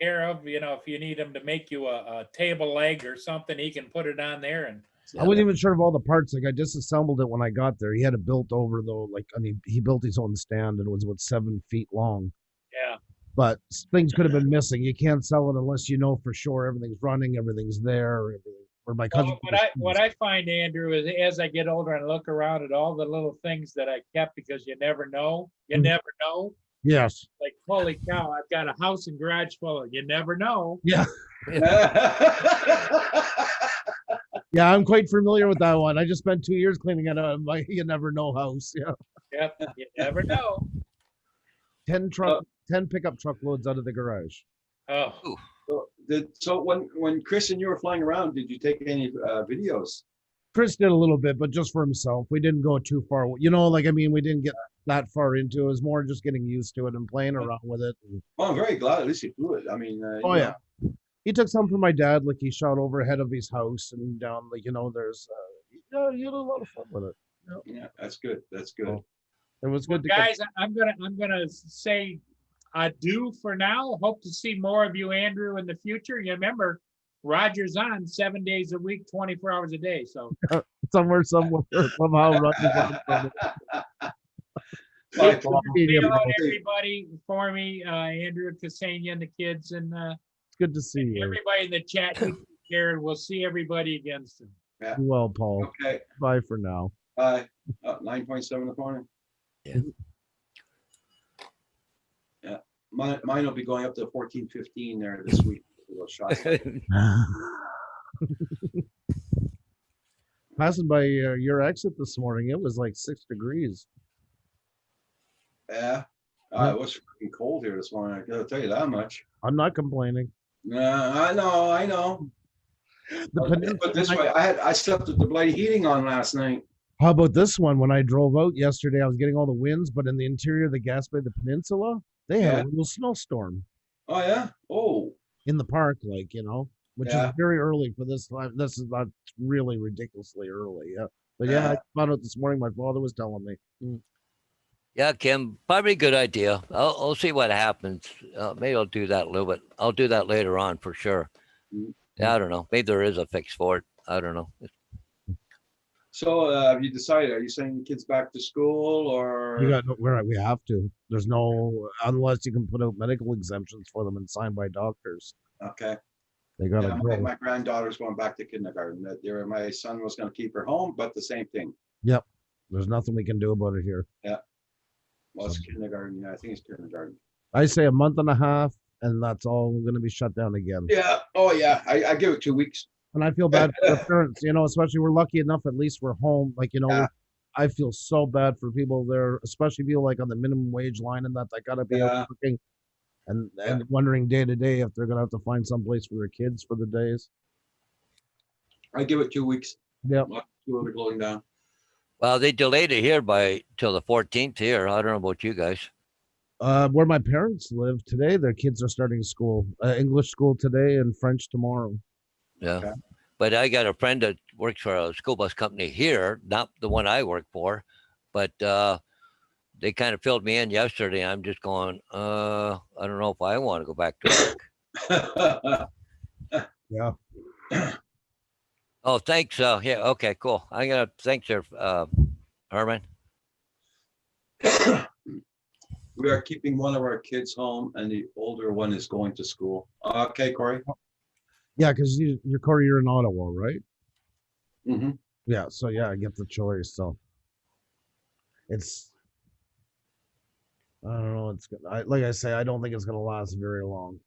care of, if you need him to make you a table leg or something, he can put it on there. And I wasn't even sure of all the parts. Like I disassembled it when I got there. He had it built over though. Like I mean, he built his own stand and it was about 7 feet long. yeah, But things could have been missing. You can't sell it unless you know for sure everything's running, everything's there. Everything. Or my cousin. well, what I find, Andrew, is as I get older and look around at all the little things that I kept, because you never know. You Mhm. never know. Yes. Like, holy cow, I've got a house and garage full of, you never know. Yeah. Yeah, I'm quite familiar with that one. I just spent 2 years cleaning it out of my you never know house. Yeah. Yep, you never know. 10 pickup truckloads out of the garage. Oh, So when Chris and you were flying around, did you take any videos? Chris did a little bit, but just for himself. We didn't go too far. We didn't get that far into it. It was more just getting used to it and playing around with it. Well, I'm very glad at least you flew it. I mean, Oh yeah. He took some for my dad, like he shot overhead of his house and down, like there's Yeah, you had a lot of fun with it. Yeah, that's good. That's good. Oh. It was Well, good to get. guys, I'm gonna say adieu for now. Hope to see more of you, Andrew, in the future. You remember, Roger's on 7 days a week, 24 hours a day. So somewhere, somehow. Rogers on somewhere. Bye, say Paul. hello to everybody for me, Andrew, Ksenia, and the kids, and It's good to see you. everybody in the chat. You take care, and we'll see everybody again soon. Yeah. Well, Paul. Okay. Bye for now. Bye. 9:7 this morning. Yeah. Yeah. Mine will be going up to 14:15 there this week. A little shot. Passing by your exit this morning, it was like 6 degrees. Yeah. It was freaking cold here this morning. I gotta tell you that much. I'm not complaining. I know. But this way, I slept with the bloody heating on last night. How about this one? When I drove out yesterday, I was getting all the winds, but in the interior of the Gaspé the Peninsula, they had Yeah. a little snowstorm Oh yeah. Oh. in the park, which Yeah. is very early for this time. This is not really ridiculously early. Yeah. But yeah, I found out this morning, my father was telling me. Yeah, Kim, probably a good idea. I'll see what happens. Maybe I'll do that a little bit. I'll do that later on for sure. Yeah, I don't know. Maybe there is a fix for it. I don't know. So have you decided? Are you sending the kids back to school or? You got where we have to. There's no unless you can put out medical exemptions for them and signed by doctors. Okay. They got to Yeah, go. my granddaughter's going back to kindergarten. My son was going to keep her home, but the same thing. Yep. There's nothing we can do about it here. Well, it's kindergarten. Yeah, I think it's kindergarten. I say a month and a half, and that's all going to be shut down again. Yeah. Oh yeah. I give it 2 weeks. And I feel bad for the parents, especially we're lucky enough, at least we're home. Yeah. I feel so bad for people there, especially people like on the minimum wage line and that got to be Yeah. out working and wondering day to day if they're going to have to find some place for their kids for the days. I give it 2 weeks. Yep. We'll be closing down. Well, they delayed it here till the 14th here. I don't know about you guys. Where my parents live today, their kids are starting school, English school today and French tomorrow. Yeah. Okay. But I got a friend that works for a school bus company here, not the one I work for, but they kind of filled me in yesterday. I'm just going, I don't know if I want to go back to work. Yeah. Oh, thanks. Yeah. Okay, cool. Thanks there, Herman. We are keeping one of our kids home and the older one is going to school. Okay, Corey. Yeah, because Corey, you're in Ottawa, right? Mm-hmm. Yeah, so yeah, I get the choice. So it's, I don't know. It's good. Like I say, I don't think it's gonna last very long.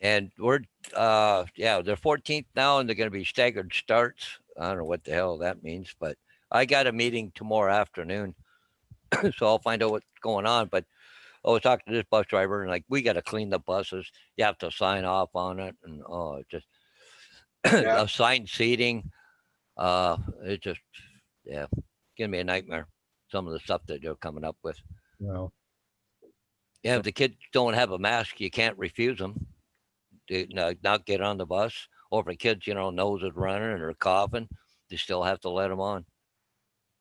And we're, they're 14th now, and they're going to be staggered starts. I don't know what the hell that means, but I got a meeting tomorrow afternoon, so I'll find out what's going on. But I was talking to this bus driver, and like, we got to clean the buses. You have to sign off on it, and it just assigned seating. It just, give me a nightmare. Some of the stuff that they're coming up with. Well, Yeah, if the kids don't have a mask, you can't refuse them to not get on the bus. Or if a kid's, nose is running and they're coughing, you still have to let them on.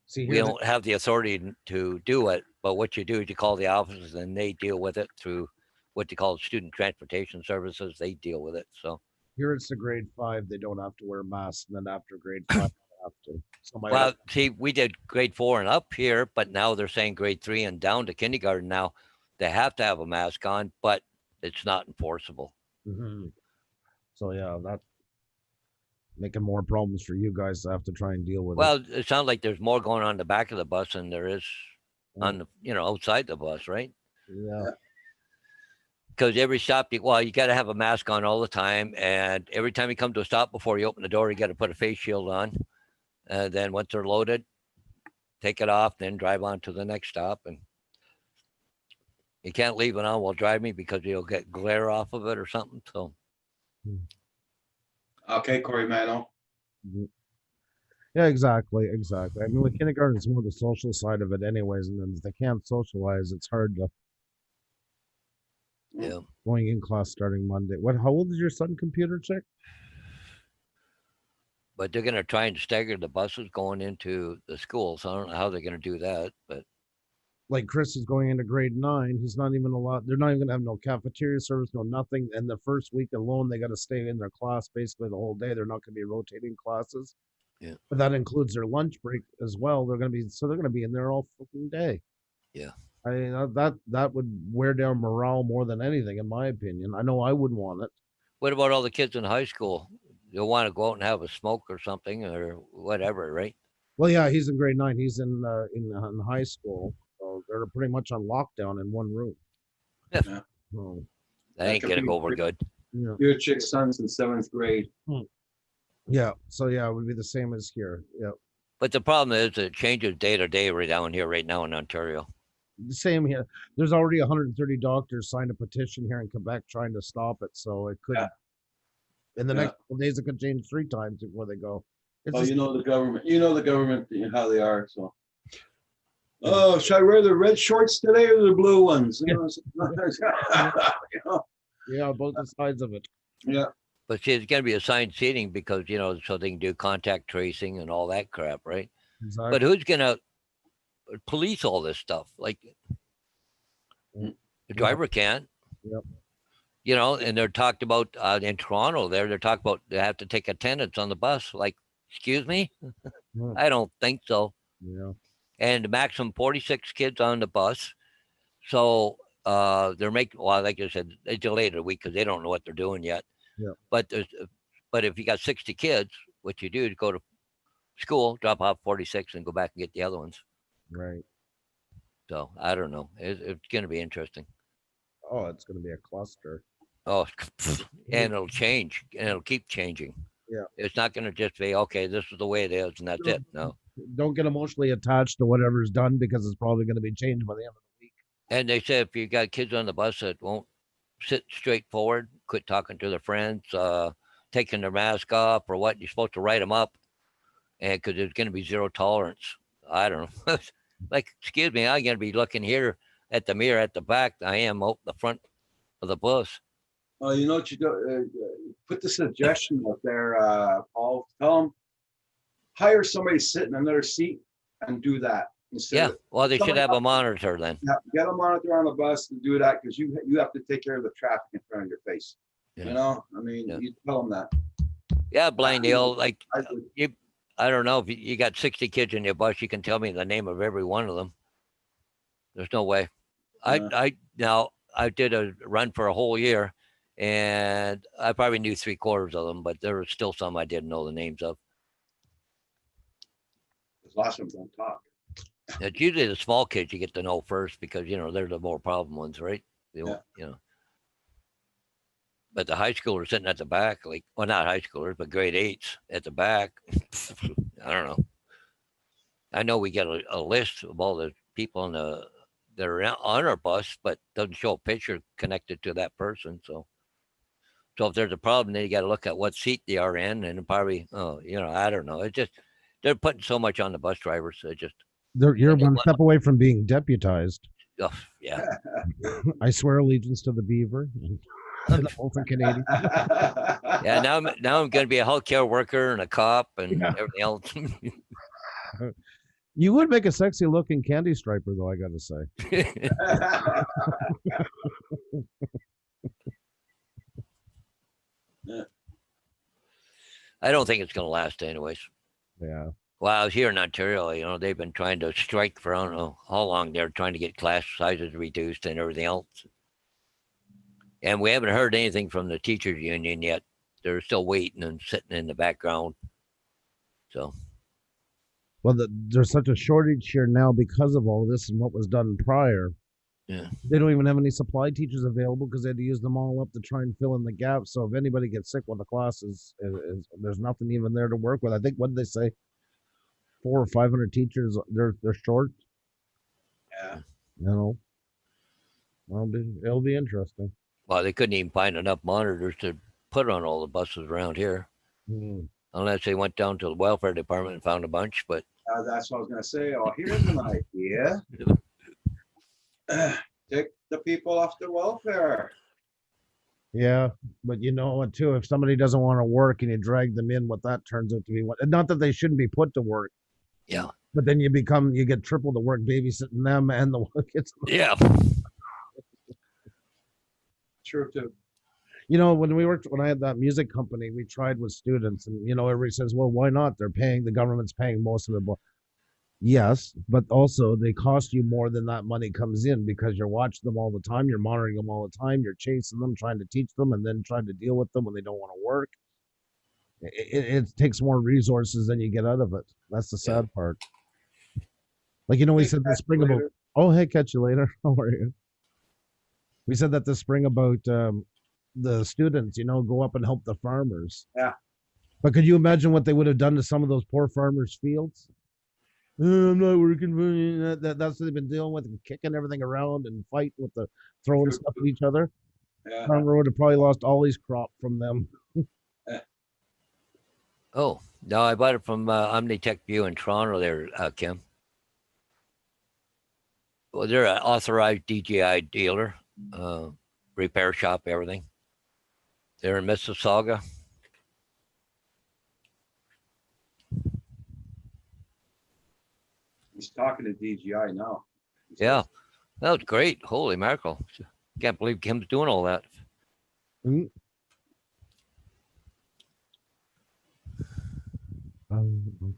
see, We don't have the authority to do it, but what you do is you call the offices and they deal with it through what they call student transportation services. They deal with it. So here it's the grade 5. They don't have to wear masks, and then after grade 5, they have to. So well, see, we did grade 4 and up here, but now they're saying grade 3 and down to kindergarten now. They have to have a mask on, but it's not enforceable. Mm-hmm. So yeah, that's making more problems for you guys to have to try and deal with. Well, it sounds like there's more going on in the back of the bus than there is on the, outside the bus, right? Yeah. Because every stop, you got to have a mask on all the time. And every time you come to a stop before you open the door, you got to put a face shield on. And then once they're loaded, take it off, then drive on to the next stop. And you can't leave it on while driving because you'll get glare off of it or something. So. Okay, Corey Mano. Yeah, exactly. I mean, with kindergarten, it's more the social side of it anyways. And then if they can't socialize, it's hard to. Yeah. Going in class starting Monday. How old is your son, computer chick? but they're going to try and stagger the buses going into the schools. I don't know how they're going to do that, but Like Chris is going into grade 9. He's not even allowed. They're not even gonna have no cafeteria service, no nothing. And the first week alone, they got to stay in their class basically the whole day. They're not gonna be rotating classes. Yeah. But that includes their lunch break as well. They're gonna be in there all fucking day. Yeah. I mean that would wear down morale more than anything, in my opinion. I know I wouldn't want it. what about all the kids in high school? They'll want to go out and have a smoke or something or whatever, right? Well, yeah, he's in grade 9. He's in high school. So they're pretty much on lockdown in one room. Yeah. Yeah. So, That ain't could going to be go over pretty- good. yeah. Your chick's son's in 7th grade. Yeah. So yeah, it would be the same as here. Yeah. But the problem is it changes day to day right down here, right now in Ontario. The same here. There's already 130 doctors signed a petition here in Quebec trying to stop it. So it could, Yeah. in the Yeah. next couple days, it could change 3 times before they go. It's Oh, just- you know the government. You know the government, how they are. So. Oh, should I wear the red shorts today or the blue ones? You know, you know, yeah, both the sides of it. yeah. But see, it's going to be assigned seating because, so they can do contact tracing and all that crap, right? Exactly. But who's going to police all this stuff? Like, the driver can't. Yep. And they're talked about in Toronto they're talking about they have to take attendance on the bus. Like, excuse me? Yeah. I don't think so. Yeah. And the maximum 46 kids on the bus. So they're making, well, like I said, they delayed it a week because they don't know what they're doing yet. Yeah. But if you got 60 kids, what you do is go to school, drop off 46 and go back and get the other ones. Right. So I don't know. It's going to be interesting. Oh, it's going to be a cluster. Oh, and it'll change and it'll keep changing. Yeah. It's not going to just be, okay, this is the way it is and that's it. No. Don't get emotionally attached to whatever's done because it's probably going to be changed by the end of the week. And they say if you got kids on the bus that won't sit straight forward, quit talking to their friends, taking their mask off or what, you're supposed to write them up. And because there's going to be zero tolerance. I don't know. Like, excuse me, I'm going to be looking here at the mirror at the back. I am out the front of the bus. Oh, you know what you do? Put the suggestion out there, Paul. Tell them hire somebody to sit in another seat and do that instead. Yeah. Of, Well, they should somebody have a else- monitor then. yeah, get a monitor on the bus to do that because you have to take care of the traffic in front of your face. Yeah. You know, I mean, Yeah. you tell them that. Yeah, blind deal. Like, I would- I don't know if you got 60 kids in your bus, you can tell me the name of every one of them. There's no way. Yeah. I did a run for a whole year and I probably knew 3/4 of them, but there were still some I didn't know the names of. Because lots of them don't talk. It's usually the small kids you get to know first because, they're the more problem ones, right? But the high schoolers sitting at the back, like, well, not high schoolers, but grade 8s at the back. I don't know. I know we get a list of all the people that are on our bus, but doesn't show a picture connected to that person. So if there's a problem, then you got to look at what seat they are in, and probably, I don't know. It's just they're putting so much on the bus drivers. It just, You're one step away from being deputized. oh, yeah. I swear allegiance to the beaver. And the Bolton Canadian. Yeah, now I'm going to be a healthcare worker and a cop and Yeah. everything else. You would make a sexy looking candy striper, though, I got to say. I don't think it's going to last anyways. Yeah. Well, I was here in Ontario, they've been trying to strike for I don't know how long. They're trying to get class sizes reduced and everything else. And we haven't heard anything from the teachers union yet. They're still waiting and sitting in the background. So, Well, there's such a shortage here now because of all this and what was done prior. Yeah. They don't even have any supply teachers available because they had to use them all up to try and fill in the gaps. So if anybody gets sick with the classes, there's nothing even there to work with. I think, what did they say? 400 or 500 teachers, they're short. Yeah. It'll be interesting. well, they couldn't even find enough monitors to put on all the buses around here, unless they went down to the welfare department and found a bunch. But That's what I was going to say. Oh, here's an idea. Take the people off the welfare. Yeah, but you know what too? If somebody doesn't want to work and you drag them in, what that turns out to be, what not that they shouldn't be put to work, Yeah. but then you get triple the work babysitting them and the kids. Yeah. True too. You know, when I had that music company, we tried with students, and you know, everybody says, well, why not? The government's paying most of it. But yes, but also they cost you more than that money comes in because you're watching them all the time, you're monitoring them all the time, you're chasing them, trying to teach them, and then trying to deal with them when they don't want to work. It takes more resources than you get out of it. That's the Yeah. sad part. Like, you know, we Hey, said this catch you spring about, later. oh, hey, catch you later. How are you? We said that this spring about the students, you know, go up and help the farmers. Yeah. But could you imagine what they would have done to some of those poor farmers' fields? I'm not working for you. That's what they've been dealing with, and kicking everything around and fighting with the throwing True. stuff at each other. Yeah. Farmer would have probably lost all his crop from them. Oh, no, I bought it from Omnitech View in Toronto there, Kim. Well, they're an authorized DJI dealer, repair shop, everything. They're in Mississauga. He's talking to DGI now. He says, Yeah, that was great. Holy mackerel. Can't believe Kim's doing all that. Mm.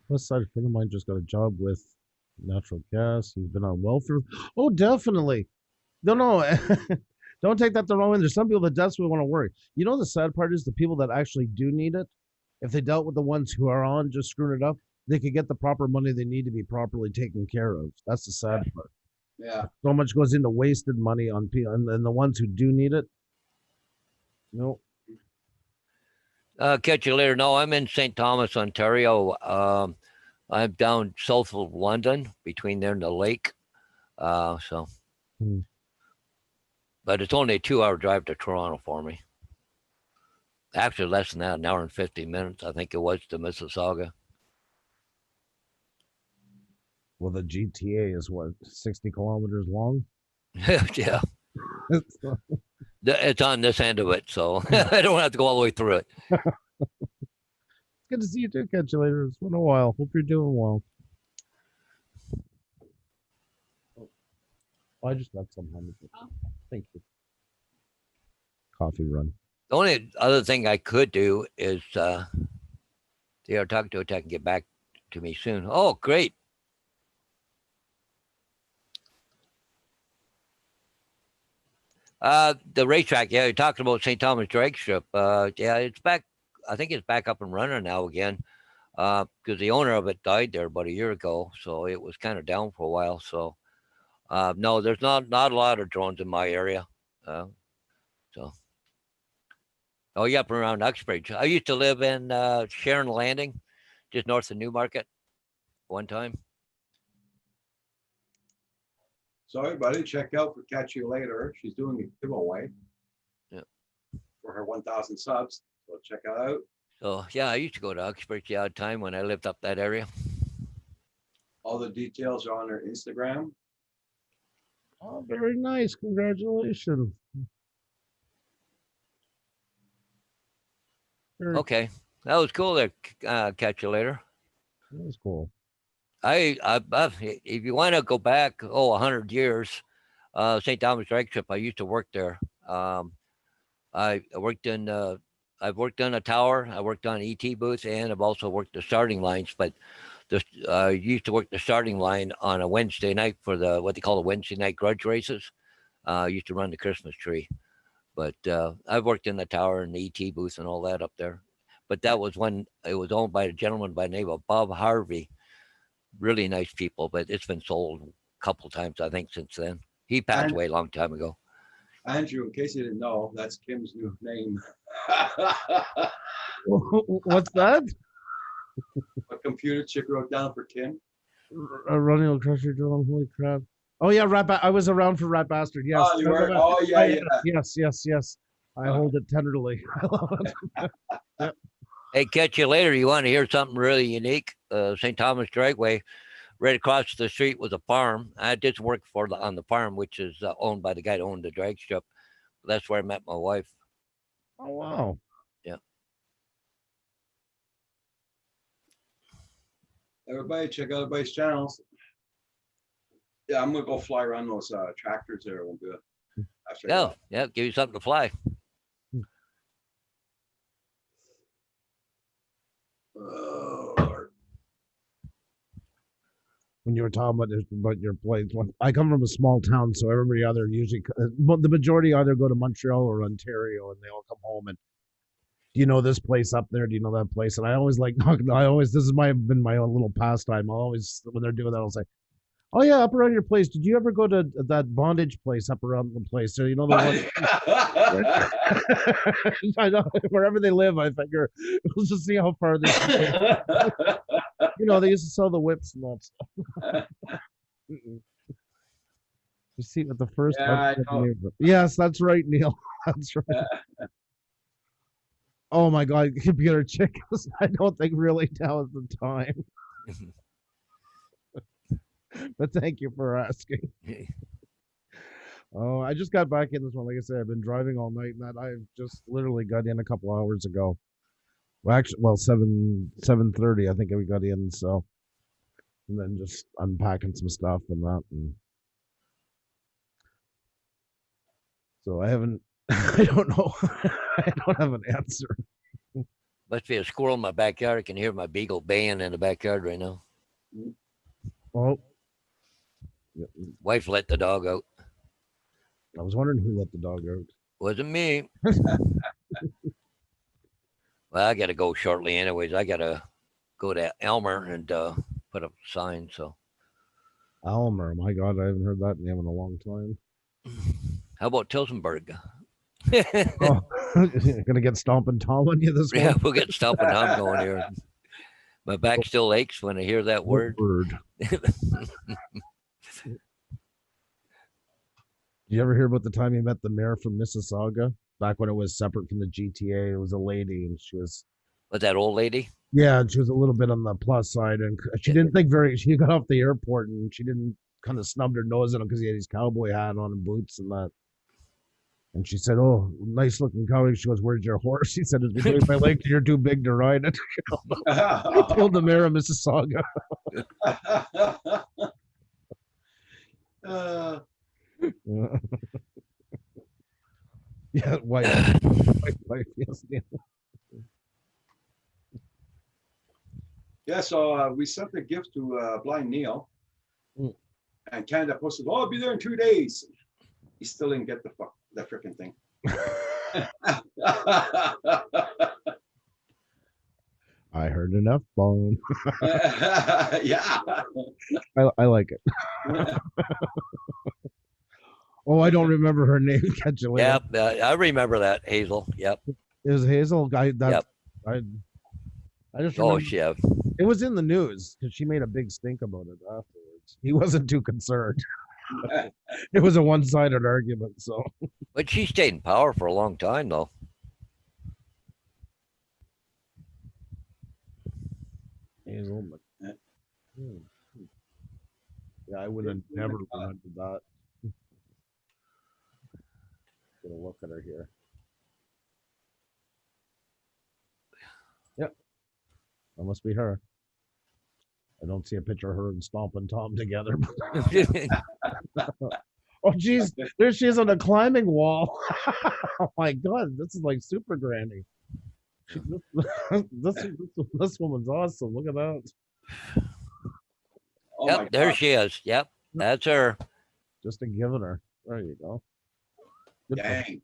Plus side, a friend of mine just got a job with natural gas. He's been on welfare. Oh, definitely. No. Don't take that the wrong way. There's some people that desperately want to work. You know, the sad part is the people that actually do need it. If they dealt with the ones who are on just screwing it up, they could get the proper money they need to be properly taken care of. That's the sad part. Yeah. So much goes into wasted money on people, and the ones who do need it, no. Catch you later. No, I'm in St. Thomas, Ontario. I'm down south of London, between there and the lake. So, Hmm. but it's only a 2-hour drive to Toronto for me. Actually, less than that, an hour and 50 minutes, I think it was, to Mississauga. Well, the GTA is what, 60 kilometers long? Yeah, it's on this end of it, so I don't have to go all the way through it. Good to see you too. Catch you later. It's been a while. Hope you're doing well. Oh, I just got some honey. Thank you. Coffee run. The only other thing I could do is they are talking to a tech and get back to me soon. Oh, great. The racetrack, yeah, you're talking about St. Thomas Drag Strip. Yeah, it's back. I think it's back up and running now again. Because the owner of it died there about a year ago, so it was kind of down for a while. So, no, there's not a lot of drones in my area. So, oh, yeah, up and around Uxbridge. I used to live in Sharon Landing, just north of Newmarket, one time. So everybody check out for Catch You Later. She's doing a giveaway. Yeah. For her 1,000 subs. So check it out. So, yeah, I used to go to Uxbridge the odd time when I lived up that area. All the details are on her Instagram. Oh, very nice. Congratulations. Very, Okay, that was cool there. Catch you later. That was cool. If you want to go back, 100 years, St. Thomas Drag Strip, I used to work there. I worked in, I've worked on a tower, I worked on ET booth, and I've also worked the starting lines, but I used to work the starting line on a Wednesday night for what they call the Wednesday night grudge races. I used to run the Christmas tree, but I've worked in the tower and the ET booth and all that up there. But that was when it was owned by a gentleman by the name of Bob Harvey. Really nice people, but it's been sold a couple times, I think, since then. He passed away a long time ago. Andrew, in case you didn't know, that's Kim's new name. What's that? A computer chick wrote down for Kim. Running across your drone. Holy crap. Oh, yeah, I was around for Rat Bastard. Yes. Oh, you were? Oh, yeah. Yes. I hold it tenderly. I love it. Hey, catch you later. You want to hear something really unique? St. Thomas Dragway, right across the street was a farm. I did work on the farm, which is owned by the guy that owned the drag strip. That's where I met my wife. Oh wow. Everybody, check out everybody's channels. Yeah, I'm gonna go fly around those tractors there. We'll do it. After I get Yeah, off. yeah, give you something to fly. Oh, Lord. When you were talking about this, about your place, I come from a small town, so everybody either usually the majority either go to Montreal or Ontario, and they all come home and do you know this place up there? Do you know that place? And I always like I always this is been my own little pastime. I'll always when they're doing that, I'll say, "Oh yeah, up around your place. Did you ever go to that bondage place up around the place? So you know the one." I know wherever they live, I figure we'll just see how far they. You know they used to sell the whips and that stuff. You see what the first. Yeah, I know. Yes, that's right, Neil. That's right. Oh my God, computer chickens. I don't think really now is the time. But thank you for asking. Oh, I just got back in this one. Like I said, I've been driving all night, and that I just literally got in a couple hours ago. Well, actually, 7:30. I think we got in. So, and then just unpacking some stuff and that, and so I haven't. I don't know. I don't have an answer. Must be a squirrel in my backyard. I can hear my beagle baying in the backyard right now. Well, Wife let the dog out. I was wondering who let the dog out. Wasn't me. Well, I got to go shortly anyways. I got to go to Elmer and put up a sign. So Almer, my God, I haven't heard that name in a long time. how about Tilsonburg? Oh, gonna get stomping Tom on you this one. Yeah, we'll get stomping Tom going here. My back still aches when I hear that word. Did you ever hear about the time you met the mayor from Mississauga? Back when it was separate from the GTA, it was a lady, and she was Was that old lady? yeah, and she was a little bit on the plus side, and she didn't think very. She got off the airport, and she didn't kind of snubbed her nose at him because he had his cowboy hat on and boots and that. And she said, "Oh, nice looking cowboy." She goes, "Where's your horse?" He said, "It's between my legs. You're too big to ride it." I told the mayor of Mississauga. Yeah. Yeah, white, yes, yeah. Yeah, so we sent the gift to Blind Neil. Mm. And Canada posted, "Oh, I'll be there in 2 days." He still didn't get the freaking thing. I heard enough bone. Yeah. I like it. Oh, I don't remember her name. Catch you later. Yep, I remember that Hazel. Yep. It was Hazel guy. That Yep. I just Oh, remember yeah. it was in the news because she made a big stink about it afterwards. He wasn't too concerned. It was a one-sided argument. So But she stayed in power for a long time, though. Hazel. But, hmm. Yeah, I would have never remembered that. Gonna look at her here. Yep, that must be her. I don't see a picture of her and Stompin' Tom together. Oh, geez, there she is on a climbing wall. Oh my God, this is like super granny. This woman's awesome. Look at that. Oh my Yep, there God. she is. Yep, that's her. Just a giving her. There you go. Good for her. Dang.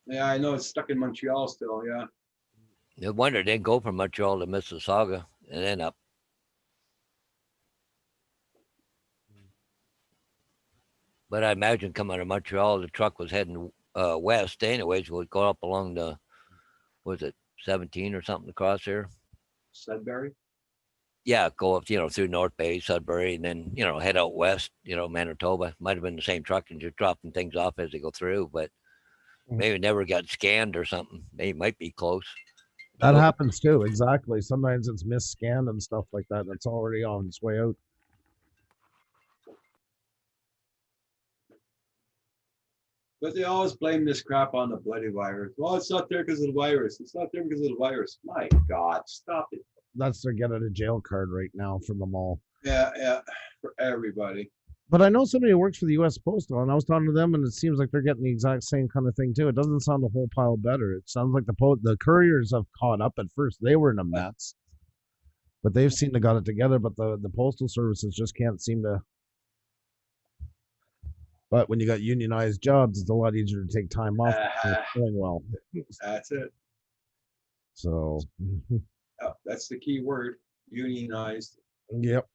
Yeah, I know it's stuck in Montreal still. Yeah. No wonder it didn't go from Montreal to Mississauga and then up. But I imagine coming out of Montreal, the truck was heading west anyways, would go up along the, was it 17 or something across there? Sudbury. Yeah, go up, through North Bay, Sudbury, and then, head out west, Manitoba. Might have been the same truck and just dropping things off as they go through, but maybe never got scanned or something. They might be close. That happens too. Exactly. Sometimes it's misscanned and stuff like that. That's already on its way out. But they always blame this crap on the bloody virus. Well, it's not there because of the virus. It's not there because of the virus. My God, stop it. That's their get out of jail card right now for them all. Yeah, for everybody. But I know somebody who works for the U.S. Postal, and I was talking to them, and it seems like they're getting the exact same kind of thing too. It doesn't sound a whole pile better. It sounds like the couriers have caught up at first. They were in a mess, but they've seemed to got it together. But the postal services just can't seem to. But when you got unionized jobs, it's a lot easier to take time off. If you're doing well. That's it. So, Oh, that's the key word, unionized. yep.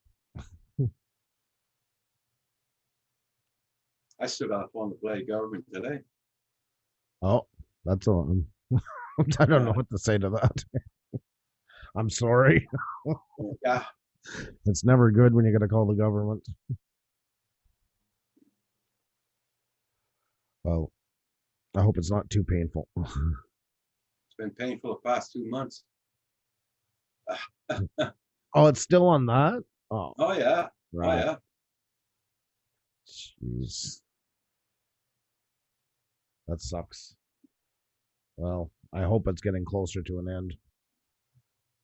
I still got to phone the bloody government today. Oh, that's a. I don't know what to say to that. I'm sorry. Yeah, It's never good when you got to call the government. Well, I hope it's not too painful. it's been painful the past 2 months. Oh, it's still on that? Oh, Oh yeah, right. oh yeah. Jeez. That sucks. Well, I hope it's getting closer to an end.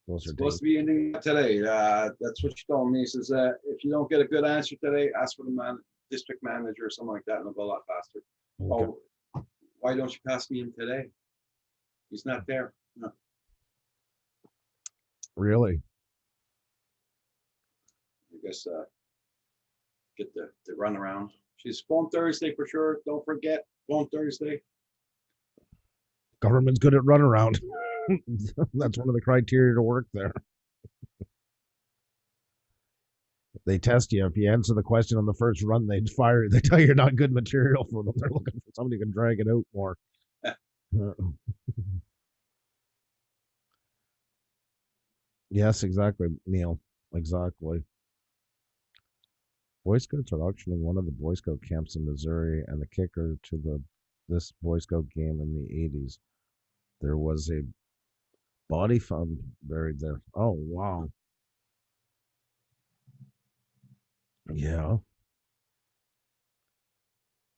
Closer to Supposed to be ending today. That's what she told me. She says if you don't get a good answer today, ask for the district manager or something like that, and it'll go a lot faster. okay. Oh, why don't you pass me in today? He's not there. No. Really? I guess get the runaround. She's phone Thursday for sure. Don't forget phone Thursday. Government's good at runaround. That's one of the criteria to work there. They test you. If you answer the question on the first run, they'd fire you. They tell you you're not good material for them. They're looking for somebody who can drag it out more. Yes, exactly, Neil. Exactly. Boy Scouts are auctioning one of the Boy Scout camps in Missouri, and the kicker to this Boy Scout game in the 80s. There was a body found buried there. Oh, wow. Yeah.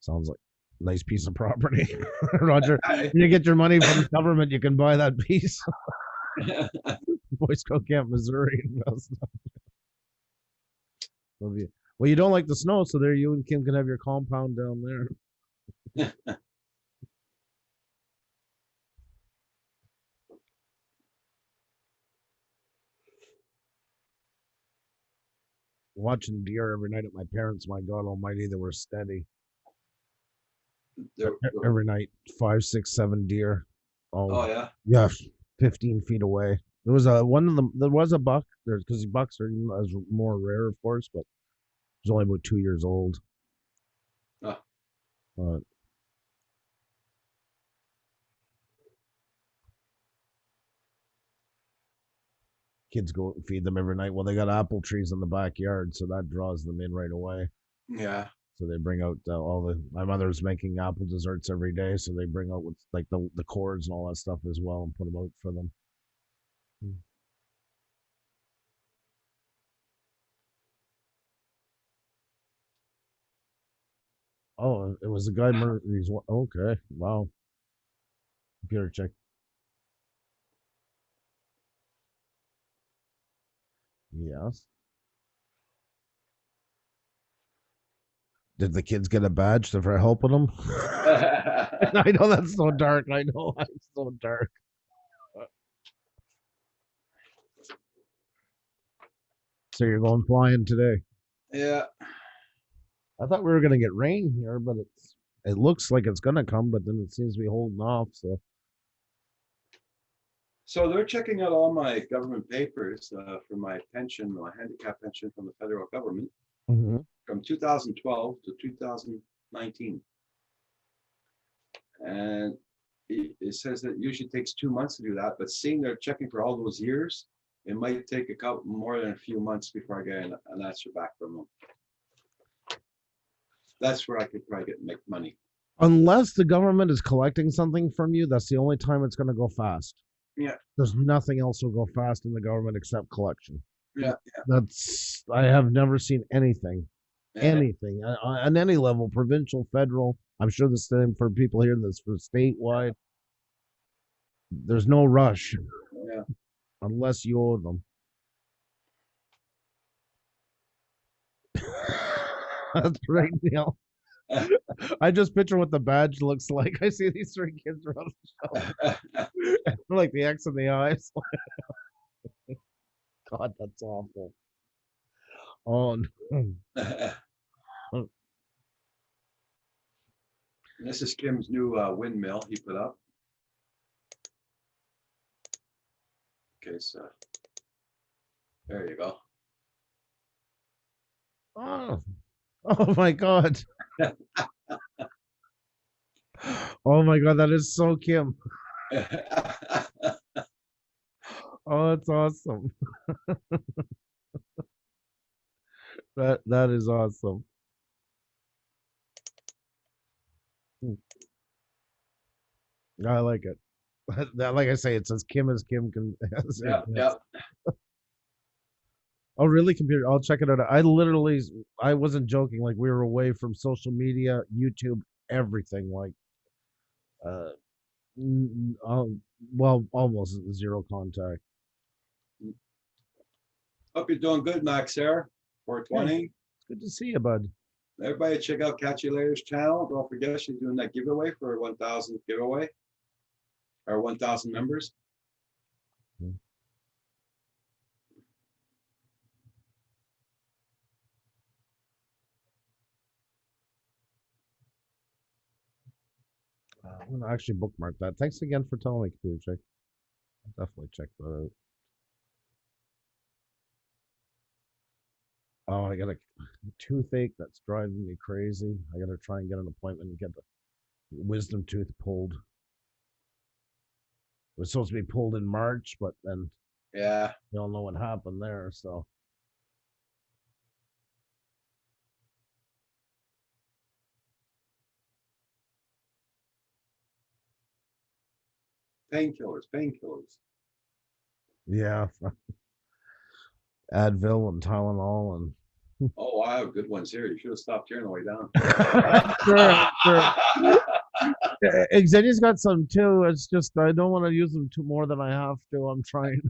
Sounds like a nice piece of property. Roger, when you get your money from the government, you can buy that piece. Boy Scout Camp, Missouri. Well, you don't like the snow, so there you and Kim can have your compound down there. Watching deer every night at my parents', my God Almighty, they were steady. Every night, 5, 6, 7 deer. Oh yeah. Yeah, 15 feet away. There was a buck there because bucks are more rare, of course, but it was only about 2 years old. Oh. But kids go out and feed them every night. Well, they got apple trees in the backyard, so that draws them in right away. Yeah. So they bring out my mother's making apple desserts every day, so they bring out with like the cores and all that stuff as well and put them out for them. Oh, it was the guy Murray's. Okay, wow. Computer check. Yes. Did the kids get a badge for helping them? I know that's so dark. I know it's so dark. So you're going flying today? Yeah. I thought we were gonna get rain here, but it looks like it's gonna come, but then it seems to be holding off. So they're checking out all my government papers for my pension, my handicap pension from the federal government from 2012 to 2019. And it says that it usually takes 2 months to do that, but seeing they're checking for all those years, it might take a couple more than a few months before I get an answer back from them. That's where I could probably make money. Unless the government is collecting something from you, that's the only time it's gonna go fast. Yeah. There's nothing else will go fast in the government except collection. Yeah. I have never seen anything on any level, provincial, federal, I'm sure the same for people here that's for statewide. There's no rush Yeah. unless you owe them. That's right, Neil. I just picture what the badge looks like. I see these three kids around the show. Like the X in the eyes. God, that's awful. Oh, no. This is Kim's new windmill he put up. Okay, so there you go. Oh, oh my God. Oh my God, that is so Kim. Oh, that's awesome. That is awesome. I like it. Like I say, it says Kim as Kim can. Yeah, yeah. Oh, really? Computer? I'll check it out. I wasn't joking. Like we were away from social media, YouTube, everything. Like, well, almost zero contact. Hope you're doing good, Max there. 420. It's good to see you, bud. Everybody check out Catch You Later's channel. Don't forget she's doing that giveaway for 1,000 giveaway. Or 1,000 members. I'm gonna actually bookmark that. Thanks again for telling me, computer check. I'll definitely check that out. Oh, I got a toothache that's driving me crazy. I gotta try and get an appointment and get the wisdom tooth pulled. It was supposed to be pulled in March, but then Yeah. we all know what happened there. So Painkillers. yeah, Advil and Tylenol and Oh, I have good ones here. You should have stopped here on the way down. sure. Xenia's got some too. It's just I don't want to use them too more than I have to. I'm trying.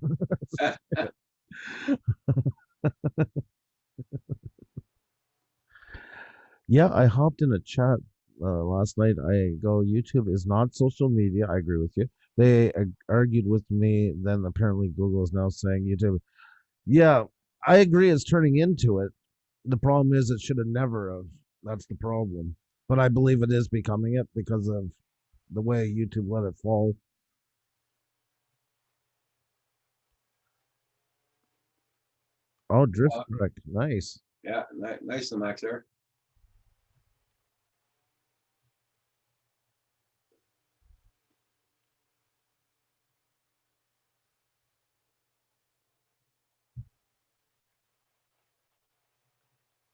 Yeah, I hopped in a chat last night. I go, YouTube is not social media. I agree with you. They argued with me. Then apparently Google is now saying YouTube. Yeah, I agree. It's turning into it. The problem is it should have never have. That's the problem. But I believe it is becoming it because of the way YouTube let it fall. Oh, drift wreck. Nice. Yeah, nice to Max there.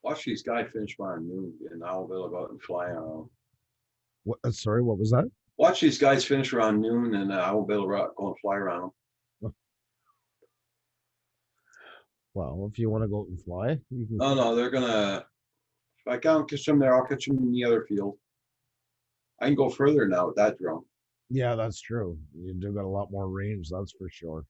Watch these guys finish by noon in Owlville, go out and fly around. What? Sorry, what was that? Watch these guys finish around noon in Owlville, go and fly around them. Well, if you want to go out and fly, you can. No, they're gonna. If I can't catch them there, I'll catch them in the other field. I can go further now with that drone. Yeah, that's true. You do got a lot more range, that's for sure.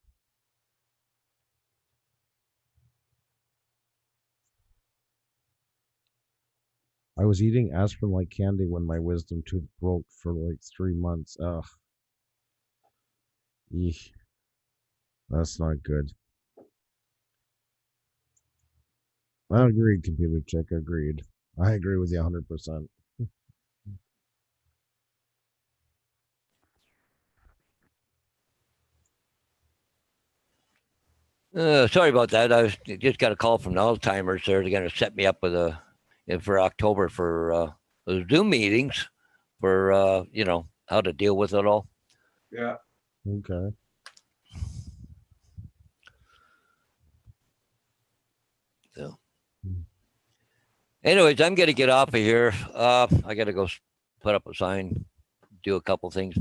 I was eating aspirin like candy when my wisdom tooth broke for like 3 months. Ugh. Eesh. That's not good. I agreed, computer check. Agreed. I agree with you 100%. Sorry about that. I just got a call from the Alzheimer's. They're going to set me up with for October for Zoom meetings for how to deal with it all. Yeah. Okay. So, anyways, I'm going to get off of here. I got to go put up a sign, do a couple things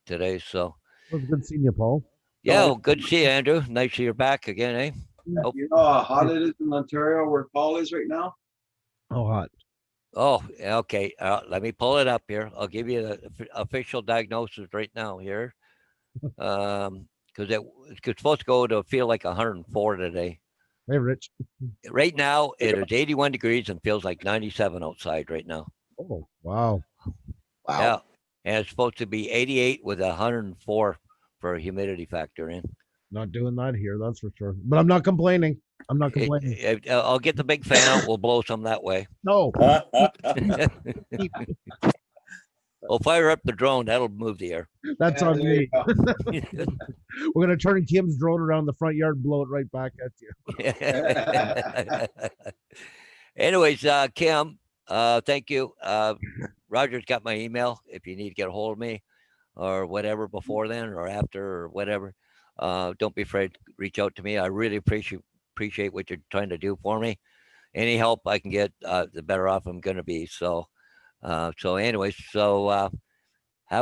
today. So, Well, it's good seeing you, Paul. yeah, well, good to see you, Andrew. Nice to see you're back again, eh? You know how hot it is in Ontario where Paul is right now? Oh, hot. Oh, okay. Let me pull it up here. I'll give you the official diagnosis right now here. Because it's supposed to go to feel like 104 today. Hey, Rich. Right now, it is 81 degrees and feels like 97 outside right now. Oh, wow. Wow. Yeah. And it's supposed to be 88 with 104 for a humidity factor in. Not doing that here, that's for sure. But I'm not complaining. I'm not complaining. I'll get the big fan out. We'll blow some that way. No. We'll fire up the drone. That'll move the air. That's Yeah, on there you me. go. We're gonna turn Kim's drone around the front yard and blow it right back at you. Anyways, Kim, thank you. Roger's got my email if you need to get a hold of me or whatever before then or after or whatever. Don't be afraid to reach out to me. I really appreciate what you're trying to do for me. Any help I can get, the better off I'm going to be. So anyways, have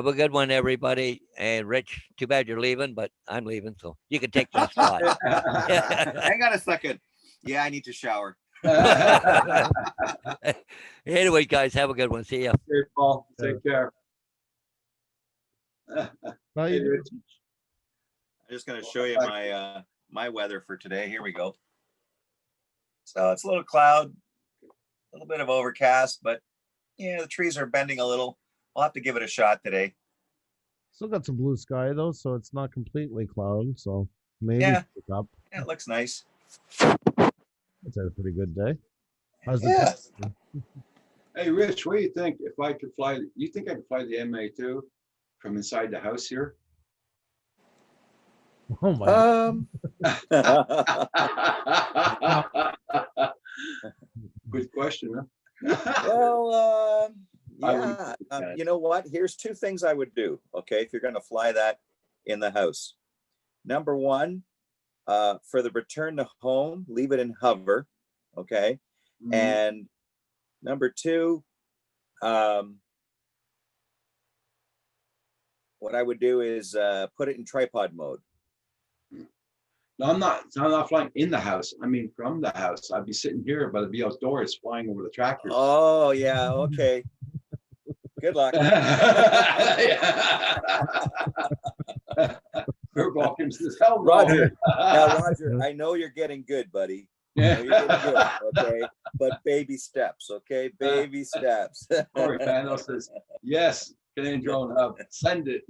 a good one, everybody. And Rich, too bad you're leaving, but I'm leaving, so you can take my spot. Hang on a second. Yeah, I need to shower. Anyway, guys, have a good one. See ya. Hey, Paul, take care. Bye. Hey, Rich. I'm just going to show you my my weather for today. Here we go. So it's a little cloud, a little bit of overcast, but yeah, the trees are bending a little. I'll have to give it a shot today. Still got some blue sky though, so it's not completely cloud. So maybe Yeah. pick up. Yeah, it looks nice. It's had a pretty good day. How's the Yeah. Hey, Rich, what do you think if I could fly? You think I could fly the MA2 from inside the house here? Oh my God. Good question, huh? Well, I wouldn't yeah. do that. You know what? Here's two things I would do. Okay, if you're going to fly that in the house. Number one, for the return to home, leave it in hover. Okay, Mhm. and number two, what I would do is put it in tripod mode. No, I'm not flying in the house. I mean, from the house. I'd be sitting here, but I'd be outdoors flying over the tractors. Oh yeah, okay. Good luck. Kurt Balkins says, "Hell no." Roger. Now, Roger, I know you're getting good, buddy. I know you're getting good, okay? But baby steps, okay? Baby steps. Corey Pano says, "Yes, Canadian Drone Hub, send it."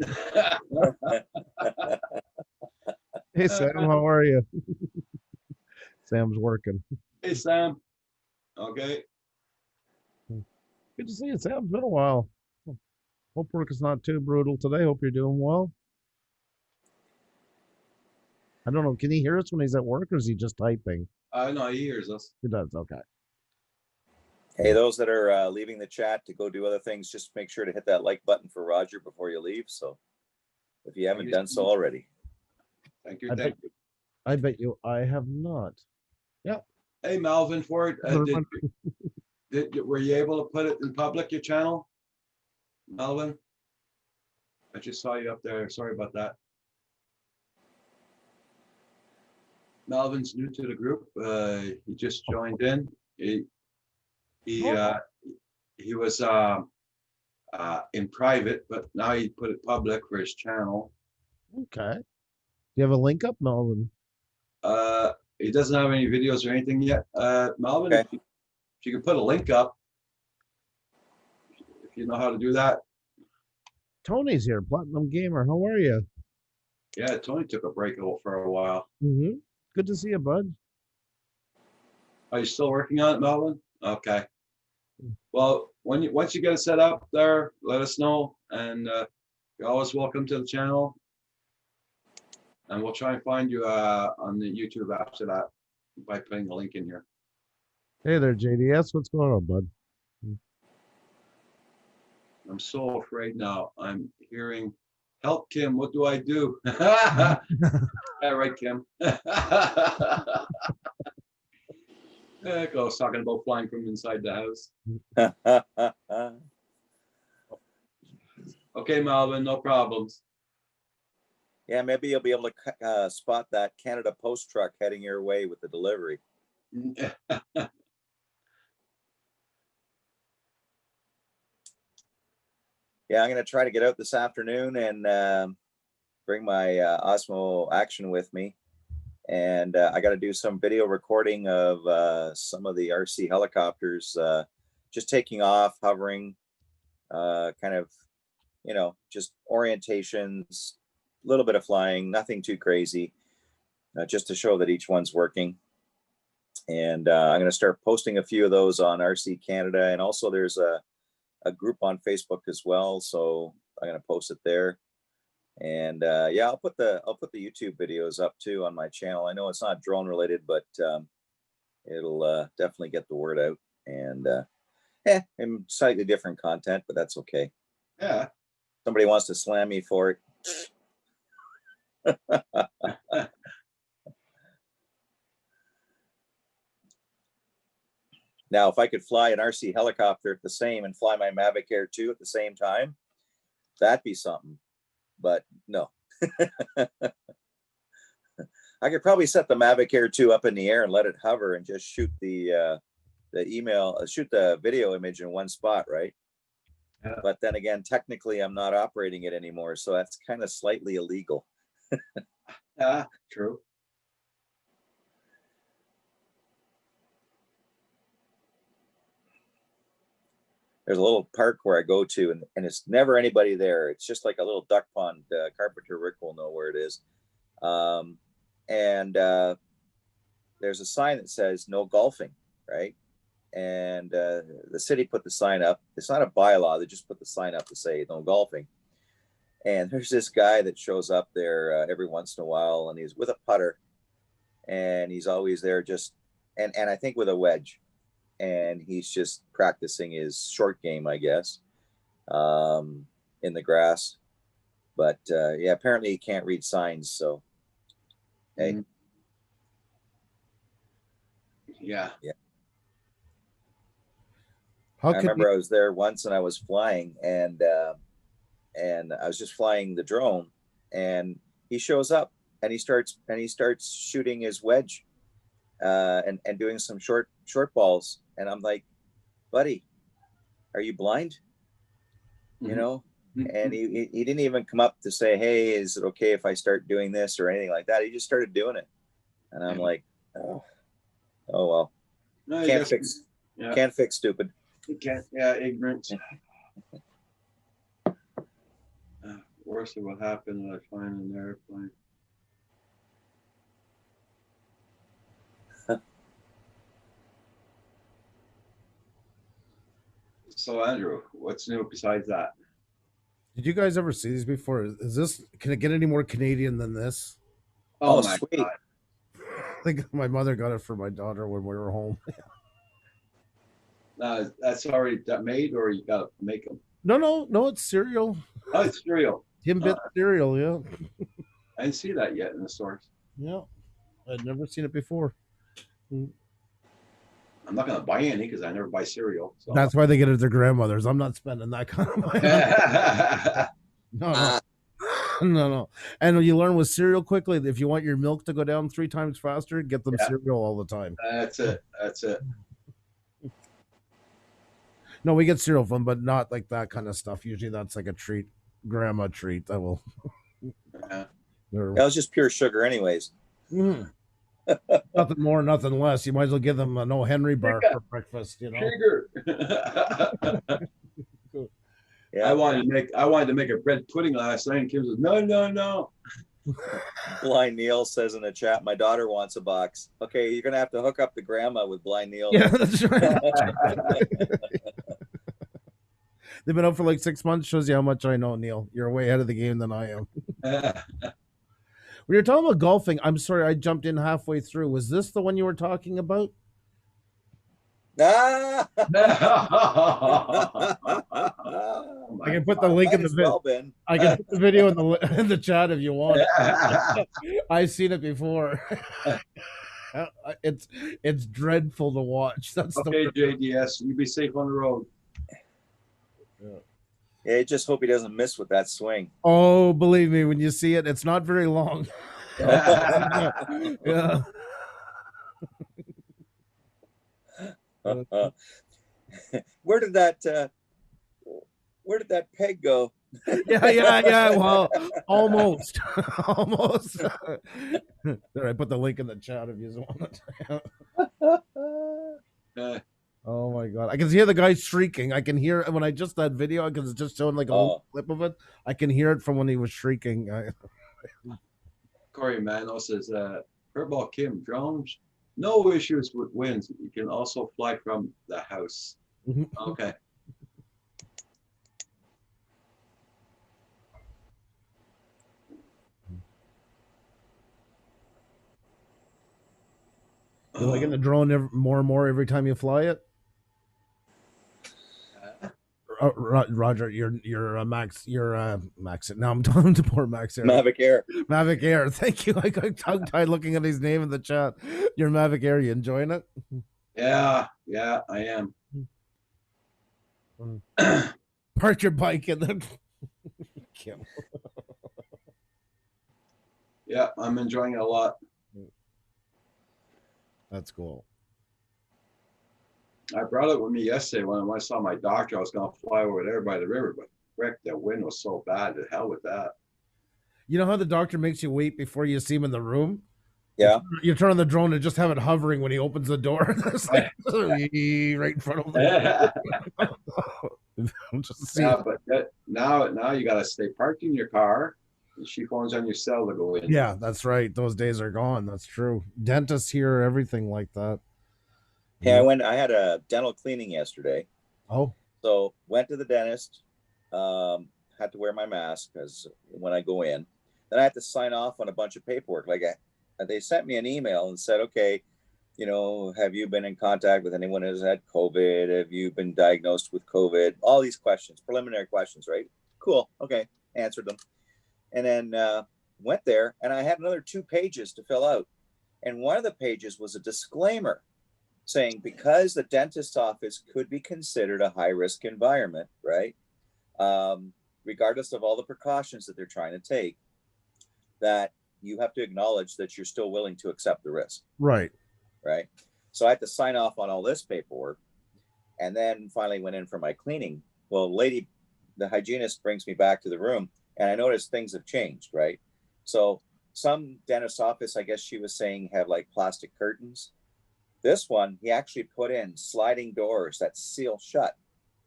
Hey Sam, how are you? Sam's working. Hey, Sam. Okay. Good to see you, Sam. It's been a while. Hope work is not too brutal today. Hope you're doing well. I don't know. Can he hear us when he's at work or is he just typing? No, he hears us. He does. Okay. Hey, those that are leaving the chat to go do other things, just make sure to hit that like button for Roger before you leave. So if you haven't done so already. Thank you. I Thank bet- you. I bet you I have not. Hey, Melvin Ford, Everyone- were you able to put it in public, your channel? Melvin? I just saw you up there. Sorry about that. Melvin's new to the group. He just joined in. He was in private, but now he put it public for his channel. Okay. Do you have a link up, Melvin? He doesn't have any videos or anything yet. Melvin, Okay. if you can put a link up, if you know how to do that. Tony's here, Platinum Gamer. How are you? Yeah, Tony took a break for a while. Mm-hmm. Good to see you, bud. Are you still working on it, Melvin? Okay. Well, once you get it set up there, let us know, and you're always welcome to the channel. And we'll try and find you on the YouTube after that by putting a link in here. Hey there, JDS. What's going on, bud? I'm so afraid now. I'm hearing, "Help, Kim. What do I do?" Yeah, right, Kim. I was talking about flying from inside the house. Okay, Melvin, no problems. Yeah, maybe you'll be able to spot that Canada Post truck heading your way with the delivery. yeah, I'm gonna try to get out this afternoon and bring my Osmo Action with me, and I got to do some video recording of some of the RC helicopters just taking off, hovering, kind of, just orientations, a little bit of flying, nothing too crazy, just to show that each one's working. And I'm going to start posting a few of those on RC Canada, and also there's a group on Facebook as well, so I'm going to post it there. And yeah, I'll put the YouTube videos up too on my channel. I know it's not drone related, but it'll definitely get the word out. And and slightly different content, but that's okay. Yeah. Somebody wants to slam me for it. Now, if I could fly an RC helicopter at the same and fly my Mavic Air 2 at the same time, that'd be something. But no. I could probably set the Mavic Air 2 up in the air and let it hover and just shoot the video image in one spot, right? Yeah. But then again, technically, I'm not operating it anymore, so that's kind of slightly illegal. Yeah, true. There's a little park where I go to, and it's never anybody there. It's just like a little duck pond. Carpenter Rick will know where it is. And there's a sign that says no golfing, right? And the city put the sign up. It's not a bylaw. They just put the sign up to say no golfing. And there's this guy that shows up there every once in a while, and he's with a putter, and he's always there just, and I think with a wedge. And he's just practicing his short game, I guess, in the grass. But yeah, apparently he can't read signs. So, hey. Yeah. How I could remember I was there once and I was flying, and I was just flying the drone, and he shows up and he starts shooting his wedge and doing some short balls. And I'm like, buddy, are you blind? Mhm. You know? Mhm. And he didn't even come up to say, hey, is it okay if I start doing this or anything like that? He just started doing it. And I'm like, oh well. No, you Can't just- fix Yeah. can't fix stupid. You can't. Yeah, ignorance. Worst of what happened when I find an airplane. So Andrew, what's new besides that? Did you guys ever see these before? Is this, can it get any more Canadian than this? Oh, my sweet. God. I think my mother got it for my daughter when we were home. Now, that's already made, or you gotta make them? No, it's cereal. Oh, it's cereal. Timbit cereal, yeah. I didn't see that yet in the stores. Yeah. I'd never seen it before. I'm not gonna buy any because I never buy cereal. So. That's why they get it at their grandmother's. I'm not spending that kind of money. No. No. And you learn with cereal quickly, if you want your milk to go down 3 times faster, get them Yeah. cereal all the time. That's it. No, we get cereal from, but not like that kind of stuff. Usually that's like a treat, grandma treat. That will. Yeah. That was just pure sugar anyways. Mm. Nothing more, nothing less. You might as well give them an O. Henry bar for breakfast, you know. Sugar. Yeah. I wanted to make a bread pudding last night, and Kim says, no. Blind Neil says in the chat, my daughter wants a box. Okay, you're gonna have to hook up the grandma with Blind Neil. Yeah, that's right. They've been out for like 6 months. Shows you how much I know, Neil. You're way ahead of the game than I am. We were talking about golfing. I'm sorry, I jumped in halfway through. Was this the one you were talking about? Ah! I can put the link in the video. I can put the video in the chat if you want. I've seen it before. It's dreadful to watch. That's Okay, JDS, you be safe on the road. Yeah, just hope he doesn't miss with that swing. Oh, believe me, when you see it, it's not very long. Yeah. Where did that where did that peg go? Yeah. Well, almost, almost. There, I put the link in the chat if you want it. Oh my god! I can hear the guy shrieking. I can hear when I just that video because it's just showing like a little clip of it. I can hear it from when he was shrieking. Corey Mano says, Furball Kim, drones, no issues with winds. You can also fly from the house. Okay. You're liking the drone more and more every time you fly it. Roger, you're Max. You're Max. Now I'm talking to poor Max Air. Mavic Air. Mavic Air. Thank you. I got tongue tied looking at his name in the chat. You're Mavic Air. You enjoying it? Yeah, I am. Park your bike and then. Kim. Yeah, I'm enjoying it a lot. That's cool. I brought it with me yesterday when I saw my doctor. I was going to fly over there by the river, but frick, the wind was so bad. The hell with that. You know how the doctor makes you wait before you see him in the room? Yeah. You turn on the drone and just have it hovering when he opens the door. It's like right in front of him. Yeah, but now you got to stay parked in your car. And she phones on your cell to go in. Yeah, that's right. Those days are gone. That's true. Dentists here, everything like that. Yeah, I had a dental cleaning yesterday. Oh. So went to the dentist, had to wear my mask because when I go in, then I had to sign off on a bunch of paperwork. Like they sent me an email and said, okay, have you been in contact with anyone who's had COVID? Have you been diagnosed with COVID? All these questions, preliminary questions, right? Cool. Okay. Answered them. And then went there and I had another 2 pages to fill out. And one of the pages was a disclaimer saying because the dentist's office could be considered a high-risk environment, right? Regardless of all the precautions that they're trying to take, that you have to acknowledge that you're still willing to accept the risk. Right. Right. So I had to sign off on all this paperwork and then finally went in for my cleaning. Well, the hygienist brings me back to the room and I noticed things have changed, right? So some dentist's office, I guess she was saying, have like plastic curtains. This one, he actually put in sliding doors that seal shut.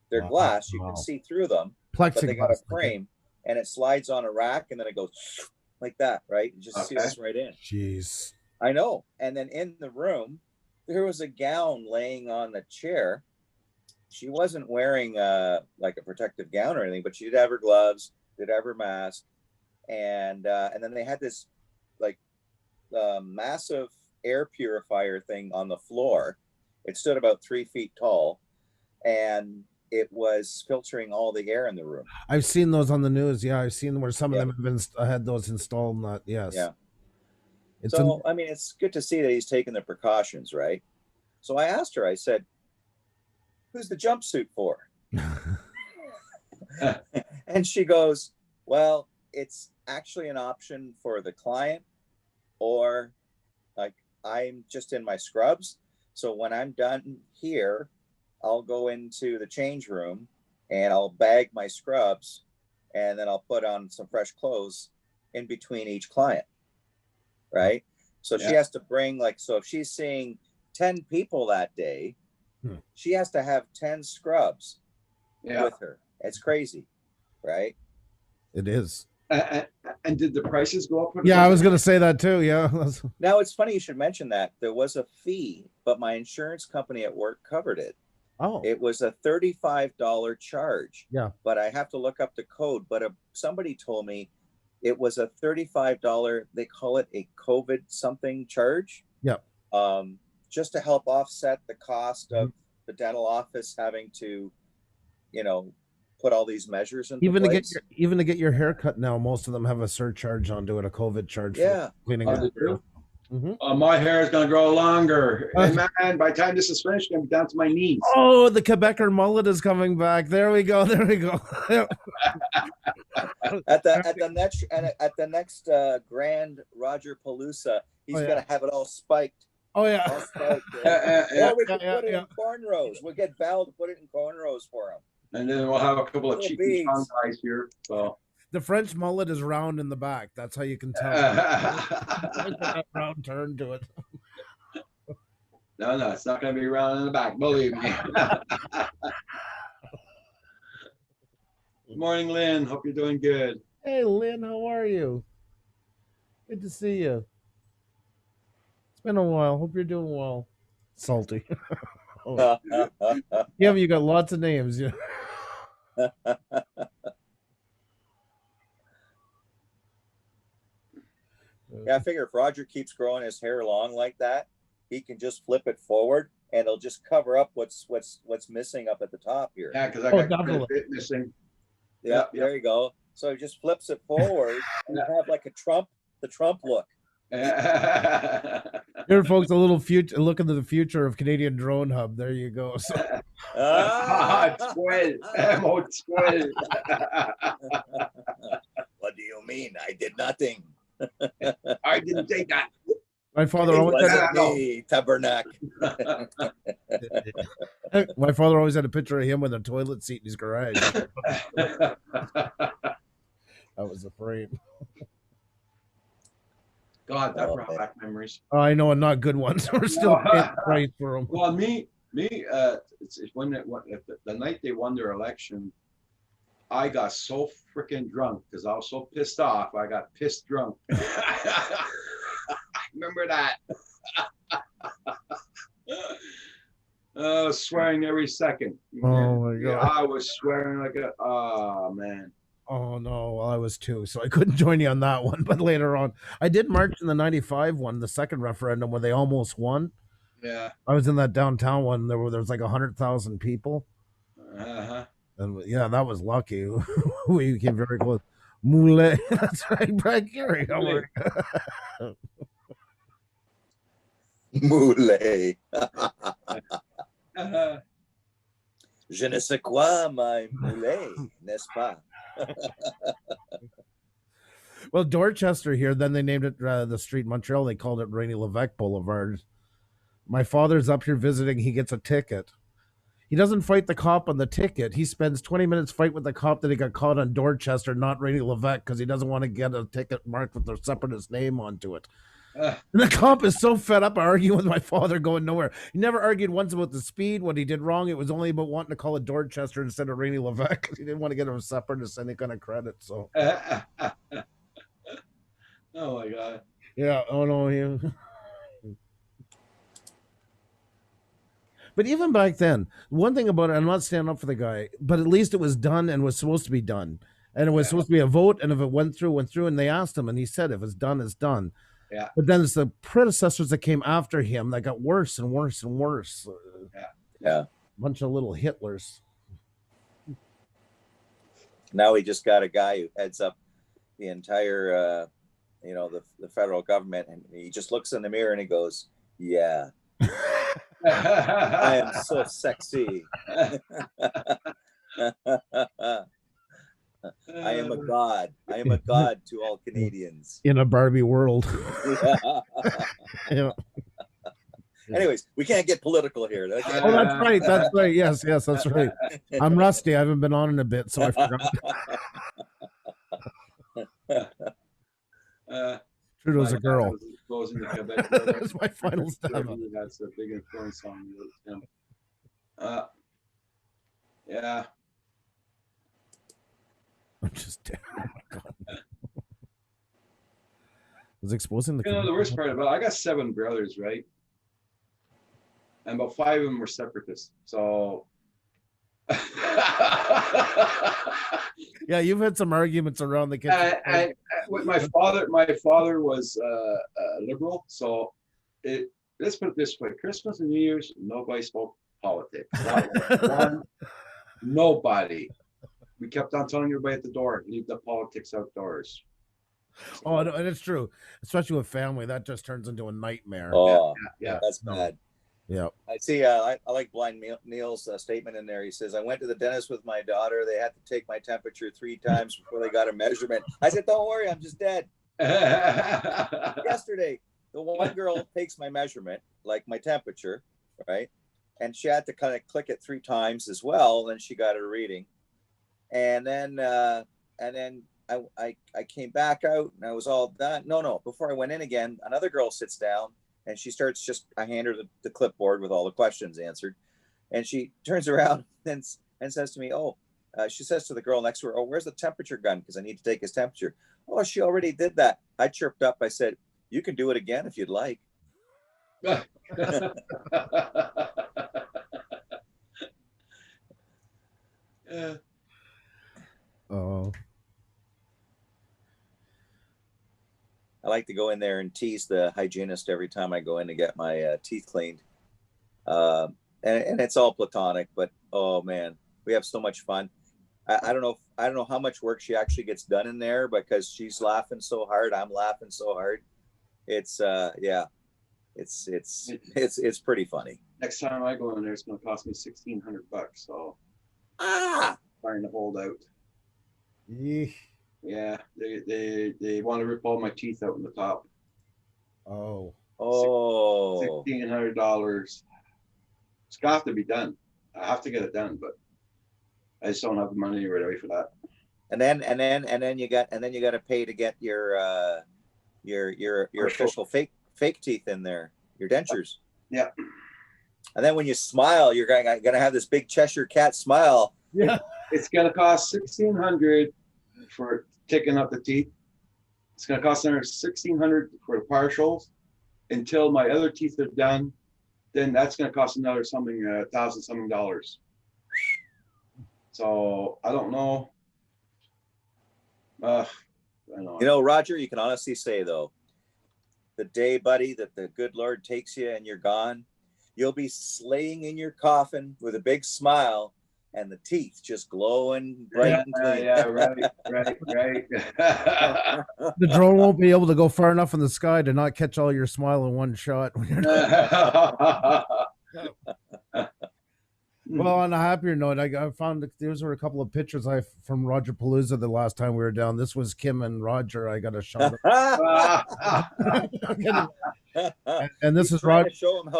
They're glass, you can see through them, but they got a frame and it slides on a rack and then it goes like that, right? It just seals right in. Jeez. I know. And then in the room, there was a gown laying on the chair. She wasn't wearing like a protective gown or anything, but she did have her gloves, did have her mask. And then they had this like massive air purifier thing on the floor. It stood about 3 feet tall and it was filtering all the air in the room. I've seen those on the news. Yeah, I've seen where some of them have been had those installed. Not yes. Yeah. I mean, it's good to see that he's taking the precautions, right? So I asked her, I said, who's the jumpsuit for? And she goes, well, it's actually an option for the client, or like I'm just in my scrubs. So when I'm done here, I'll go into the change room and I'll bag my scrubs and then I'll put on some fresh clothes in between each client. Right. So she has to bring so if she's seeing 10 people that day, she has to have 10 scrubs with her. It's crazy. Right. It is. And did the prices go up? Yeah, I was going to say that too. Yeah. Now it's funny you should mention that. There was a fee, but my insurance company at work covered it. Oh. It was a $35 charge. Yeah. But I have to look up the code. But somebody told me it was a $35, they call it a COVID something charge. Yep. Just to help offset the cost of the dental office having to, put all these measures in place. Even to get your hair cut now, most of them have a surcharge onto it, a COVID charge. Yeah. For cleaning it. My hair is going to grow longer. Hey, man, by the time this is finished, I'm going to be down to my knees. Oh, the Quebecer mullet is coming back. There we go. There we go. At the next Grand Roger Palooza, he's going to have it all spiked. Oh yeah. Or we could put it in cornrows. We'll get Val to put it in cornrows for him. And then we'll have a couple of Little cheeky beads. strong guys here. So The French mullet is round in the back. That's how you can tell. That round turn to it. no, it's not going to be round in the back. Believe me. Good morning, Lynn. Hope you're doing good. Hey, Lynn, how are you? Good to see you. It's been a while. Hope you're doing well. Salty. Yeah, you got lots of names. Yeah. Yeah, I figure if Roger keeps growing his hair long like that, he can just flip it forward and it'll just cover up what's missing up at the top here. Yeah, because I Oh, got quite a definitely. bit missing. Yeah, Yep. there you go. So he just flips it forward and you have like the Trump look. Here, folks, a little future look into the future of Canadian Drone Hub. There you go. So, Squid. Mo squid. What do you mean? I did nothing. I didn't take that. my father It always had wasn't me, Tabernacle. my father always had a picture of him with a toilet seat in his garage. That was a frame. God, that Oh, brought man. back memories. Oh, I know, and not good ones. We're still paying the price for them. Well, it's when the night they won their election, I got so freaking drunk because I was so pissed off. I got pissed drunk. I remember that. Swearing every second. Oh my Yeah, God. I was swearing like a. Oh man. Oh no, well, I was too, so I couldn't join you on that one. But later on, I did march in the '95 one, the second referendum where they almost won. Yeah. I was in that downtown one. There was like 100,000 people, Uh-huh. and yeah, that was lucky. We came very close. Moulay, that's right, Brad Gary. How are you? Moulay. Uh-huh. Je ne sais quoi, my moulay, n'est-ce pas? Well, Dorchester here. Then they named it the street in Montreal. They called it Rainy Levesque Boulevard. My father's up here visiting. He gets a ticket. He doesn't fight the cop on the ticket. He spends 20 minutes fight with the cop that he got caught on Dorchester, not Rainy Levesque, because he doesn't want to get a ticket marked with their separatist name onto it. And the cop is so fed up arguing with my father, going nowhere. He never argued once about the speed, what he did wrong. It was only about wanting to call it Dorchester instead of Rainy Levesque because he didn't want to get a separatist any kind of credit. So, Oh my God. yeah. Oh no. Yeah. But even back then, one thing about it, I'm not standing up for the guy, but at least it was done and was supposed to be done. And it was Yeah. supposed to be a vote. And if it went through. And they asked him, and he said, if it's done, it's done. Yeah. But then it's the predecessors that came after him that got worse and worse and worse. Yeah. Bunch of little Hitlers. Now we just got a guy who heads up the entire, the federal government, and he just looks in the mirror and he goes, "Yeah, I am so sexy. I am a god. I am a god to all Canadians." In a Barbie world. Yeah. Anyways, we can't get political here. Okay? Oh, that's right. That's right. Yes, that's right. I'm rusty. I haven't been on in a bit, so I forgot. Trudeau's a girl. That's my final stab. That's a big influence on him. Yeah. I'm just dead. Oh my God. Was exposing the. The worst part about it, I got 7 brothers, right? And about 5 of them were separatists. So. Yeah, you've had some arguments around the kitchen. And with my father was liberal. So let's put it this way: Christmas and New Year's, nobody spoke politics. Not one, nobody. We kept on telling everybody at the door, leave the politics outdoors. Oh, no, and it's true, especially with family. That just turns into a nightmare. Oh, Yeah. that's No. bad. Yeah. I see. I like Blind Neil's statement in there. He says, "I went to the dentist with my daughter. They had to take my temperature 3 times before they got a measurement." I said, "Don't worry, I'm just dead." Yesterday, the one girl takes my measurement, like my temperature, right? and she had to kind of click it 3 times as well. Then she got her reading, and then I came back out and I was all done. No, before I went in again, another girl sits down and she starts I hand her the clipboard with all the questions answered, and she turns around and says to me, she says to the girl next to her, "Oh, where's the temperature gun? Because I need to take his temperature." "Oh, she already did that." I chirped up. I said, "You can do it again if you'd like." Yeah. Oh, I like to go in there and tease the hygienist every time I go in to get my teeth cleaned. And it's all platonic, but oh man, we have so much fun. I don't know how much work she actually gets done in there because she's laughing so hard. I'm laughing so hard. It's it's pretty funny. Next time I go in there, it's going to cost me $1,600. So trying to hold out. Yeesh. Yeah, they want to rip all my teeth out in the top. Oh, $1,600. It's got to be done. I have to get it done, but I just don't have the money right away for that. And then you got to pay to get your official fake teeth in there, your dentures. Yeah. And then when you smile, you're gonna have this big Cheshire cat smile. yeah. It's gonna cost $1,600 for taking out the teeth. It's gonna cost another $1,600 for the partials until my other teeth are done. Then that's gonna cost another $1,000 something. So I don't know. I know. You know, Roger, you can honestly say though, the day, buddy, that the good Lord takes you and you're gone, you'll be slaying in your coffin with a big smile and the teeth just glowing bright and clean. Yeah, right. The drone won't be able to go far enough in the sky to not catch all your smile in one shot. Well, on a happier note, I found that these were a couple of pictures from Roger Palooza the last time we were down. This was Kim and Roger. I got a shot of. And this is Roger.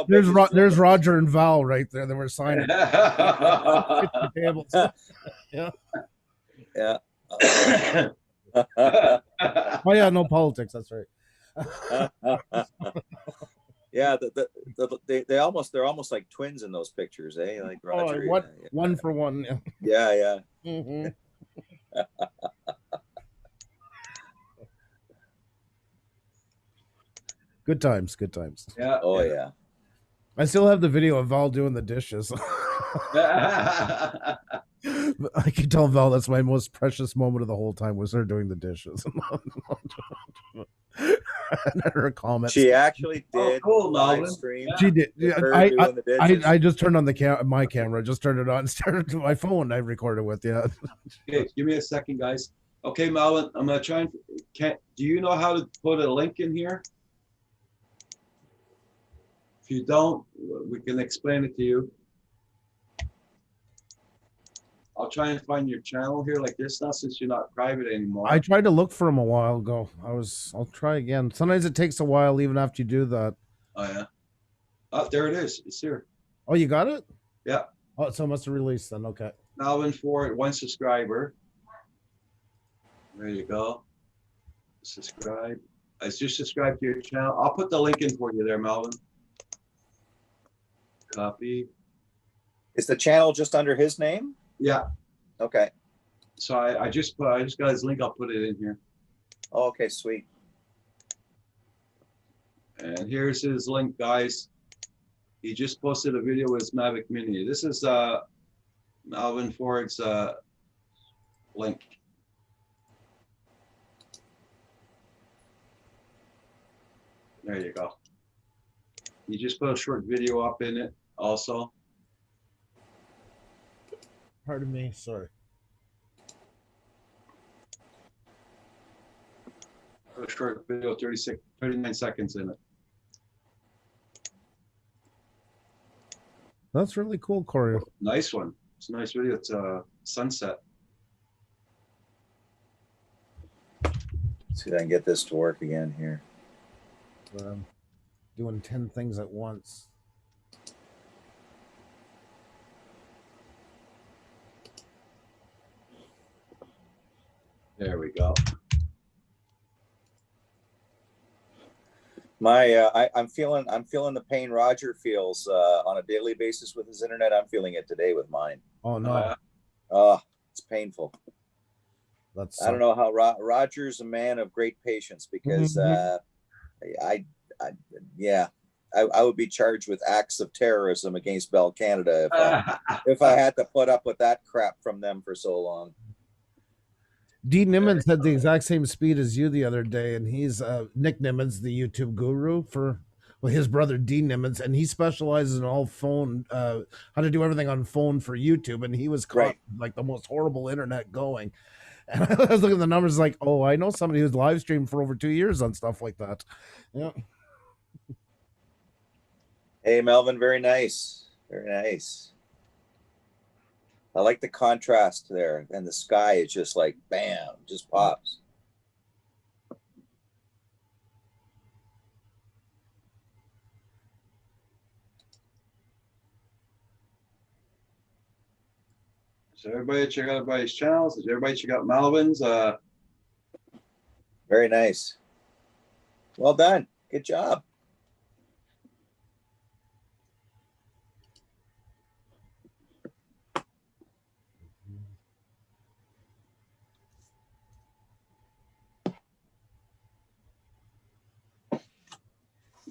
There's Roger and Val right there. They were signing tables. Yeah. Yeah. Oh yeah, no politics. That's right. Yeah, they're almost like twins in those pictures, eh? Like Roger. One for one. Yeah. Mm-hmm. Good times. Yeah. Oh yeah. I still have the video of Val doing the dishes. I can tell Val that's my most precious moment of the whole time was her doing the dishes. And her comments. She actually did live Melvin. stream. She did. with her doing the dishes. I just turned on my camera, just turned it on, and started to my phone. I recorded with. Yeah. Okay, give me a second, guys. Okay, Melvin, I'm gonna try and. Do you know how to put a link in here? If you don't, we can explain it to you. I'll try and find your channel here like this now, since you're not private anymore. I tried to look for him a while ago. I'll try again. Sometimes it takes a while, even after you do that. Oh yeah. Oh, there it is. It's here. Oh, you got it? Yeah. Oh, so it must have released then. Okay. Melvin Ford, 1 subscriber. There you go. Subscribe. I just subscribed to your channel. I'll put the link in for you there, Melvin. Copy. Is the channel just under his name? Yeah. Okay. So I just got his link. I'll put it in here. Oh, okay, sweet. And here's his link, guys. He just posted a video with his Mavic Mini. This is Melvin Ford's link. There you go. He just put a short video up in it also. Pardon me. Sorry. Put a short video, 39 seconds in it. That's really cool, Corey. Nice one. It's a nice video. It's sunset. Let's see if I can get this to work again here. Doing 10 things at once. There we go. I'm feeling the pain Roger feels on a daily basis with his internet. I'm feeling it today with mine. Oh no, Oh, it's painful. that's I don't know how Roger's a man of great patience because I would be charged with acts of terrorism against Bell Canada if I had to put up with that crap from them for so long. D Nimmons had the exact same speed as you the other day, and he's Nick Nimmons, the YouTube guru for his brother D Nimmons, and he specializes in all phone how to do everything on phone for YouTube, and he was caught Right. like the most horrible internet going. And I was looking at the numbers like, oh, I know somebody who's live streamed for over 2 years on stuff like that. Yeah. Hey, Melvin, very nice. Very nice. I like the contrast there, and the sky is just like bam, just pops. So everybody check out everybody's channels. Did everybody check out Malvin's? Very nice. Well done. Good job.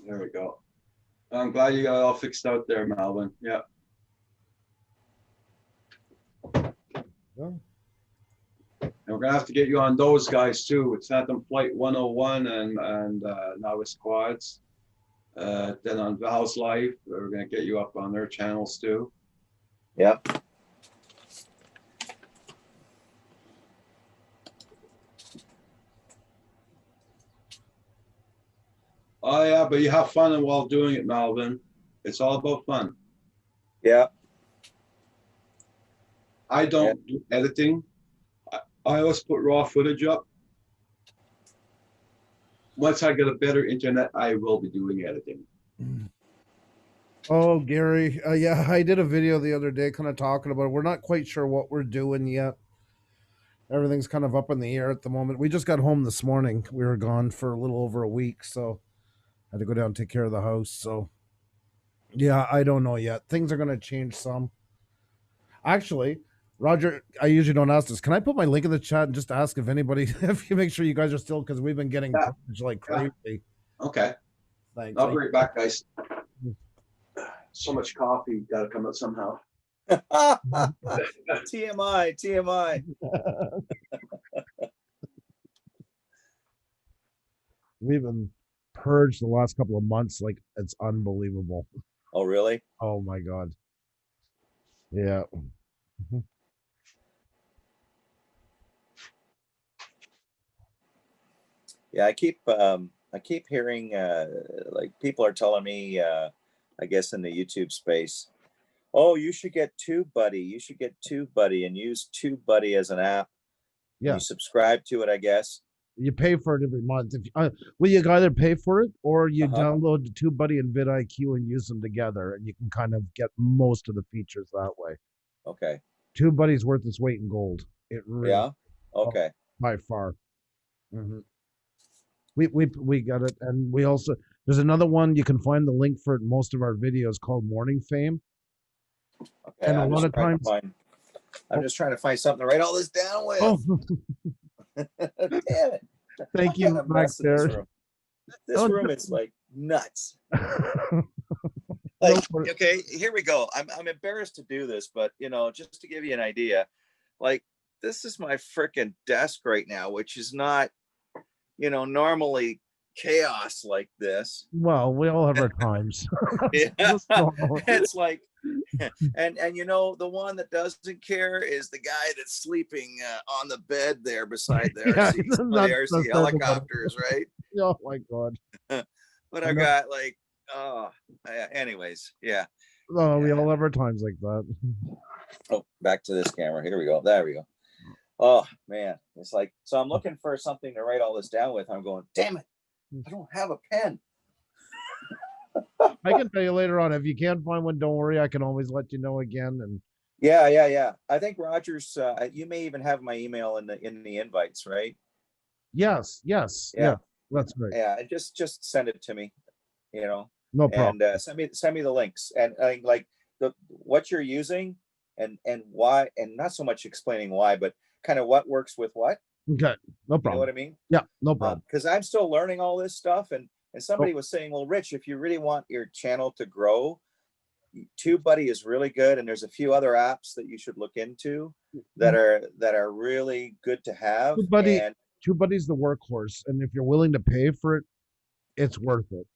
There we go. I'm glad you got it all fixed out there, Malvin. Yeah. Yeah. And we're gonna have to get you on those guys too. It's Phantom Flight 101 and now with Squads. Then on Val's Life, we're gonna get you up on their channels too. Yep. Oh yeah, but you have fun while doing it, Malvin. It's all about fun. Yeah. I don't do editing. I always put raw footage up. Once I get a better internet, I will be doing editing. Oh, Gary. Yeah, I did a video the other day kind of talking about it. We're not quite sure what we're doing yet. Everything's kind of up in the air at the moment. We just got home this morning. We were gone for a little over a week, so I had to go down and take care of the house. So, yeah, I don't know yet. Things are going to change some. Actually, Roger, I usually don't ask this. Can I put my link in the chat and just ask if anybody, if you make sure you guys are still, because we've been getting Yeah. coverage like crazy. Okay, Thanks. I'll bring it back, guys. So much coffee, gotta come out somehow. TMI. We've been purged the last couple of months. Like, it's unbelievable. Oh, really? Oh my God. Yeah. Yeah, I keep hearing like people are telling me I guess in the YouTube space, oh, you should get TubeBuddy. You should get TubeBuddy and use TubeBuddy as an app. Yeah. You subscribe to it, I guess. You pay for it every month. If well, you either pay for it or you download the TubeBuddy and vidIQ and use them together, and you can kind of get most of the features that way. Okay. TubeBuddy's worth its weight in gold. It really, Yeah. Okay. by far. Mm-hmm. We got it, and we also there's another one you can find the link for it in most of our videos called Morning Fame. Okay. And a lot of times, I'm just trying to find something to write all this down with. oh, Damn it. thank I'm getting you a back mess in this there. room. This room is like nuts. No, Like, but- okay, here we go. I'm embarrassed to do this, but you know, just to give you an idea, like this is my freaking desk right now, which is not, you know, normally chaos like this. Well, we all have our times. Yeah. That's normal. It's like, and you know, the one that doesn't care is the guy that's sleeping on the bed there beside the Yeah, RC, some of that's- the RC that's helicopters, right? Oh my God. But I I've know. got like, anyways, yeah. Oh, we Yeah. all have our times like that. Oh, back to this camera. Here we go. There we go. Oh man, it's like, so I'm looking for something to write all this down with. I'm going, damn it, I don't have a pen. I can tell you later on. If you can't find one, don't worry. I can always let you know again. And Yeah. I think Rogers. You may even have my email in the invites, right? Yes. Yeah. That's great. Yeah. And just send it to me. You know, No problem. and send me the links and like the what you're using and why, and not so much explaining why, but kind of what works with what. Okay. No You know problem. what I mean? Yeah. No problem. Because I'm still learning all this stuff, and somebody was saying, well, Rich, if you really want your channel to grow, TubeBuddy is really good, and there's a few other apps that you should look into that are really good to have. TubeBuddy, And TubeBuddy's the workhorse, and if you're willing to pay for it, it's worth it.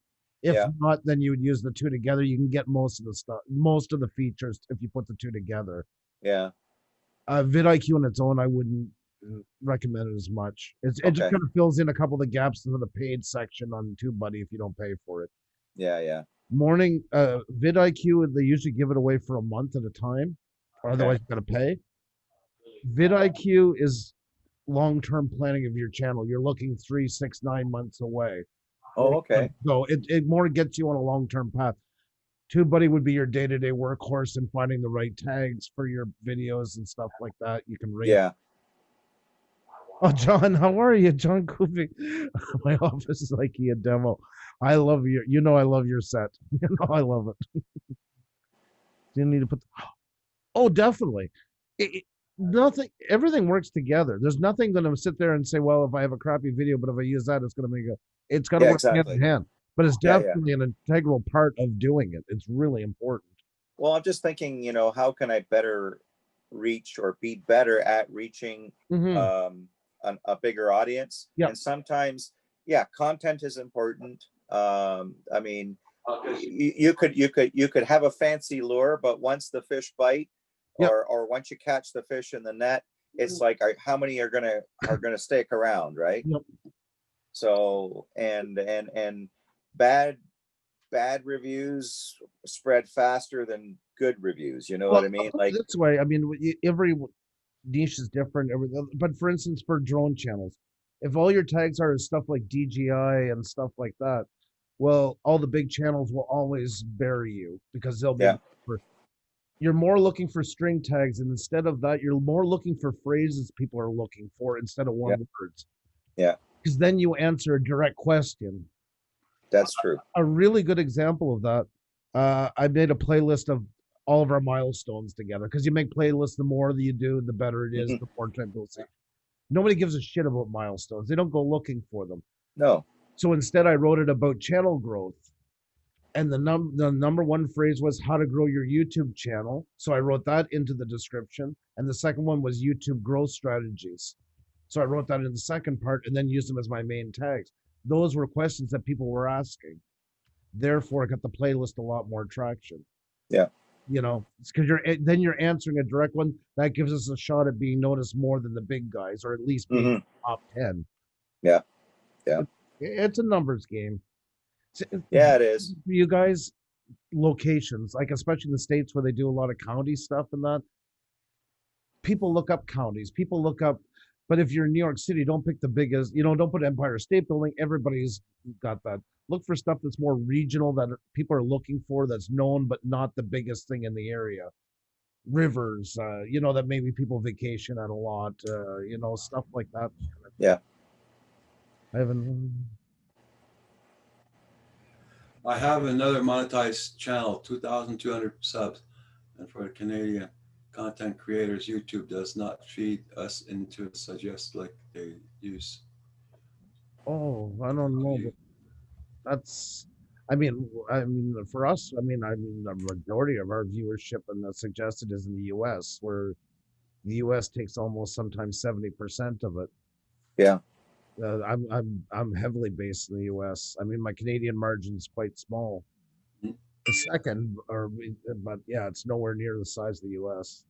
If Yeah. not, then you would use the two together. You can get most of the stuff, most of the features if you put the two together. yeah, vidIQ on its own, I wouldn't recommend it as much. It just Okay. kind of fills in a couple of the gaps into the paid section on TubeBuddy if you don't pay for it. yeah. Morning vidIQ, they usually give it away for a month at a time, or otherwise you gotta pay. vidIQ is long-term planning of your channel. You're looking 3, 6, 9 months away. Oh, okay. So it more gets you on a long-term path. TubeBuddy would be your day-to-day workhorse in finding the right tags for your videos and stuff like that. You can rate. Yeah. Oh, John, how are you? John Kupik. My office is IKEA demo. I love your, I love your set. I love it. You need to put, oh, definitely. Nothing, everything works together. There's nothing going to sit there and say, well, if I have a crappy video, but if I use that, it's going to make it's got to work hand exactly. in hand. But it's Yeah. definitely an integral part of doing it. It's really important. Well, I'm just thinking, how can I better reach or be better at reaching Mhm. a bigger audience? Yeah. And sometimes, content is important. I mean, you could have a fancy lure, but once the fish bite, Yep. or once you catch the fish in the net, it's like, how many are gonna stick around, right? Yep. So and bad reviews spread faster than good reviews. You know what I mean? Like, this way, I mean, every niche is different. But for instance, for drone channels, if all your tags are stuff like DJI and stuff like that, well, all the big channels will always bury you because they'll be. Yeah. You're more looking for string tags, and instead of that, you're more looking for phrases people are looking for instead of one words. Yeah. Because then you answer a direct question. that's true. A really good example of that, I made a playlist of all of our milestones together because you make playlists, the more that you do, the better it is, the more time people see. Nobody gives a shit about milestones. They don't go looking for them. No. So instead, I wrote it about channel growth. And the number one phrase was how to grow your YouTube channel. So I wrote that into the description. And the second one was YouTube growth strategies. So I wrote that in the second part and then used them as my main tags. Those were questions that people were asking. Therefore, it got the playlist a lot more traction. Yeah. It's because you're answering a direct one that gives us a shot at being noticed more than the big guys, or at least being top 10. Yeah. It's a numbers game. Yeah, it is. For you guys, locations, like especially in the States where they do a lot of county stuff and that, people look up counties. People look up, but if you're in New York City, don't pick the biggest, don't put Empire State Building. Everybody's got that. Look for stuff that's more regional that people are looking for, that's known, but not the biggest thing in the area. Rivers, that maybe people vacation at a lot, stuff like that. Yeah. I have another monetized channel, 2,200 subs. And for the Canadian content creators, YouTube does not feed us into suggest like they use. Oh, I don't know. But that's, I mean, for us, the majority of our viewership and the suggested is in the U.S., where the U.S. takes almost sometimes 70% of it. Yeah. I'm heavily based in the U.S. I mean, my Canadian margin is quite small. Mhm. The second, but yeah, it's nowhere near the size of the U.S.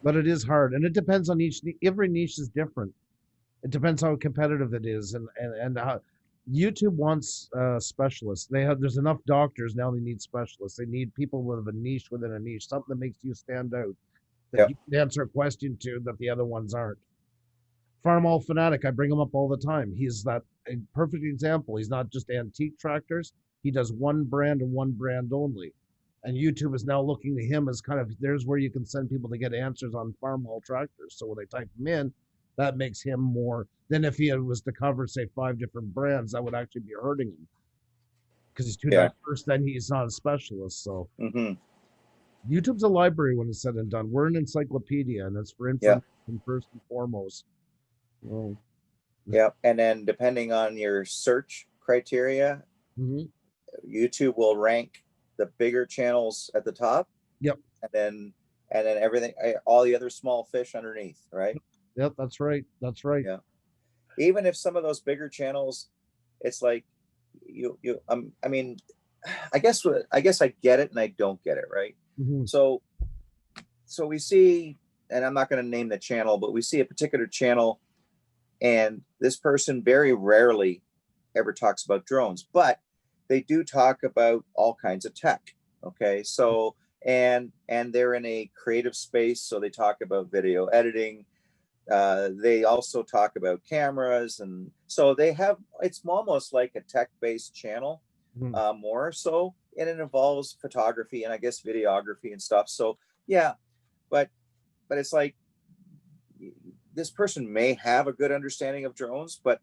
But it is hard, and it depends on every niche is different. It depends how competitive it is, and how YouTube wants specialists. There's enough doctors now. They need specialists. They need people with a niche within a niche, something that makes you stand out, that you can answer a question to that the other ones aren't. Farm All Fanatic, I bring him up all the time. He's a perfect example. He's not just antique tractors. He does one brand and one brand only. And YouTube is now looking to him as kind of, there's where you can send people to get answers on farm haul tractors. So when they type him in, that makes him more than if he was to cover, say, 5 different brands, that would actually be hurting him. Because he's too Yeah. diverse, then he's not a specialist. So Hmm. YouTube's a library when it's said and done. We're an encyclopedia, and it's for information first and foremost. Well, Yep. And then depending on your search criteria, mhm. YouTube will rank the bigger channels at the top. Yep. And then everything, all the other small fish underneath, right? Yep, that's right. That's right. Yeah. Even if some of those bigger channels, it's like I mean, I guess I get it and I don't get it, right? Mhm. So we see, and I'm not going to name the channel, but we see a particular channel, and this person very rarely ever talks about drones, but they do talk about all kinds of tech. Okay, so and they're in a creative space, so they talk about video editing. They also talk about cameras, and so they have, it's almost like a tech-based channel, Mhm. more so, and it involves photography and I guess videography and stuff. So yeah, but it's like this person may have a good understanding of drones, but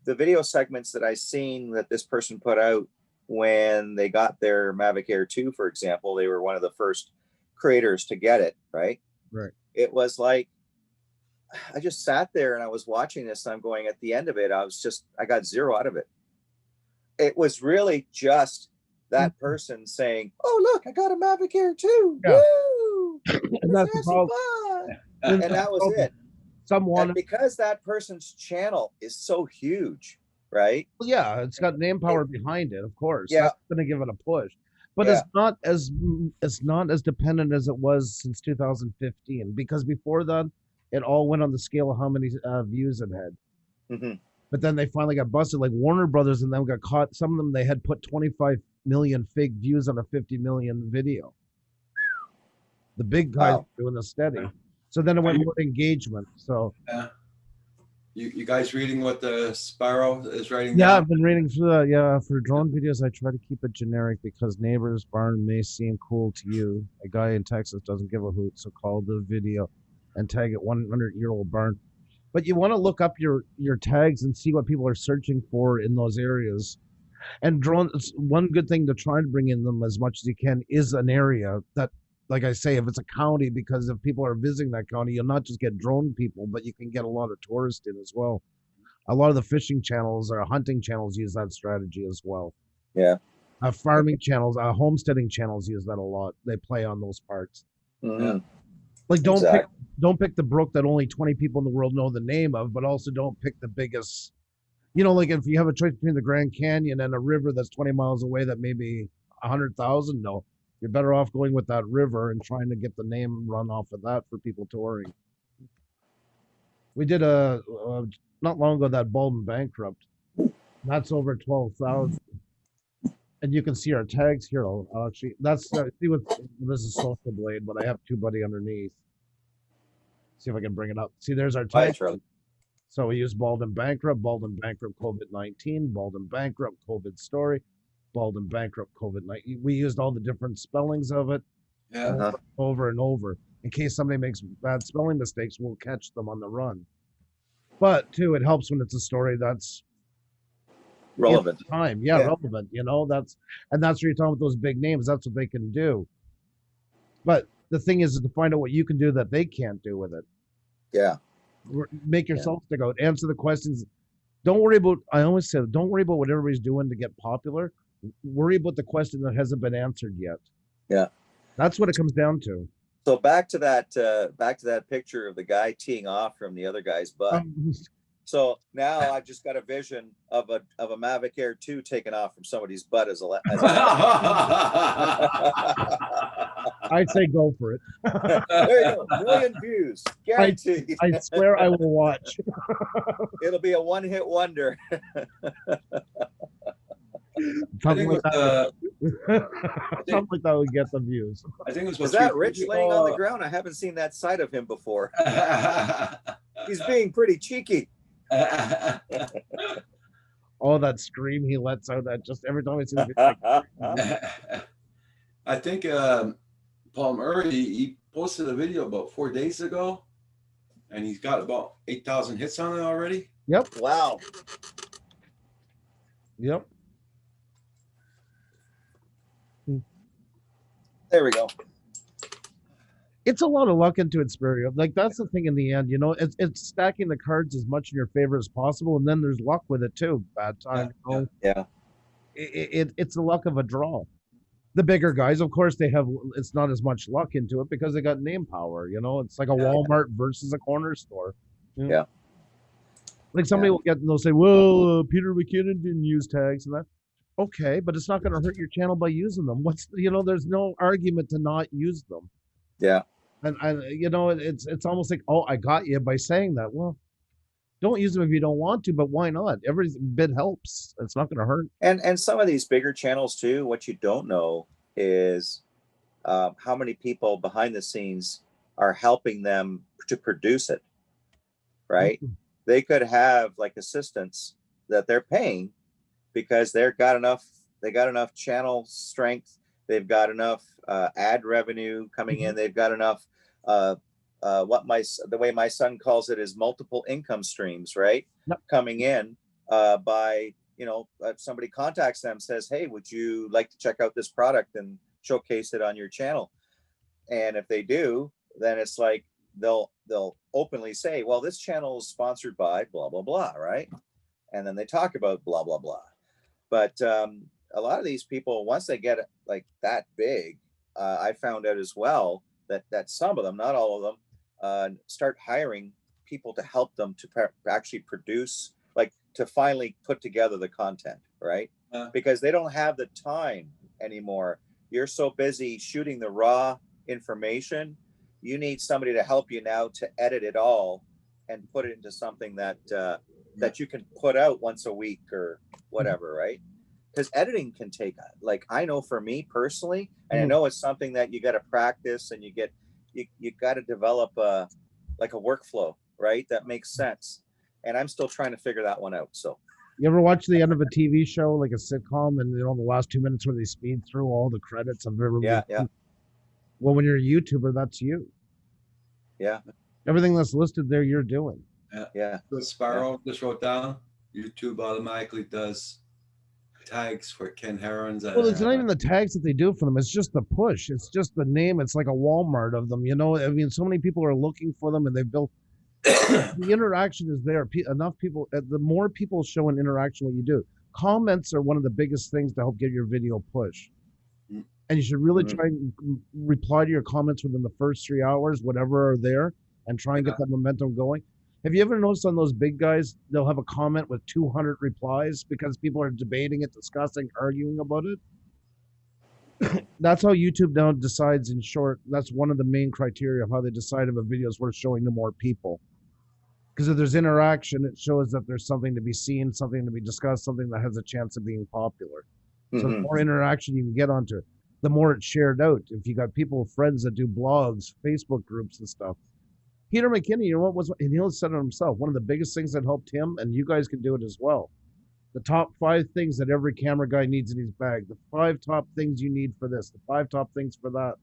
the video segments that I seen that this person put out when they got their Mavic Air 2, for example, they were one of the first creators to get it, right? Right. It was like, I just sat there and I was watching this and I'm going, at the end of it, I got 0 out of it. It was really just that person saying, "Oh, look, I got a Mavic Air 2. Yeah. Woo! And that's the Let's have some problem. fun." And And that was it. Someone, And because that person's channel is so huge, right? yeah, it's got name power behind it, of course. Yeah. That's going to give it a push. But Yeah. it's not as dependent as it was since 2015, because before that, it all went on the scale of how many views it had. Hmm. But then they finally got busted. Like Warner Brothers and them got caught. Some of them, they had put 25 million fake views on a 50 million video. The big guys Wow. doing the steady. So then it went more engagement. So You guys reading what the Sparrow is writing yeah, down? I've been reading through that. Yeah, for drone videos, I try to keep it generic because neighbor's barn may seem cool to you. A guy in Texas doesn't give a hoot, so call the video and tag it 100-year-old barn. But you want to look up your tags and see what people are searching for in those areas. And drones, one good thing to try to bring in them as much as you can is an area that, like I say, if it's a county, because if people are visiting that county, you'll not just get drone people, but you can get a lot of tourists in as well. A lot of the fishing channels or hunting channels use that strategy as well. Yeah. Farming channels, homesteading channels use that a lot. They play on those parts. Mhm. Like don't Exactly. pick the brook that only 20 people in the world know the name of, but also don't pick the biggest. You know, like if you have a choice between the Grand Canyon and a river that's 20 miles away that maybe 100,000 know, you're better off going with that river and trying to get the name run off of that for people touring. We did not long ago that Baldwin Bankrupt. That's over 12,000. And you can see our tags here. I'll actually, that's see what this is Social Blade, but I have TubeBuddy underneath. See if I can bring it up. See, there's our Hi, tag. Charlie. So we use Baldwin Bankrupt COVID-19, Baldwin Bankrupt COVID story, Baldwin Bankrupt COVID-19. We used all the different spellings of it Yeah. Uh-huh. over and over. In case somebody makes bad spelling mistakes, we'll catch them on the run. But too, it helps when it's a story that's Relevant. time. Yeah. Relevant. You know, that's what you're talking about, those big names. That's what they can do. But the thing is to find out what you can do that they can't do with it. Yeah. Make yourself stick out. Answer the questions. Don't worry about, I always say, don't worry about what everybody's doing to get popular. Worry about the question that hasn't been answered yet. Yeah. That's what it comes down to. So back to that picture of the guy teeing off from the other guy's butt. So now I've just got a vision of a Mavic Air 2 taking off from somebody's butt as a I'd say go for it. There you go, 1 million views, guaranteed. I swear I will watch. It'll be a one-hit wonder. Something like that. Something like that would get the views. I think it was. Is that Rich laying on the ground? I haven't seen that side of him before. He's being pretty cheeky. Oh, that scream he lets out, that just every time I see the video, like, I think Paul Murray, he posted a video about 4 days ago, and he's got about 8,000 hits on it already. yep, Wow. yep. There we go. It's a lot of luck into it, Spirio. Like that's the thing in the end, it's stacking the cards as much in your favor as possible, and then there's luck with it too. Bad time, Yeah, Yeah. It's the luck of a draw. The bigger guys, of course, it's not as much luck into it because they got name power. It's like a Walmart versus a corner store. Yeah. Like somebody will they'll say, "Well, Peter McKinnon didn't use tags," and that. Okay, but it's not going to hurt your channel by using them. There's no argument to not use them. Yeah. And it's almost like, oh, I got you by saying that. Well, don't use them if you don't want to, but why not? Every bit helps. It's not going to hurt. And some of these bigger channels too, what you don't know is how many people behind the scenes are helping them to produce it, right? Mhm. They could have like assistants that they're paying because they got enough channel strength, they've got enough ad revenue coming in, they've got enough the way my son calls it is multiple income streams, right? Yep. Coming in by if somebody contacts them, says, hey, would you like to check out this product and showcase it on your channel? And if they do, then it's like they'll openly say, well, this channel is sponsored by blah blah blah, right? And then they talk about blah blah blah. But a lot of these people, once they get like that big, I found out as well that some of them, not all of them, start hiring people to help them to actually produce, like to finally put together the content, right? Because they don't have the time anymore. You're so busy shooting the raw information. You need somebody to help you now to edit it all and put it into something that you can put out once a week or whatever, right? Because editing can take, like, I know for me personally, and I know it's something that you got to practice and you got to develop a workflow, right? That makes sense. And I'm still trying to figure that one out. So You ever watch the end of a TV show, like a sitcom, and the last 2 minutes where they speed through all the credits of everybody? yeah. Well, when you're a YouTuber, that's you. Yeah. Everything that's listed there, you're doing. Yeah. So Sparrow just wrote down, YouTube automatically does tags for Ken Herons. Well, it's not even the tags that they do for them. It's just the push. It's just the name. It's like a Walmart of them. I mean, so many people are looking for them, and they've built. The interaction is there. Enough people. The more people show an interaction, what you do. Comments are one of the biggest things to help get your video push. And you should really try and reply to your comments within the first 3 hours, whatever are there, and try and get that momentum going. Have you ever noticed on those big guys, they'll have a comment with 200 replies because people are debating it, discussing, arguing about it? That's how YouTube now decides, in short. That's one of the main criteria of how they decide if a video is worth showing to more people. Because if there's interaction, it shows that there's something to be seen, something to be discussed, something that has a chance of being popular. So the more interaction you can get onto it, the more it's shared out. If you got people, friends that do blogs, Facebook groups and stuff. Peter McKinney, and he'll said it himself, one of the biggest things that helped him, and you guys can do it as well. The top 5 things that every camera guy needs in his bag. The 5 top things you need for this. The 5 top things for that.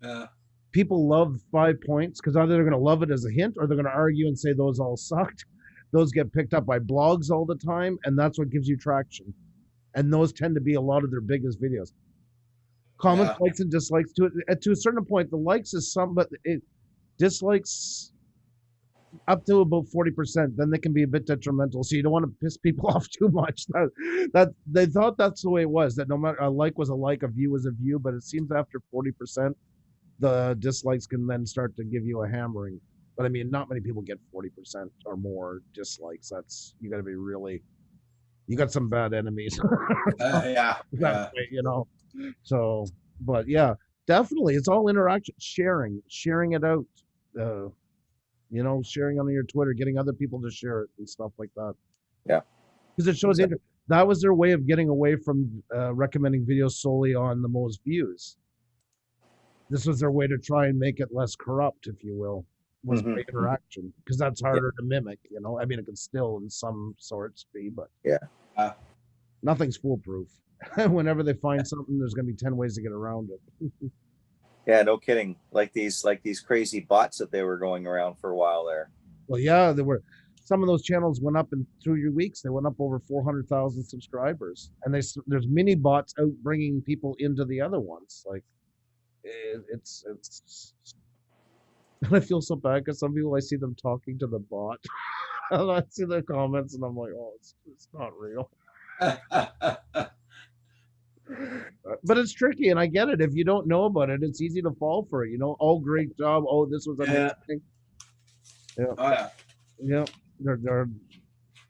Yeah. People love 5 points because either they're going to love it as a hint or they're going to argue and say those all sucked. Those get picked up by blogs all the time, and that's what gives you traction. And those tend to be a lot of their biggest videos. Comments, likes, and dislikes. To a certain point, the likes is some, but dislikes up to about 40%. Then they can be a bit detrimental. So you don't want to piss people off too much. That they thought that's the way it was. That no matter a like was a like, a view was a view. But it seems after 40%, the dislikes can then start to give you a hammering. But I mean, not many people get 40% or more dislikes. That's, you got to be really. You got some bad enemies. Yeah. So, but yeah, definitely, it's all interaction, sharing it out. Sharing on your Twitter, getting other people to share it and stuff like that. Yeah, because it shows that was their way of getting away from recommending videos solely on the most views. This was their way to try and make it less corrupt, if you will, was by interaction, because that's harder to mimic. I mean, it can still in some sorts be, but Nothing's foolproof. Whenever they find something, there's going to be 10 ways to get around it. Yeah, no kidding. Like these crazy bots that they were going around for a while there. Well, yeah, there were some of those channels went up in 3 weeks. They went up over 400,000 subscribers, and there's mini bots out bringing people into the other ones. Like it's. And I feel so bad because some people I see them talking to the bot, and I see their comments, and I'm like, oh, it's not real. But it's tricky, and I get it. If you don't know about it, it's easy to fall for it. You know, oh, great job. Oh, this was amazing. Yeah. Oh yeah. Yeah,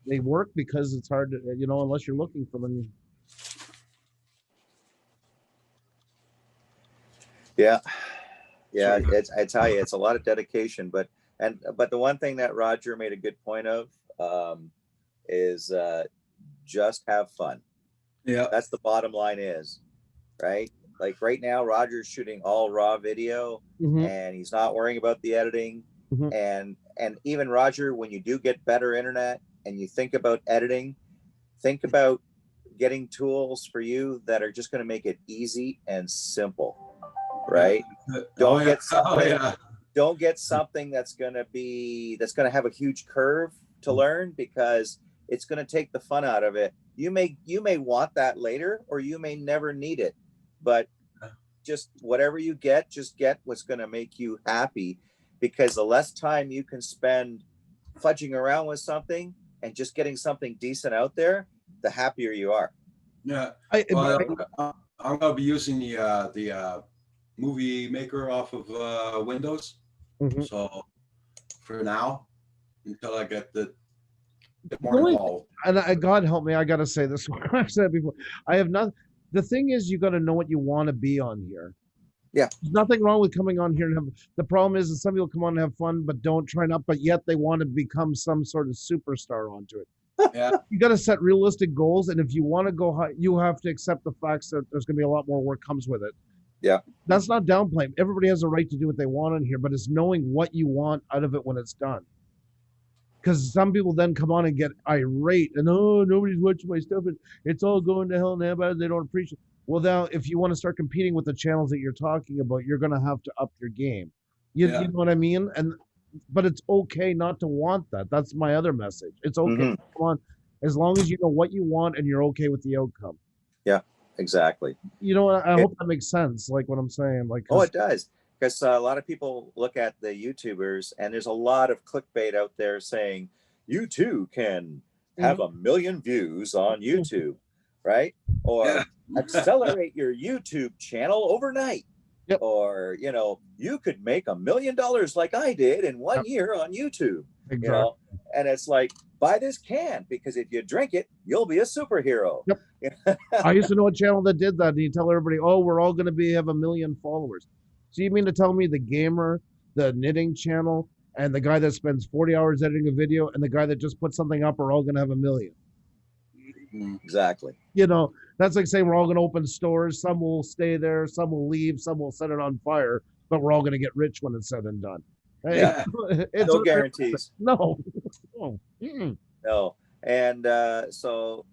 they work because it's hard to, unless you're looking for them. Yeah. I tell you, it's a lot of dedication. But the one thing that Roger made a good point of is just have fun. Yeah. That's the bottom line is, right? Like right now, Roger's shooting all raw video, and he's not worrying about the editing. And even Roger, when you do get better internet and you think about editing, think about getting tools for you that are just going to make it easy and simple, right? Don't get something that's going to have a huge curve to learn, because it's going to take the fun out of it. You may want that later, or you may never need it, but just whatever you get, just get what's going to make you happy, because the less time you can spend fudging around with something and just getting something decent out there, the happier you are. Yeah. I'm gonna be using the movie maker off of Windows. So for now, until I get the more involved. And God help me, I gotta say this. I've said it before. I have not. The thing is, you got to know what you want to be on here. Yeah. There's nothing wrong with coming on here and have. The problem is that some people come on and have fun, but don't try not. But yet they want to become some sort of superstar onto it. Yeah. You got to set realistic goals, and if you want to go high, you have to accept the facts that there's going to be a lot more work comes with it. Yeah. That's not downplaying. Everybody has a right to do what they want on here, but it's knowing what you want out of it when it's done. Because some people then come on and get irate and, oh, nobody's watching my stuff, and it's all going to hell and heaven. They don't appreciate. Well, now if you want to start competing with the channels that you're talking about, you're going to have to up your game. You know what I mean? But it's okay not to want that. That's my other message. It's okay to want, as long as you know what you want and you're okay with the outcome. Yeah, exactly. You know, I hope that makes sense. Like what I'm saying. Like, it does. Because a lot of people look at the YouTubers, and there's a lot of clickbait out there saying you too can have 1 million views on YouTube, right? Or accelerate your YouTube channel overnight. Yep. Or, you could make $1 million like I did in 1 year on YouTube. Exactly. And it's like, buy this can, because if you drink it, you'll be a superhero. Yep. I used to know a channel that did that, and you tell everybody, oh, we're all going to have 1 million followers. So you mean to tell me the gamer, the knitting channel, and the guy that spends 40 hours editing a video, and the guy that just puts something up are all going to have 1 million? Exactly. That's like saying we're all going to open stores. Some will stay there, some will leave, some will set it on fire, but we're all going to get rich when it's said and done. Yeah. It's no guarantees. No. No. And so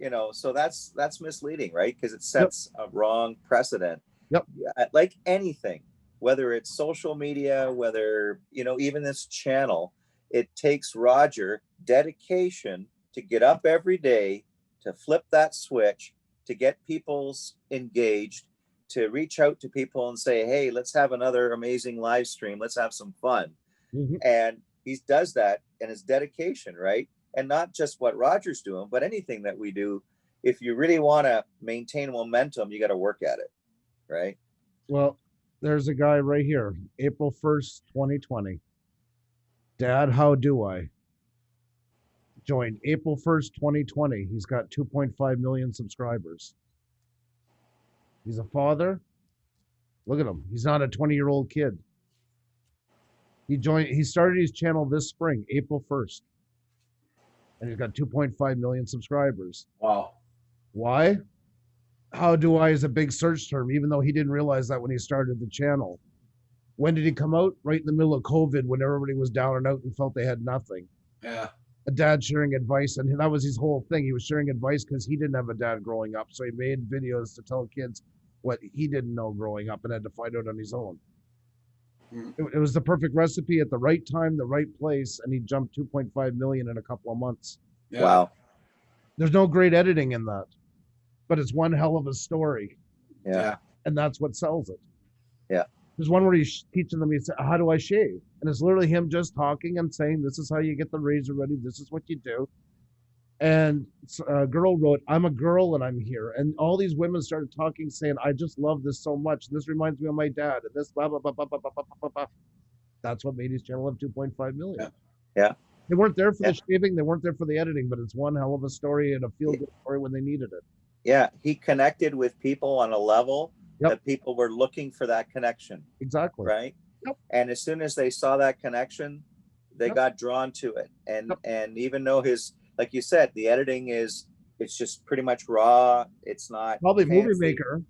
that's misleading, right? Because it sets a wrong precedent. Yep. Like anything, whether it's social media, whether, even this channel, it takes Roger dedication to get up every day, to flip that switch, to get people's engaged, to reach out to people and say, hey, let's have another amazing live stream. Let's have some fun. And he does that, and it's dedication, right? And not just what Roger's doing, but anything that we do. If you really want to maintain momentum, you got to work at it, right? Well, there's a guy right here, April 1st, 2020. Dad, how do I? Joined April 1st, 2020. He's got 2.5 million subscribers. He's a father. Look at him. He's not a 20-year-old kid. He started his channel this spring, April 1st. And he's got 2.5 million subscribers. Wow. Why? How do I is a big search term, even though he didn't realize that when he started the channel. When did he come out? Right in the middle of COVID, when everybody was down and out and felt they had nothing. Yeah. a dad sharing advice, and that was his whole thing. He was sharing advice because he didn't have a dad growing up, so he made videos to tell kids what he didn't know growing up and had to find out on his own. Mm. It was the perfect recipe at the right time, the right place, and he jumped 2.5 million in a couple of months. Yeah. Wow. There's no great editing in that, but it's one hell of a story, Yeah. and that's what sells it. Yeah. There's one where he's teaching them, he said, how do I shave? And it's literally him just talking and saying, this is how you get the razor ready. This is what you do. And a girl wrote, I'm a girl and I'm here. And all these women started talking, saying, I just love this so much. This reminds me of my dad. And this blah, blah, blah, blah, blah, blah, blah, blah, blah. That's what made his channel have 2.5 million. Yeah. They weren't there for Yeah. the shaving. They weren't there for the editing, but it's one hell of a story and a feel-good story when they needed it. Yeah. He connected with people on a level Yep. that people were looking for that connection. Exactly. Right. Yep. And as soon as they saw that connection, they Yep. got drawn to it. Yep. And even though like you said, the editing it's just pretty much raw. It's not Probably movie fancy. maker.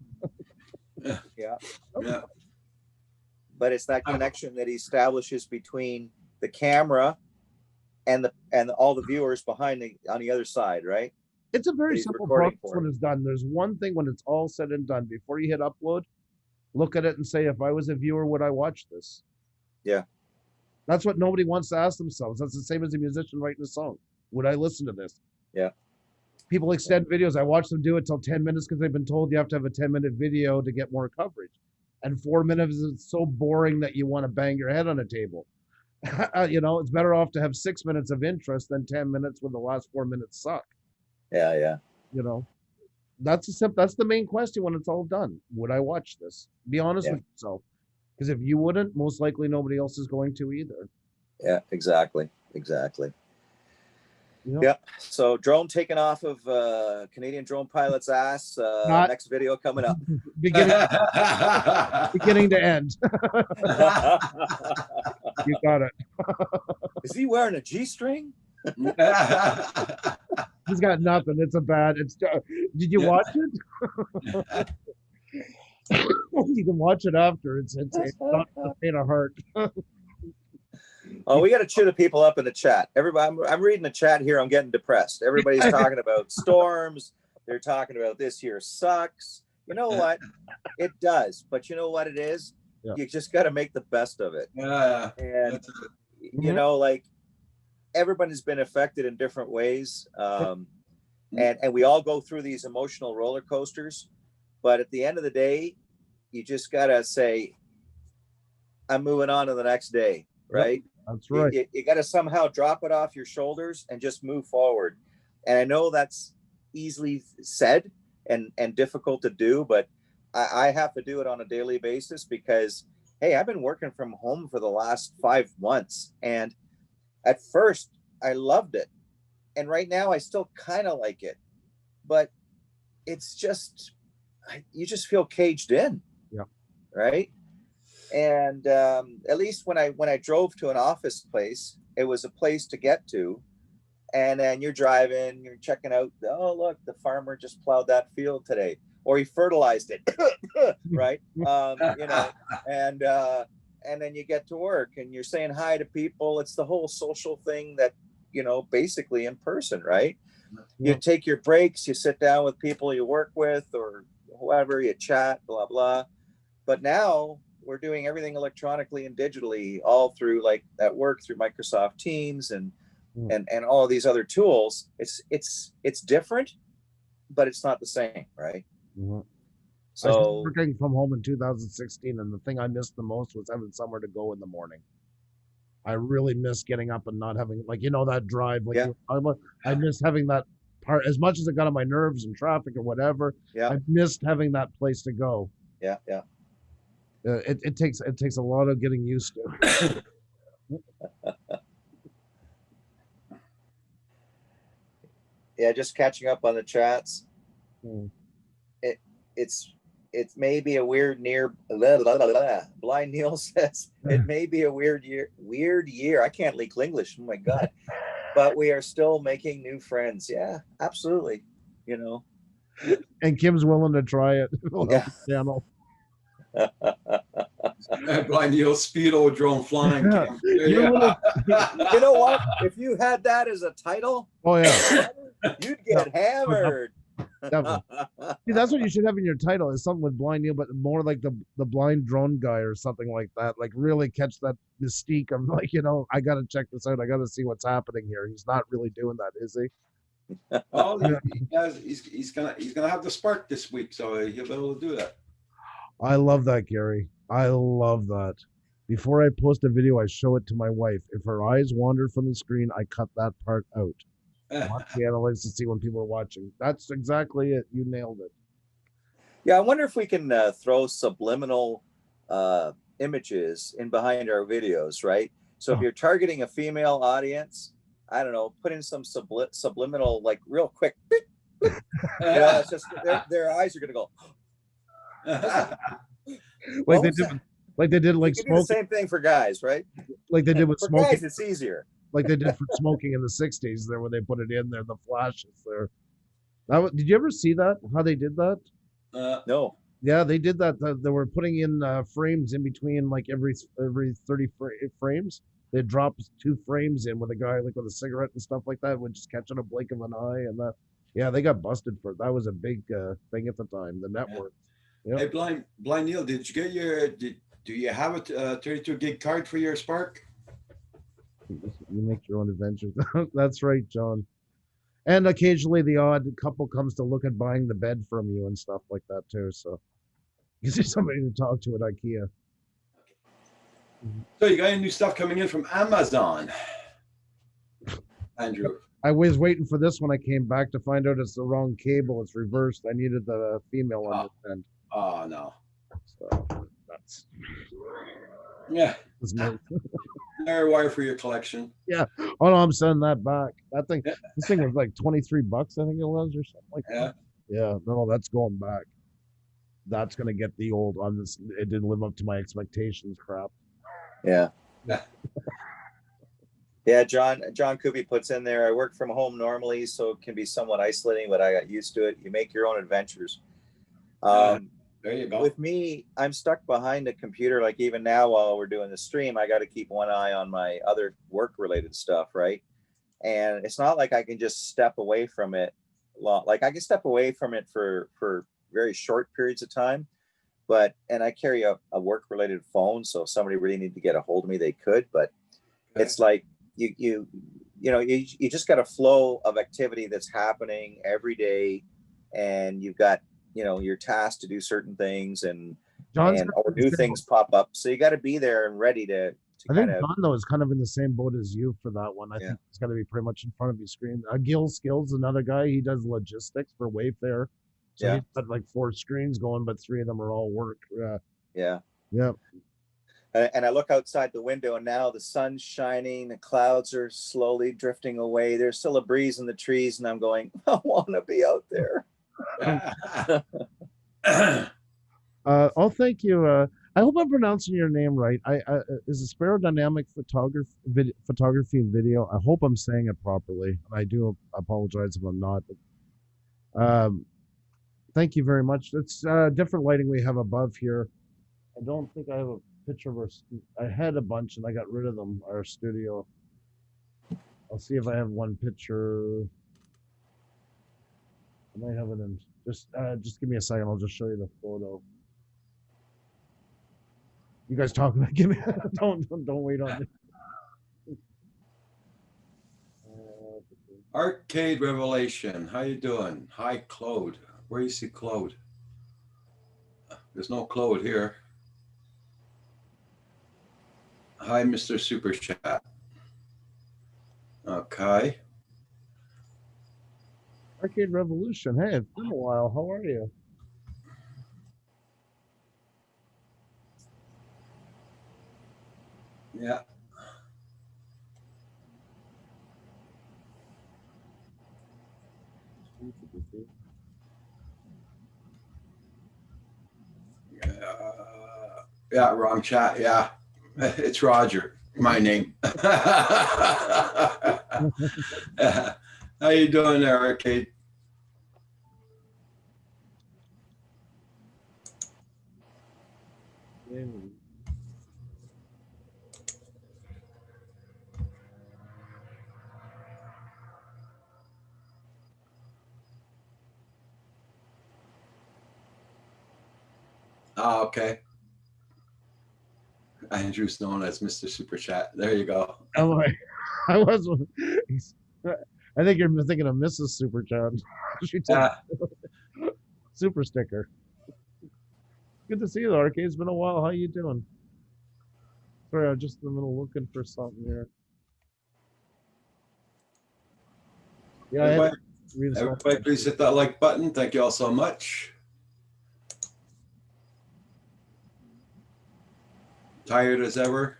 Yeah. Yeah. But it's that connection that he establishes between the camera and all the viewers behind on the other side, right? It's a very He's simple recording process for when it's done. There's one thing when it's all said and done. Before you hit upload, look at it and say, if I was a viewer, would I watch this? Yeah. That's what nobody wants to ask themselves. That's the same as a musician writing a song. Would I listen to this? Yeah. People extend videos. I watch them do it till 10 minutes because they've been told you have to have a 10-minute video to get more coverage. And 4 minutes is so boring that you want to bang your head on a table. It's better off to have 6 minutes of interest than 10 minutes when the last 4 minutes suck. Yeah. That's the main question when it's all done. Would I watch this? Be honest Yeah. with yourself. Because if you wouldn't, most likely nobody else is going to either. Yeah, exactly. Yeah. So drone taken off of Canadian drone pilot's ass. Next video coming up. Beginning to end. You got it. Is he wearing a G-string? He's got nothing. Did you watch it? You can watch it after. It's not the pain of heart. Oh, we got to cheer the people up in the chat. Everybody, I'm reading the chat here. I'm getting depressed. Everybody's talking about storms. They're talking about this year sucks. You know what? It does. But you know what it is? Yeah. You just got to make the best of it. Yeah. And, like everyone has been affected in different ways. And we all go through these emotional roller coasters. But at the end of the day, you just got to say, I'm moving on to the next day. Right. That's right. You got to somehow drop it off your shoulders and just move forward. And I know that's easily said and difficult to do, but I have to do it on a daily basis because, hey, I've been working from home for the last 5 months. And at first I loved it. And right now I still kind of like it, but it's just, you just feel caged in. Yeah. Right. And at least when I drove to an office place, it was a place to get to. And then you're driving, you're checking out, oh, look, the farmer just plowed that field today, or he fertilized it, right? And then you get to work and you're saying hi to people. It's the whole social thing that, basically in person, right? You take your breaks, you sit down with people you work with or whoever, you chat, blah, blah. But now we're doing everything electronically and digitally, all through like at work through Microsoft Teams and all of these other tools. It's different, but it's not the same, right? Mm-hmm. So I started working from home in 2016, and the thing I missed the most was having somewhere to go in the morning. I really miss getting up and not having that drive. Like you were talking about. I miss having that part as much as it got on my nerves and traffic or whatever. Yeah. I missed having that place to go. Yeah. It takes a lot of getting used to. Yeah, just catching up on the chats. It's maybe a weird Blind Neil says it may be a weird year. I can't leak English. Oh my God. But we are still making new friends. Yeah, absolutely. And Kim's willing to try it. Yeah. Channel. Blind Neil Speedo drone flying Yeah. cam. Your little- You know what? If you had that as a title, Oh yeah, you'd get hammered. definitely. See, that's what you should have in your title is something with Blind Neil, but more like the blind drone guy or something like that. Like really catch that mystique of like, I gotta check this out. I gotta see what's happening here. He's not really doing that, is he? Oh, he's gonna have the spark this week, so he'll be able to do that. I love that, Gary. I love that. Before I post a video, I show it to my wife. If her eyes wander from the screen, I cut that part out. Watch the analytics to see when people are watching. That's exactly it. You nailed it. Yeah, I wonder if we can throw subliminal images in behind our videos, right? So if you're targeting a female audience, I don't know, put in some subliminal, like real quick. It's just their eyes are gonna go. Like they did, like they did, like You can do the smoking, same thing for guys, right? like they did with For smoking, guys, it's easier. like they did for smoking in the '60s. There, when they put it in there, the flashes there. Did you ever see that? How they did that? No. Yeah, they did that. They were putting in frames in between, like every 30 frames. They'd drop 2 frames in with a guy like with a cigarette and stuff like that, would just catch in a blink of an eye, and that. Yeah, they got busted for it. That was a big thing at the time. The network. Yeah. Hey, Blind Neil, did you get your? Do you have a 32 gig card for your Spark? You make your own adventures. That's right, John. And occasionally the odd couple comes to look at buying the bed from you and stuff like that too. So you see somebody to talk to at IKEA. So you got any new stuff coming in from Amazon, Andrew? I was waiting for this when I came back to find out it's the wrong cable. It's reversed. I needed the female on this end. Oh no. So that's Yeah. that's my- Air wire for your collection. Oh no, I'm sending that back. That thing, this thing was like $23, I think it was, or something like that. Yeah, no, that's going back. That's gonna get the old on this. It didn't live up to my expectations. Crap. Yeah. Yeah. Yeah, John Kuby puts in there, I work from home normally, so it can be somewhat isolating, but I got used to it. You make your own adventures. There you go. With me, I'm stuck behind a computer. Like even now while we're doing the stream, I got to keep one eye on my other work related stuff, right? And it's not like I can just step away from it. Like I can step away from it for very short periods of time, and I carry a work related phone, so if somebody really needed to get a hold of me, they could. But it's like you just got a flow of activity that's happening every day, and you've got you're tasked to do certain things and or new things pop up, so you got to be there and ready to I think John though is kind of in the same boat as you for that one. I think it's got to be pretty much in front of your screen. Gil Skills, another guy, he does logistics for Wayfair. So he's got like 4 screens going, but 3 of them are all work. Yeah. Yep. And I look outside the window, and now the sun's shining, the clouds are slowly drifting away. There's still a breeze in the trees, and I'm going, I want to be out there. Oh, thank you. I hope I'm pronouncing your name right. Is it Sparrow Dynamic Photography and Video? I hope I'm saying it properly. I do apologize if I'm not. But, thank you very much. It's different lighting we have above here. I don't think I have a picture of our. I had a bunch and I got rid of them. Our studio. I'll see if I have one picture. I might have it in. Just give me a second. I'll just show you the photo. You guys talk about. Give me. Don't wait on me. Arcade Revelation. How you doing? Hi, Claude. Where you see Claude? There's no Claude here. Hi, Mr. Super Chat. Okay. Arcade Revolution. Hey, it's been a while. How are you? Yeah. Yeah, wrong chat. Yeah, it's Roger. My name. How you doing there, Arcade? Oh, okay. Andrew's known as Mr. Super Chat. There you go. Oh, I was. I think you're thinking of Mrs. Super Chat. She took Yeah. super sticker. Good to see you, RK. It's been a while. How you doing? Sorry, I'm just in the middle looking for something here. Yeah, I had Everybody, to read this everybody one. please hit that like button. Thank you all so much. Tired as ever.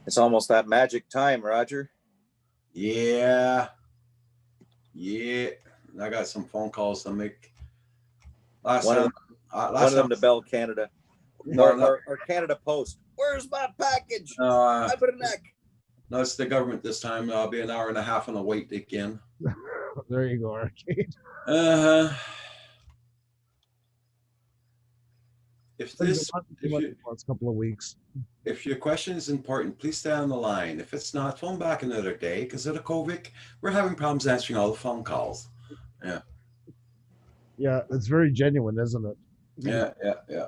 It's almost that magic time, Roger. Yeah. Yeah. I got some phone calls to make. Last One of time, One of them to Bell Canada, No, no. or Canada Post. Where's my package? No, I put a neck. no, it's the government this time. I'll be an hour and a half on the wait again. There you go, Arcade. Uh-huh. If Been this, too if much you, the last couple of weeks. if your question is important, please stay on the line. If it's not, phone back another day because of the COVID, we're having problems answering all the phone calls. Yeah, it's very genuine, isn't it? Yeah.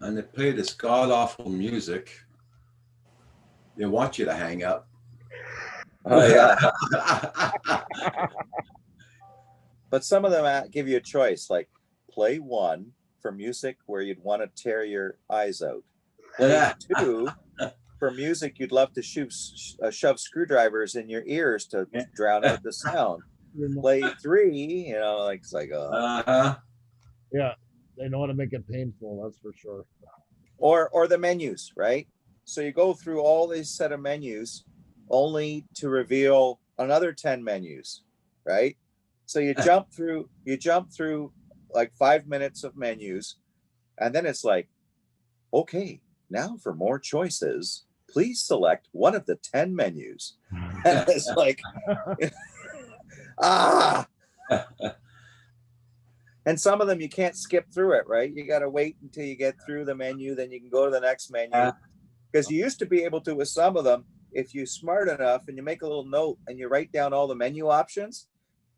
And they play this god awful music. They want you to hang up. Oh yeah. But some of them give you a choice, like play 1 for music where you'd want to tear your eyes out. Play 2 for music you'd love to shove screwdrivers in your ears to drown out the sound. Play 3, like it's like Yeah, they know how to make it painful. That's for sure. or the menus, right? So you go through all these set of menus only to reveal another 10 menus, right? So you jump through like 5 minutes of menus, and then it's like, okay, now for more choices, please select one of the 10 menus. And it's like, and some of them you can't skip through it, right? You got to wait until you get through the menu, then you can go to the next menu. Because you used to be able to, with some of them, if you're smart enough and you make a little note and you write down all the menu options,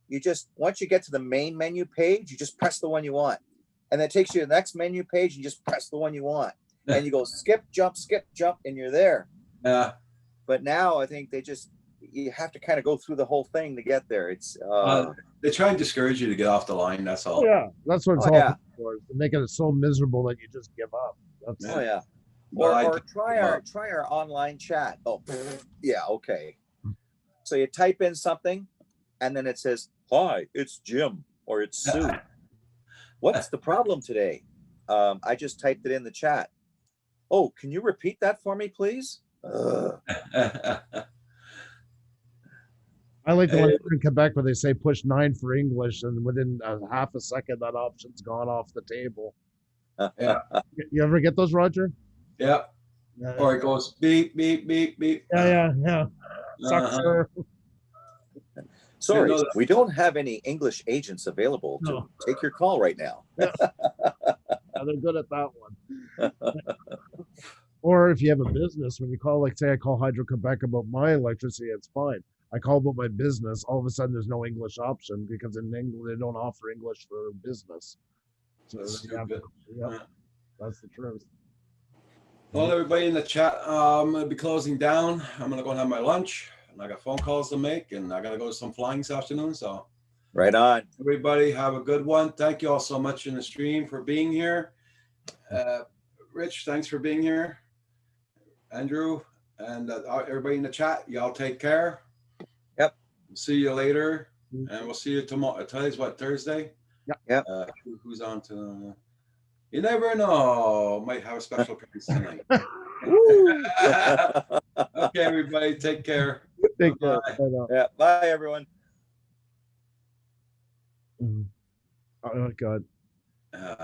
you just, once you get to the main menu page, you just press the one you want. And that takes you to the next menu page, and you just press the one you want. And you go skip, jump, and you're there. Yeah. But now I think you have to kind of go through the whole thing to get there. It's they try and discourage you to get off the line. That's all. Yeah, that's what it's Oh, all yeah. for. To make it so miserable that you just give up. That's oh yeah. Well, I Or did try give our up. try our online chat. Oh, yeah, okay. So you type in something, and then it says, "Hi, it's Jim," or "It's Sue." What's the problem today? I just typed it in the chat. Oh, can you repeat that for me, please? I like the one in Quebec where they say push 9 for English, and within half a second that option's gone off the table. Yeah. You ever get those, Roger? Yeah. Yeah, Or it goes beep, beep, beep, beep. yeah. Suck, Uh-huh. sir. Sorry, You know that- we don't have any English agents available to No. take your call right now. Yeah, they're good at that one. Or if you have a business, when you call, like say I call Hydro-Quebec about my electricity, it's fine. I call about my business, all of a sudden there's no English option because in England they don't offer English for business. So That's you have- stupid. yeah, that's the truth. Well, everybody in the chat, I'm going to be closing down. I'm going to go and have my lunch. And I got phone calls to make, and I got to go to some flying this afternoon. So Right on. everybody have a good one. Thank you all so much in the stream for being here. Rich, thanks for being here. Andrew, and everybody in the chat, y'all take care. Yep. See you later, and we'll see you tomorrow. Today's what, Thursday? Yep. Who's on to? You never know. Might have a special appearance tonight. Okay, everybody, take care. Take care. Bye. Bye now. Yeah. Bye, everyone. Oh God.